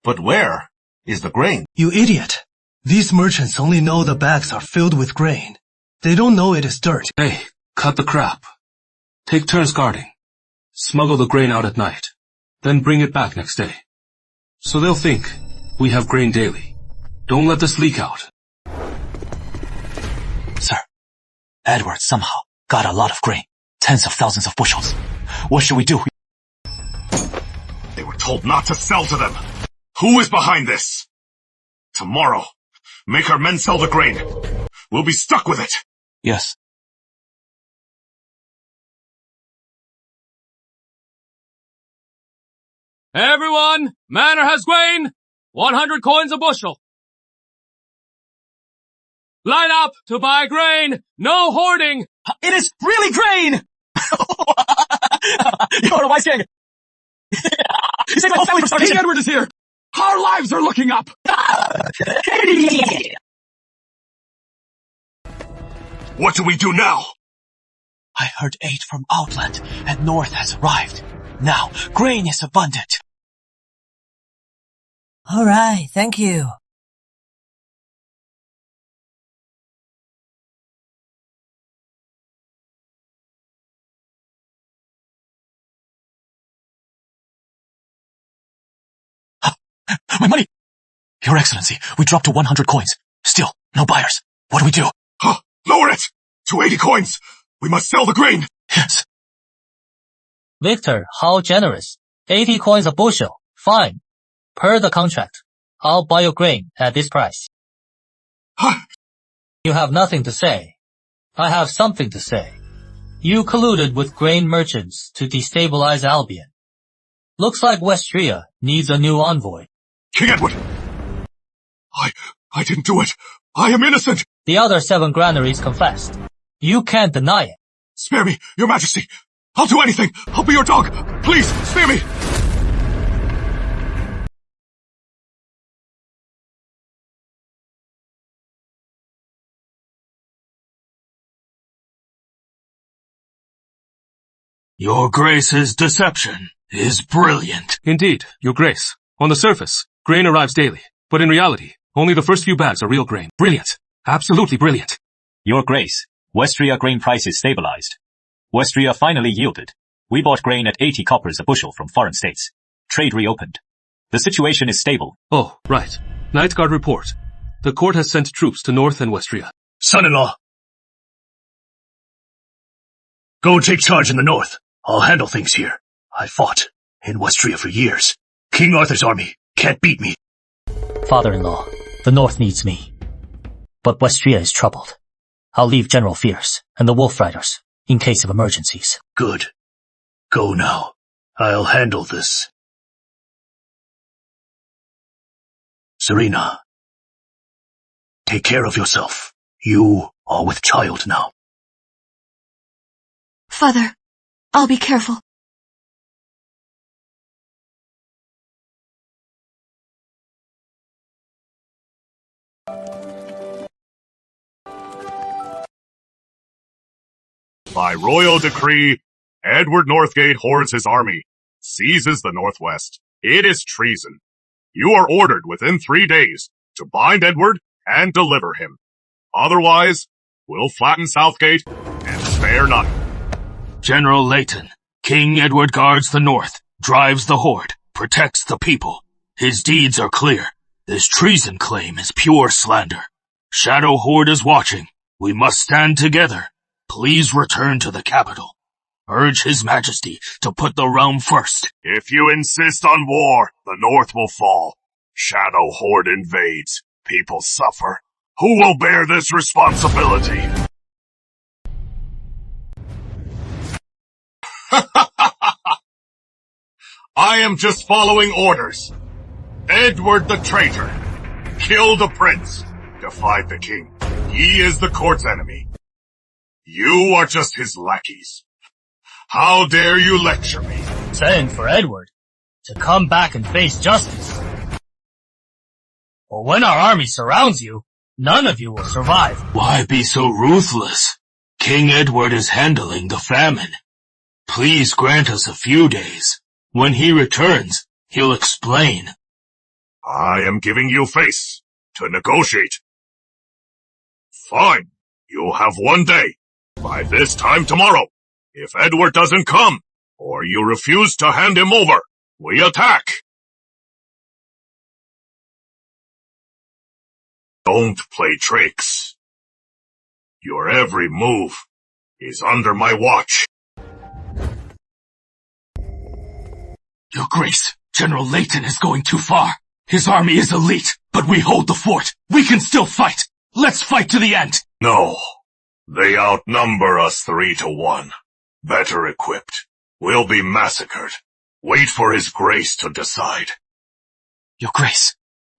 But where is the grain? You idiot. These merchants only know the bags are filled with grain. They don't know it is dirt. Hey, cut the crap. Take turns guarding. Smuggle the grain out at night. Then bring it back next day. So they'll think we have grain daily. Don't let this leak out. Sir, Edward somehow got a lot of grain. Tens of thousands of bushels. What should we do? They were told not to sell to them. Who is behind this? Tomorrow, make our men sell the grain. We'll be stuck with it. Yes. Everyone, manor has grain. 100 coins a bushel. Line up to buy grain. No hoarding. It is really grain! You're a wise king. You saved my whole family from starvation. King Edward is here. Our lives are looking up. What do we do now? I heard aid from Outland and North has arrived. Now, grain is abundant. All right, thank you. My money! Your Excellency, we dropped to 100 coins. Still, no buyers. What do we do? Lower it! To 80 coins! We must sell the grain! Yes. Victor, how generous. 80 coins a bushel. Fine. Per the contract, I'll buy your grain at this price. You have nothing to say. I have something to say. You colluded with grain merchants to destabilize Albion. Looks like Westria needs a new envoy. King Edward! I didn't do it. I am innocent. The other 7 granaries confessed. You can't deny it. Spare me, Your Majesty. I'll do anything. I'll be your dog. Please, spare me. Your Grace's deception is brilliant. Indeed, Your Grace. On the surface, grain arrives daily, but in reality, only the first few bags are real grain. Brilliant. Absolutely brilliant. Your Grace, Westria grain prices stabilized. Westria finally yielded. We bought grain at 80 coppers a bushel from foreign states. Trade reopened. The situation is stable. Oh, right. Night Guard report. The court has sent troops to North and Westria. Son-in-law, go take charge in the north. I'll handle things here. I fought in Westria for years. King Arthur's army can't beat me. Father-in-law, the north needs me. But Westria is troubled. I'll leave General Fierce and the Wolf Riders in case of emergencies. Good. Go now. I'll handle this. Serena, take care of yourself. You are with child now. Father, I'll be careful. By royal decree, Edward Northgate hoards his army, seizes the Northwest. It is treason. You are ordered within 3 days to bind Edward and deliver him. Otherwise, we'll flatten Southgate and spare none. General Leighton, King Edward guards the north, drives the horde, protects the people. His deeds are clear. This treason claim is pure slander. Shadow Horde is watching. We must stand together. Please return to the capital. Urge His Majesty to put the realm first. If you insist on war, the north will fall. Shadow Horde invades. People suffer. Who will bear this responsibility? I am just following orders. Edward the traitor. Kill the prince. Defied the king. He is the court's enemy. You are just his lackeys. How dare you lecture me? Saying for Edward to come back and face justice. Well, when our army surrounds you, none of you will survive. Why be so ruthless? King Edward is handling the famine. Please grant us a few days. When he returns, he'll explain. I am giving you face to negotiate. Fine. You'll have 1 day. By this time tomorrow. If Edward doesn't come, or you refuse to hand him over, we attack. Don't play tricks. Your every move is under my watch. Your Grace, General Leighton is going too far. His army is elite, but we hold the fort. We can still fight. Let's fight to the end. No. They outnumber us 3-1. Better equipped. We'll be massacred. Wait for His Grace to decide. Your Grace.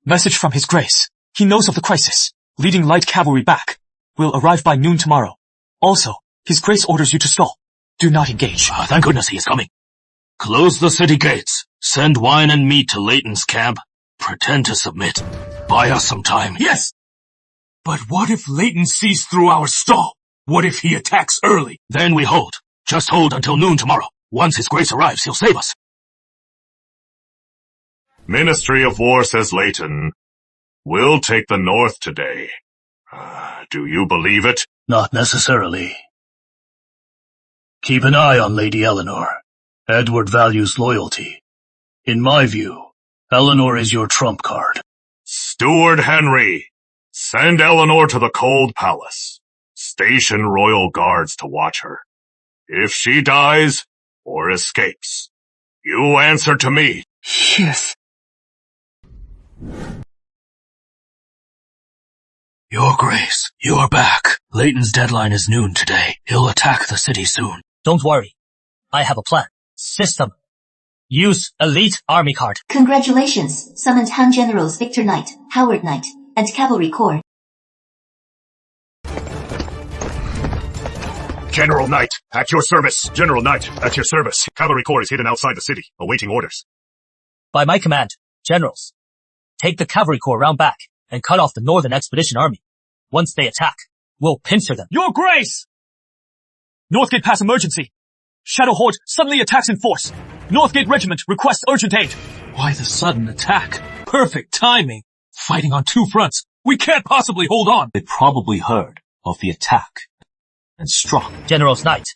Message from His Grace. He knows of the crisis. Leading light cavalry back. Will arrive by noon tomorrow. Also, His Grace orders you to stall. Do not engage. Thank goodness he is coming. Close the city gates. Send wine and meat to Leighton's camp. Pretend to submit. Buy us some time. Yes! But what if Leighton sees through our stall? What if he attacks early? Then we hold. Just hold until noon tomorrow. Once His Grace arrives, he'll save us. Ministry of War says Leighton. We'll take the north today. Do you believe it? Not necessarily. Keep an eye on Lady Eleanor. Edward values loyalty. In my view, Eleanor is your trump card. Steward Henry, send Eleanor to the Cold Palace. Station royal guards to watch her. If she dies or escapes, you answer to me. Yes. Your Grace, you're back. Leighton's deadline is noon today. He'll attack the city soon. Don't worry. I have a plan. System. Use elite army card. Congratulations. Summoned Han Generals Victor Knight, Howard Knight, and Cavalry Corps. General Knight, at your service. General Knight, at your service. Cavalry Corps is hidden outside the city, awaiting orders. By my command, generals, take the Cavalry Corps round back and cut off the Northern Expedition Army. Once they attack, we'll pincer them. Your Grace! Northgate Pass emergency. Shadow Horde suddenly attacks in force. Northgate Regiment requests urgent aid. Why the sudden attack? Perfect timing. Fighting on two fronts. We can't possibly hold on. They probably heard of the attack and struck. General's Knight,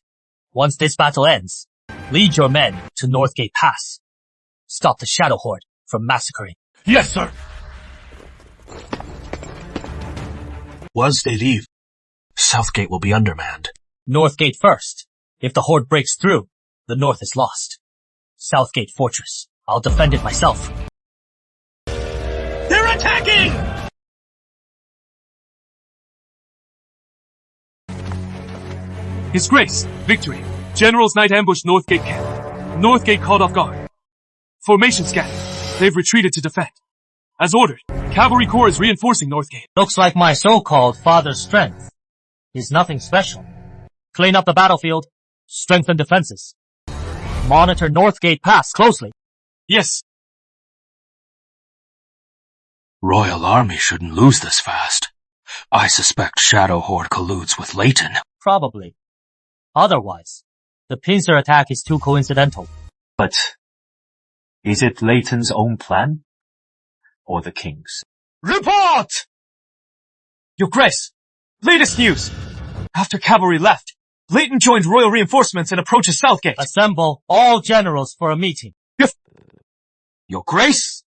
once this battle ends, lead your men to Northgate Pass. Stop the Shadow Horde from massacring. Yes, sir. Once they leave, Southgate will be undermanned. Northgate first. If the Horde breaks through, the North is lost. Southgate Fortress. I'll defend it myself. They're attacking! His Grace, victory. General's Knight ambushed Northgate camp. Northgate caught off guard. Formation scan. They've retreated to defend. As ordered, Cavalry Corps is reinforcing Northgate. Looks like my so-called father's strength is nothing special. Clean up the battlefield. Strengthen defenses. Monitor Northgate Pass closely. Yes. Royal Army shouldn't lose this fast. I suspect Shadow Horde colludes with Leighton. Probably. Otherwise, the pincer attack is too coincidental. But is it Leighton's own plan? Or the King's? Report! Your Grace, latest news. After cavalry left, Leighton joined royal reinforcements and approaches Southgate. Assemble all generals for a meeting. Your Grace,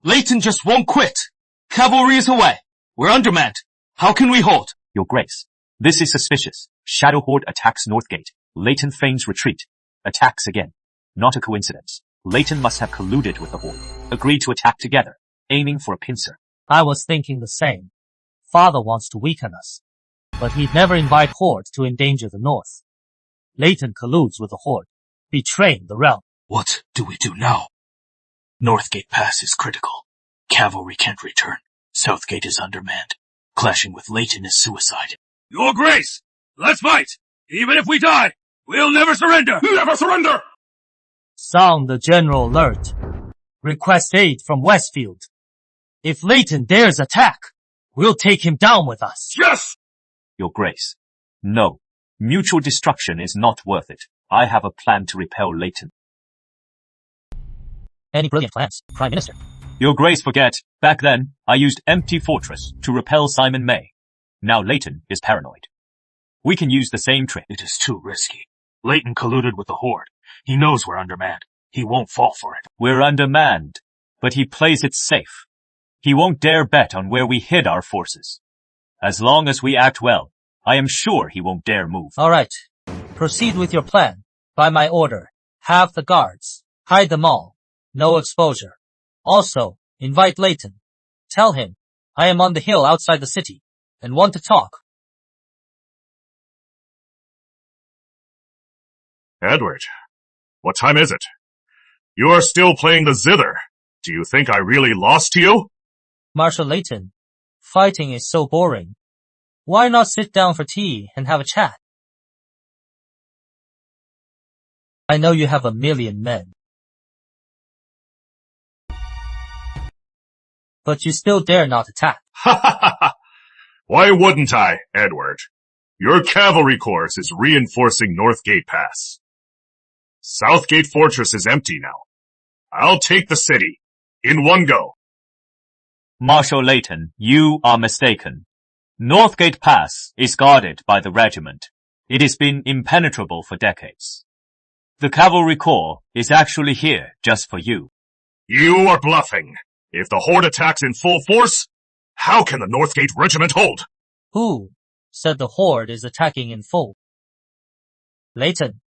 Leighton just won't quit. Cavalry is away. We're undermanned. How can we hold? Your Grace, this is suspicious. Shadow Horde attacks Northgate. Leighton feigns retreat. Attacks again. Not a coincidence. Leighton must have colluded with the Horde. Agreed to attack together, aiming for a pincer. I was thinking the same. Father wants to weaken us, but he'd never invite Horde to endanger the North. Leighton colludes with the Horde, betraying the realm. What do we do now? Northgate Pass is critical. Cavalry can't return. Southgate is undermanned. Clashing with Leighton is suicide. Your Grace, let's fight! Even if we die, we'll never surrender! Never surrender! Sound the general alert. Request aid from Westfield. If Leighton dares attack, we'll take him down with us. Yes! Your Grace, no. Mutual destruction is not worth it. I have a plan to repel Leighton. Any brilliant plans, Prime Minister? Your Grace forget, back then, I used Empty Fortress to repel Simon May. Now Leighton is paranoid. We can use the same trick. It is too risky. Leighton colluded with the Horde. He knows we're undermanned. He won't fall for it. We're undermanned, but he plays it safe. He won't dare bet on where we hid our forces. As long as we act well, I am sure he won't dare move. All right. Proceed with your plan. By my order, have the guards. Hide them all. No exposure. Also, invite Leighton. Tell him, I am on the hill outside the city, and want to talk. Edward, what time is it? You are still playing the zither. Do you think I really lost to you? Marshal Leighton, fighting is so boring. Why not sit down for tea and have a chat? I know you have 1,000,000 men. But you still dare not attack. Ha ha ha ha! Why wouldn't I, Edward? Your cavalry corps is reinforcing Northgate Pass. Southgate Fortress is empty now. I'll take the city. In one go. Marshal Leighton, you are mistaken. Northgate Pass is guarded by the regiment. It has been impenetrable for decades. The cavalry corps is actually here just for you. You are bluffing. If the Horde attacks in full force, how can the Northgate Regiment hold? Who said the Horde is attacking in full? Leighton,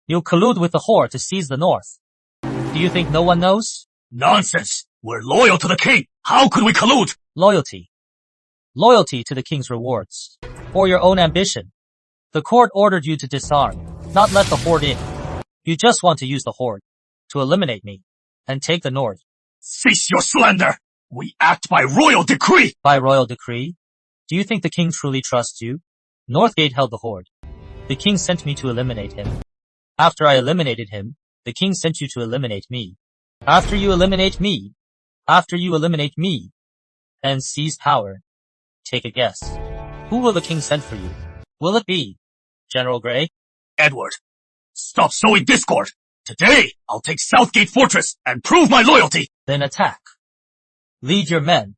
you collude with the Horde to seize the North. Do you think no one knows? Nonsense! We're loyal to the King! How could we collude? Loyalty. Loyalty to the King's rewards. Or your own ambition. The court ordered you to disarm, not let the Horde in. You just want to use the Horde to eliminate me and take the North. Cease your slander! We act by royal decree! By royal decree? Do you think the King truly trusts you? Northgate held the Horde. The King sent me to eliminate him. After I eliminated him, the King sent you to eliminate me. After you eliminate me, and seize power, take a guess. Who will the King send for you? Will it be General Grey? Edward, Stop sowing discord! Today, I'll take Southgate Fortress and prove my loyalty! Then attack. Lead your men.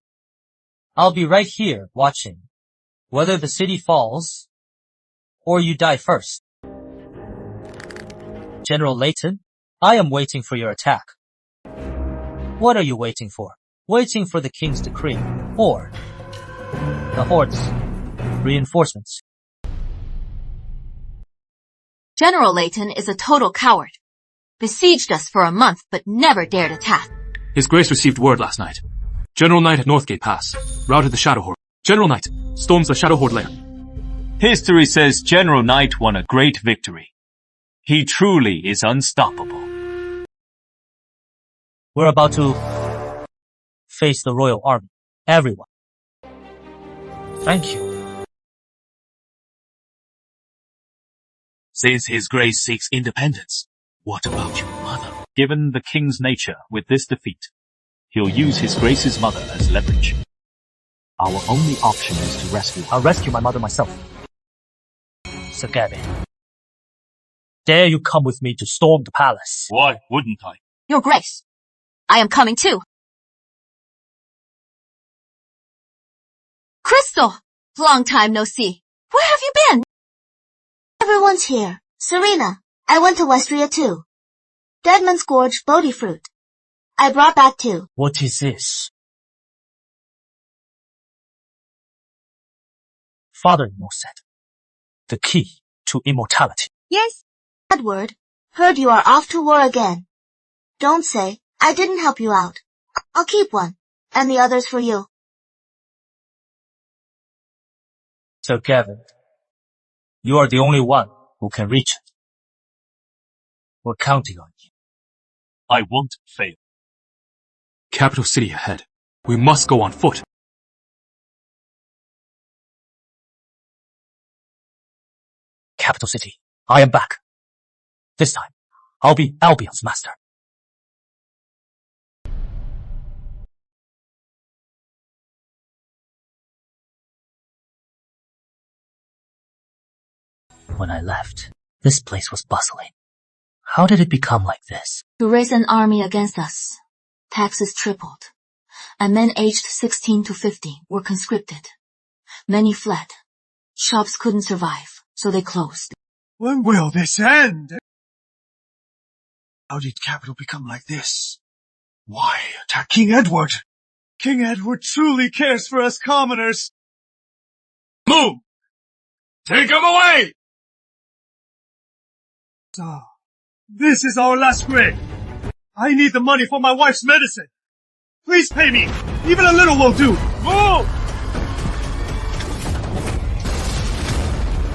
I'll be right here watching, whether the city falls or you die first. General Layton, I am waiting for your attack. What are you waiting for? Waiting for the king's decree, or the horde's reinforcements? General Layton is a total coward. Besieged us for a month, but never dared attack. His Grace received word last night. General Knight at Northgate Pass routed the Shadow Horde. General Knight storms the Shadow Horde lair. History says General Knight won a great victory. He truly is unstoppable. We're about to face the royal army. Everyone. Thank you. Since His Grace seeks independence, what about your mother? Given the king's nature with this defeat, he'll use His Grace's mother as leverage. Our only option is to rescue her. I'll rescue my mother myself. Sir Gavin, dare you come with me to storm the palace? Why wouldn't I? Your Grace, I am coming too. Crystal! Long time no see. Where have you been? Everyone's here. Serena, I went to Westria too. Deadman's Gorge, Bodhi fruit. I brought back two. What is this? Father-in-law said, the key to immortality. Yes. Edward, heard you are off to war again. Don't say, I didn't help you out. I'll keep one, and the others for you. Sir Gavin, you are the only one who can reach it. We're counting on you. I won't fail. Capital City ahead. We must go on foot. Capital City, I am back. This time, I'll be Albion's master. When I left, this place was bustling. How did it become like this? To raise an army against us, taxes tripled, and men aged 16 to 50 were conscripted. Many fled. Shops couldn't survive, so they closed. When will this end? How did capital become like this? Why attack King Edward? King Edward truly cares for us commoners. Move! Take him away! So, this is our last grain. I need the money for my wife's medicine. Please pay me. Even a little will do. Move!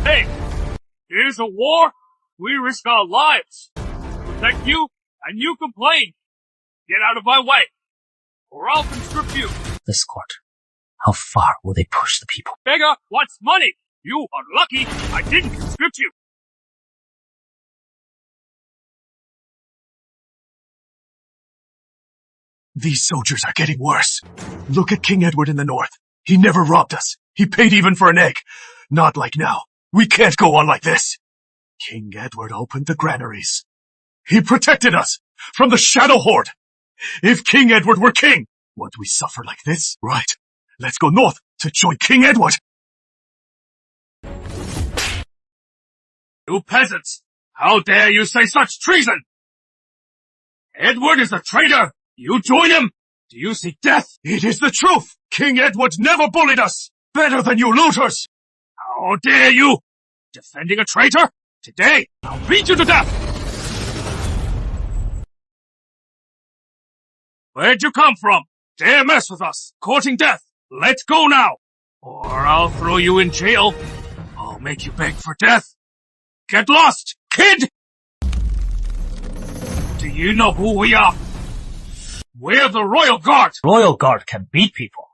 Hey, here's a war. We risk our lives. Protect you, and you complain. Get out of my way, or I'll conscript you. This court. How far will they push the people? Beggar wants money. You are lucky I didn't conscript you. These soldiers are getting worse. Look at King Edward in the north. He never robbed us. He paid even for an egg. Not like now. We can't go on like this. King Edward opened the granaries. He protected us from the Shadow Horde. If King Edward were king, would we suffer like this? Right. Let's go north to join King Edward. You peasants! How dare you say such treason? Edward is a traitor! You join him? Do you seek death? It is the truth! King Edward never bullied us! Better than you looters! How dare you! Defending a traitor? Today, I'll beat you to death! Where'd you come from? Dare mess with us, courting death! Let's go now! Or I'll throw you in jail. I'll make you beg for death. Get lost, kid! Do you know who we are? We're the Royal Guard! Royal Guard can beat people.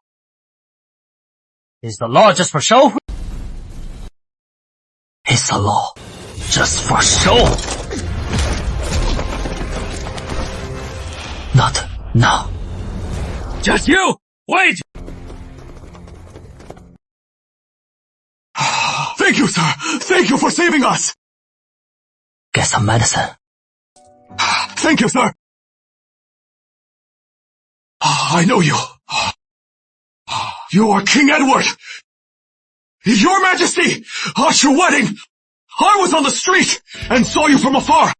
Is the law just for show? Is the law just for show? Not now. Just you! Wait! Thank you, sir! Thank you for saving us! get some medicine. Thank you, sir. I know you. You are King Edward. Your Majesty, at your wedding, I was on the street and saw you from afar.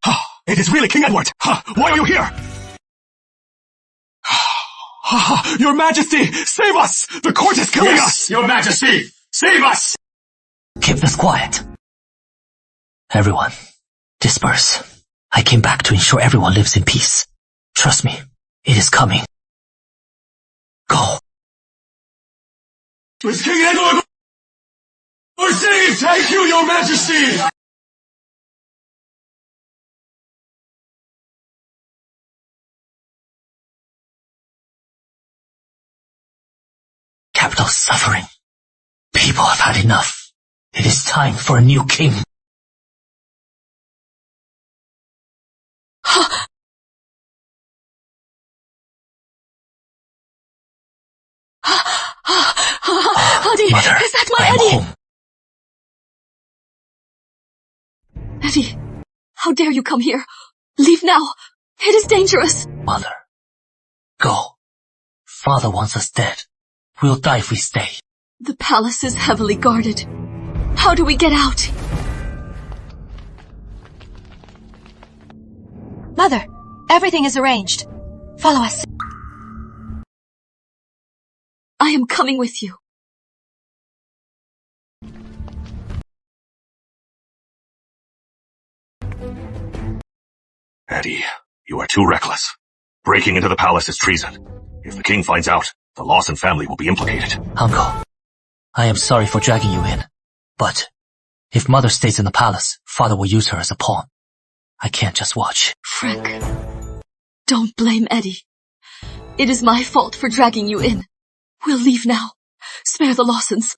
It is really King Edward. Why are you here? Your Majesty, save us! The court is killing us! Your Majesty, save us! Keep this quiet. Everyone, disperse. I came back to ensure everyone lives in peace. Trust me, it is coming. Go. Is King Edward received? Thank you, Your Majesty! Capital suffering. People have had enough. It is time for a new king. Eddie, Mother, is that my I am Eddie? home. Eddie, how dare you come here? Leave now. It is dangerous. Mother, go. Father wants us dead. We'll die if we stay. The palace is heavily guarded. How do we get out? Mother, everything is arranged. Follow us. I am coming with you. Eddie, you are too reckless. Breaking into the palace is treason. If the king finds out, the Lawson family will be implicated. Uncle, I am sorry for dragging you in, but if Mother stays in the palace, Father will use her as a pawn. I can't just watch. Frank, don't blame Eddie. It is my fault for dragging you in. We'll leave now. Spare the Lawsons.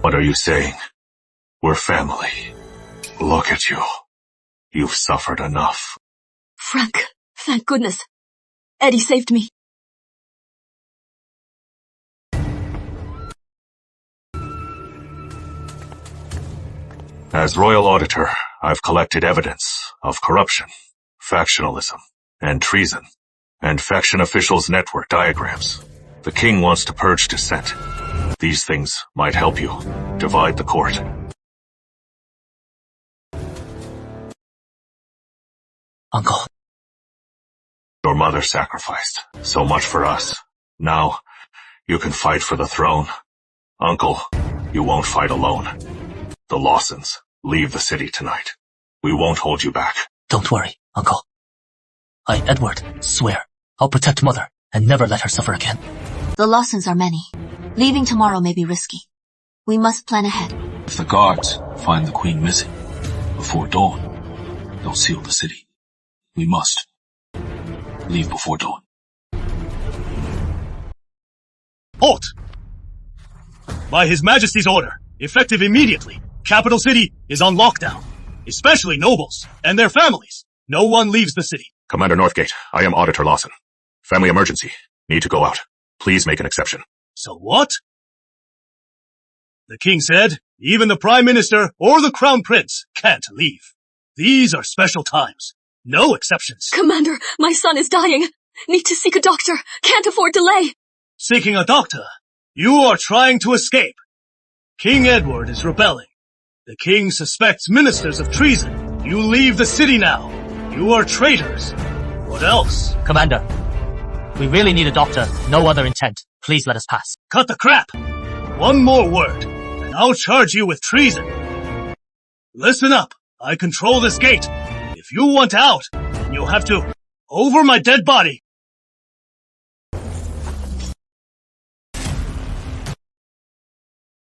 What are you saying? We're family. Look at you. You've suffered enough. Frank, thank goodness. Eddie saved me. As Royal Auditor, I've collected evidence of corruption, factionalism, and treason, and faction officials' network diagrams. The king wants to purge dissent. These things might help you divide the court. Uncle. Your mother sacrificed so much for us. Now, you can fight for the throne. Uncle, you won't fight alone. The Lawsons leave the city tonight. We won't hold you back. Don't worry, Uncle. I, Edward, swear I'll protect Mother and never let her suffer again. The Lawsons are many. Leaving tomorrow may be risky. We must plan ahead. If the guards find the queen missing before dawn, they'll seal the city. We must leave before dawn. Halt! By His Majesty's order, effective immediately, Capital City is on lockdown. Especially nobles and their families. No one leaves the city. Commander Northgate, I am Auditor Lawson. Family emergency. Need to go out. Please make an exception. So what? The king said, even the Prime Minister or the Crown Prince can't leave. These are special times. No exceptions. Commander, my son is dying. Need to seek a doctor. Can't afford delay. Seeking a doctor? You are trying to escape. King Edward is rebelling. The king suspects ministers of treason. You leave the city now. You are traitors. What else? Commander, we really need a doctor. No other intent. Please let us pass. Cut the crap. One more word, and I'll charge you with treason. Listen up. I control this gate. If you want out, then you'll have to over my dead body.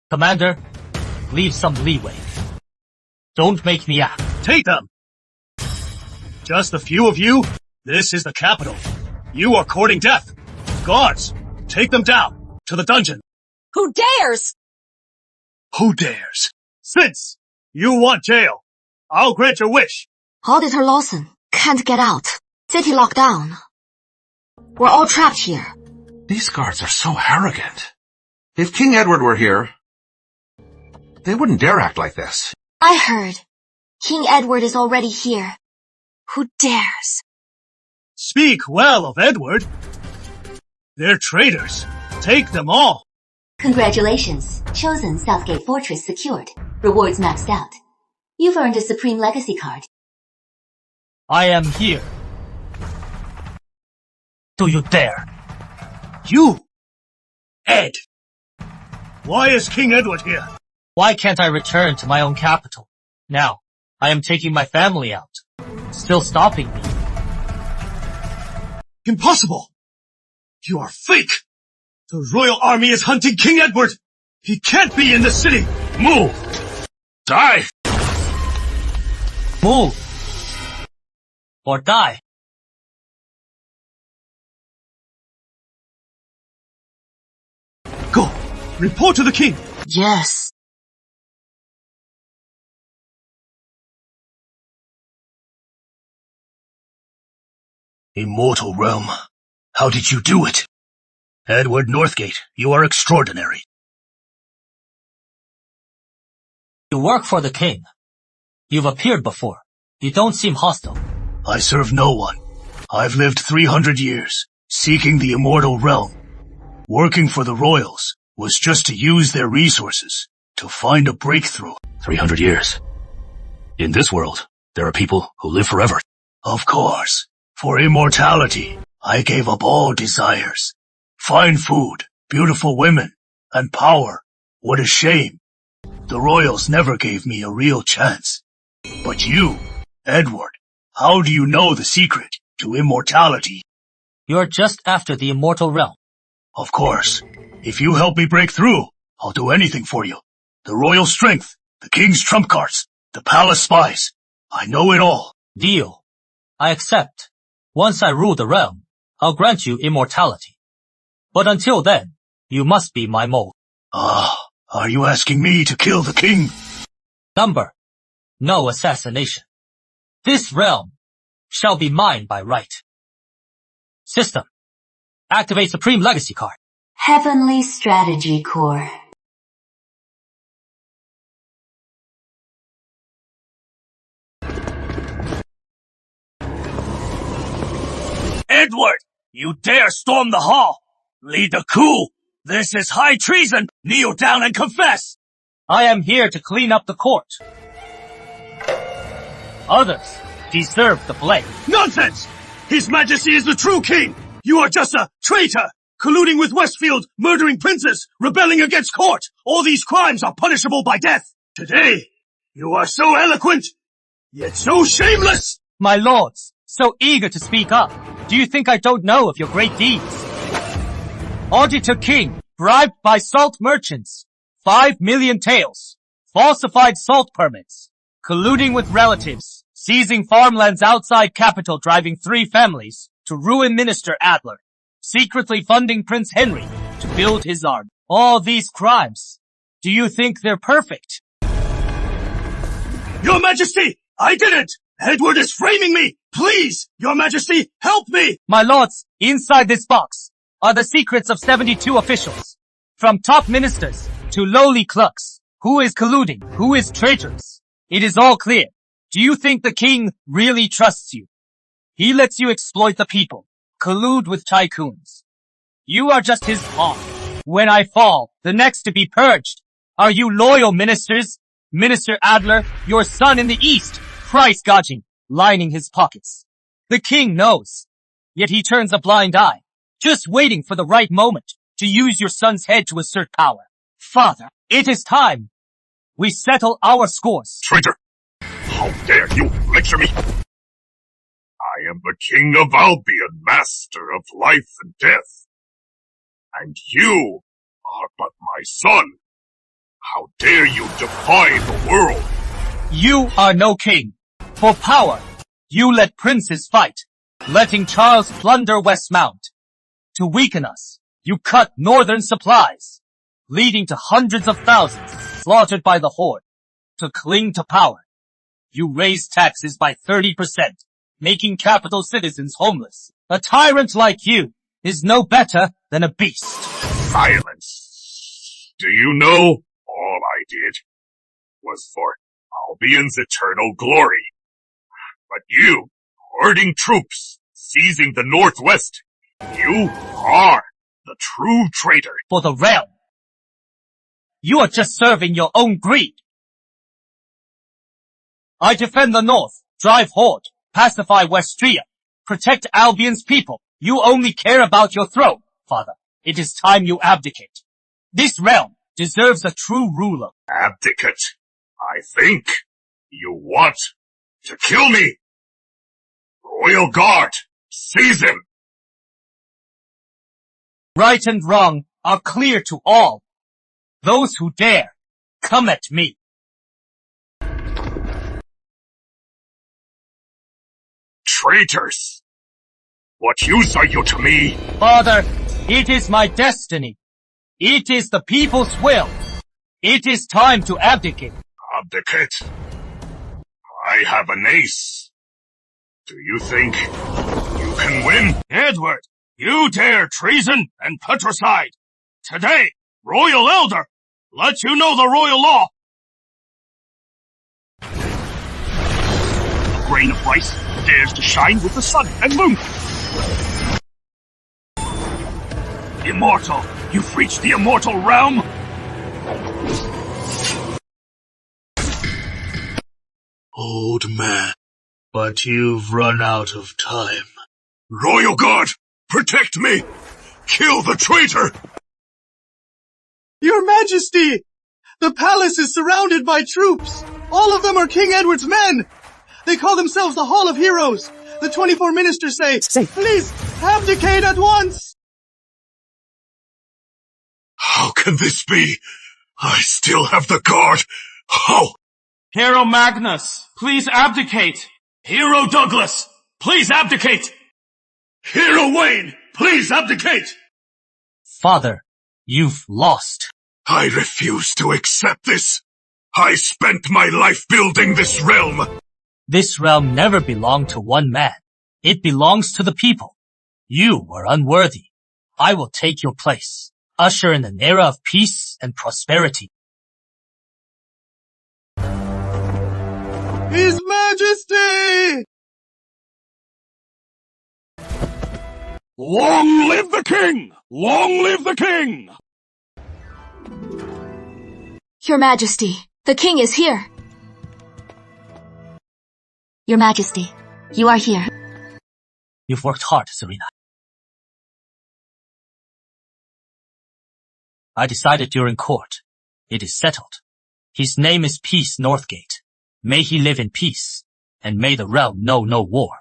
Commander, leave some leeway. Don't make me act. Take them. Just a few of you? This is the capital. You are courting death. Guards, take them down to the dungeon. Who dares? Who dares? Since you want jail, I'll grant your wish. Auditor Lawson can't get out. City locked down. We're all trapped here. These guards are so arrogant. If King Edward were here, they wouldn't dare act like this. I heard King Edward is already here. Who dares? Speak well of Edward. They're traitors. Take them all. Congratulations. Chosen Southgate Fortress secured. Rewards maxed out. You've earned a Supreme Legacy card. I am here. Do you dare? You! Ed! Why is King Edward here? Why can't I return to my own capital? Now, I am taking my family out. Still stopping me. Impossible! You are fake! The royal army is hunting King Edward! He can't be in the city! Move! Die! Move! Or die! Go! Report to the king! Yes. Immortal realm. How did you do it? Edward Northgate, you are extraordinary. You work for the king. You've appeared before. You don't seem hostile. I serve no one. I've lived 300 years, seeking the immortal realm. Working for the royals was just to use their resources to find a breakthrough. 300 years. In this world, there are people who live forever. Of course. For immortality, I gave up all desires. Fine food, beautiful women, and power. What a shame. The royals never gave me a real chance. But you, Edward, how do you know the secret to immortality? You're just after the immortal realm. Of course. If you help me break through, I'll do anything for you. The royal strength, the king's trump cards, the palace spies. I know it all. Deal. I accept. Once I rule the realm, I'll grant you immortality. But until then, you must be my mole. Are you asking me to kill the king? Number. No assassination. This realm shall be mine by right. System. Activate Supreme Legacy card. Heavenly Strategy Core. Edward! You dare storm the hall! Lead the coup! This is high treason! Kneel down and confess! I am here to clean up the court. Others deserve the blame. Nonsense! His Majesty is the true king! You are just a traitor! Colluding with Westfield, murdering princes, rebelling against court! All these crimes are punishable by death! Today, you are so eloquent, yet so shameless! My lords, so eager to speak up. Do you think I don't know of your great deeds? Auditor King, bribed by salt merchants. 5 million taels. Falsified salt permits. Colluding with relatives. Seizing farmlands outside capital, driving 3 families to ruin Minister Adler. Secretly funding Prince Henry to build his army. All these crimes. Do you think they're perfect? Your Majesty, I didn't! Edward is framing me! Please, Your Majesty, help me! My lords, inside this box are the secrets of 72 officials. From top ministers to lowly clerks. Who is colluding? Who is traitors? It is all clear. Do you think the king really trusts you? He lets you exploit the people, collude with tycoons. You are just his pawn. When I fall, the next to be purged. Are you loyal ministers? Minister Adler, your son in the east, price gouging, lining his pockets. The king knows, yet he turns a blind eye, just waiting for the right moment to use your son's head to assert power. Father, it is time. We settle our scores. Traitor! How dare you lecture me? I am the King of Albion, master of life and death. And you are but my son. How dare you defy the world? You are no king. For power, you let princes fight, letting Charles plunder Westmount. To weaken us, you cut northern supplies, leading to hundreds of thousands slaughtered by the horde. To cling to power, you raise taxes by 30%, making capital citizens homeless. A tyrant like you is no better than a beast. Silence. Do you know all I did was for Albion's eternal glory. But you, hoarding troops, seizing the Northwest, you are the true traitor. For the realm. You are just serving your own greed. I defend the North, drive Horde, pacify Westria, protect Albion's people. You only care about your throne, father. It is time you abdicate. This realm deserves a true ruler. Abdicate? I think you want to kill me. Royal Guard, seize him. Right and wrong are clear to all. Those who dare, come at me. Traitors! What use are you to me? Father, it is my destiny. It is the people's will. It is time to abdicate. Abdicate? I have an ace. Do you think you can win? Edward, you dare treason and patricide. Today, Royal Elder, let you know the royal law. A grain of rice dares to shine with the sun and moon. Immortal, you've reached the immortal realm. Old man, but you've run out of time. Royal Guard, protect me! Kill the traitor! Your Majesty! The palace is surrounded by troops! All of them are King Edward's men! They call themselves the Hall of Heroes! The 24 ministers say, please, abdicate at once! How can this be? I still have the guard. How? Hero Magnus, please abdicate. Hero Douglas, please abdicate. Hero Wayne, please abdicate. Father, you've lost. I refuse to accept this. I spent my life building this realm. This realm never belonged to one man. It belongs to the people. You were unworthy. I will take your place, usher in an era of peace and prosperity. His Majesty! Long live the king! Long live the king! Your Majesty, the king is here. Your Majesty, you are here. You've worked hard, Serena. I decided during court. It is settled. His name is Peace Northgate. May he live in peace, and may the realm know no war.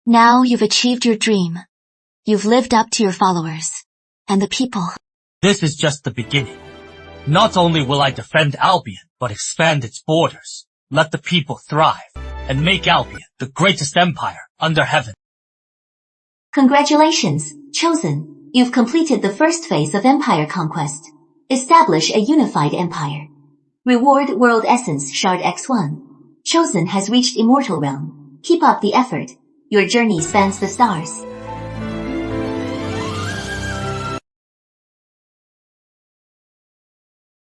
Now you've achieved your dream. You've lived up to your followers, and the people. This is just the beginning. Not only will I defend Albion, but expand its borders, let the people thrive, and make Albion the greatest empire under heaven. Congratulations, Chosen. You've completed the first phase of empire conquest. Establish a unified empire. Reward World Essence Shard X1. Chosen has reached Immortal Realm. Keep up the effort. Your journey spans the stars.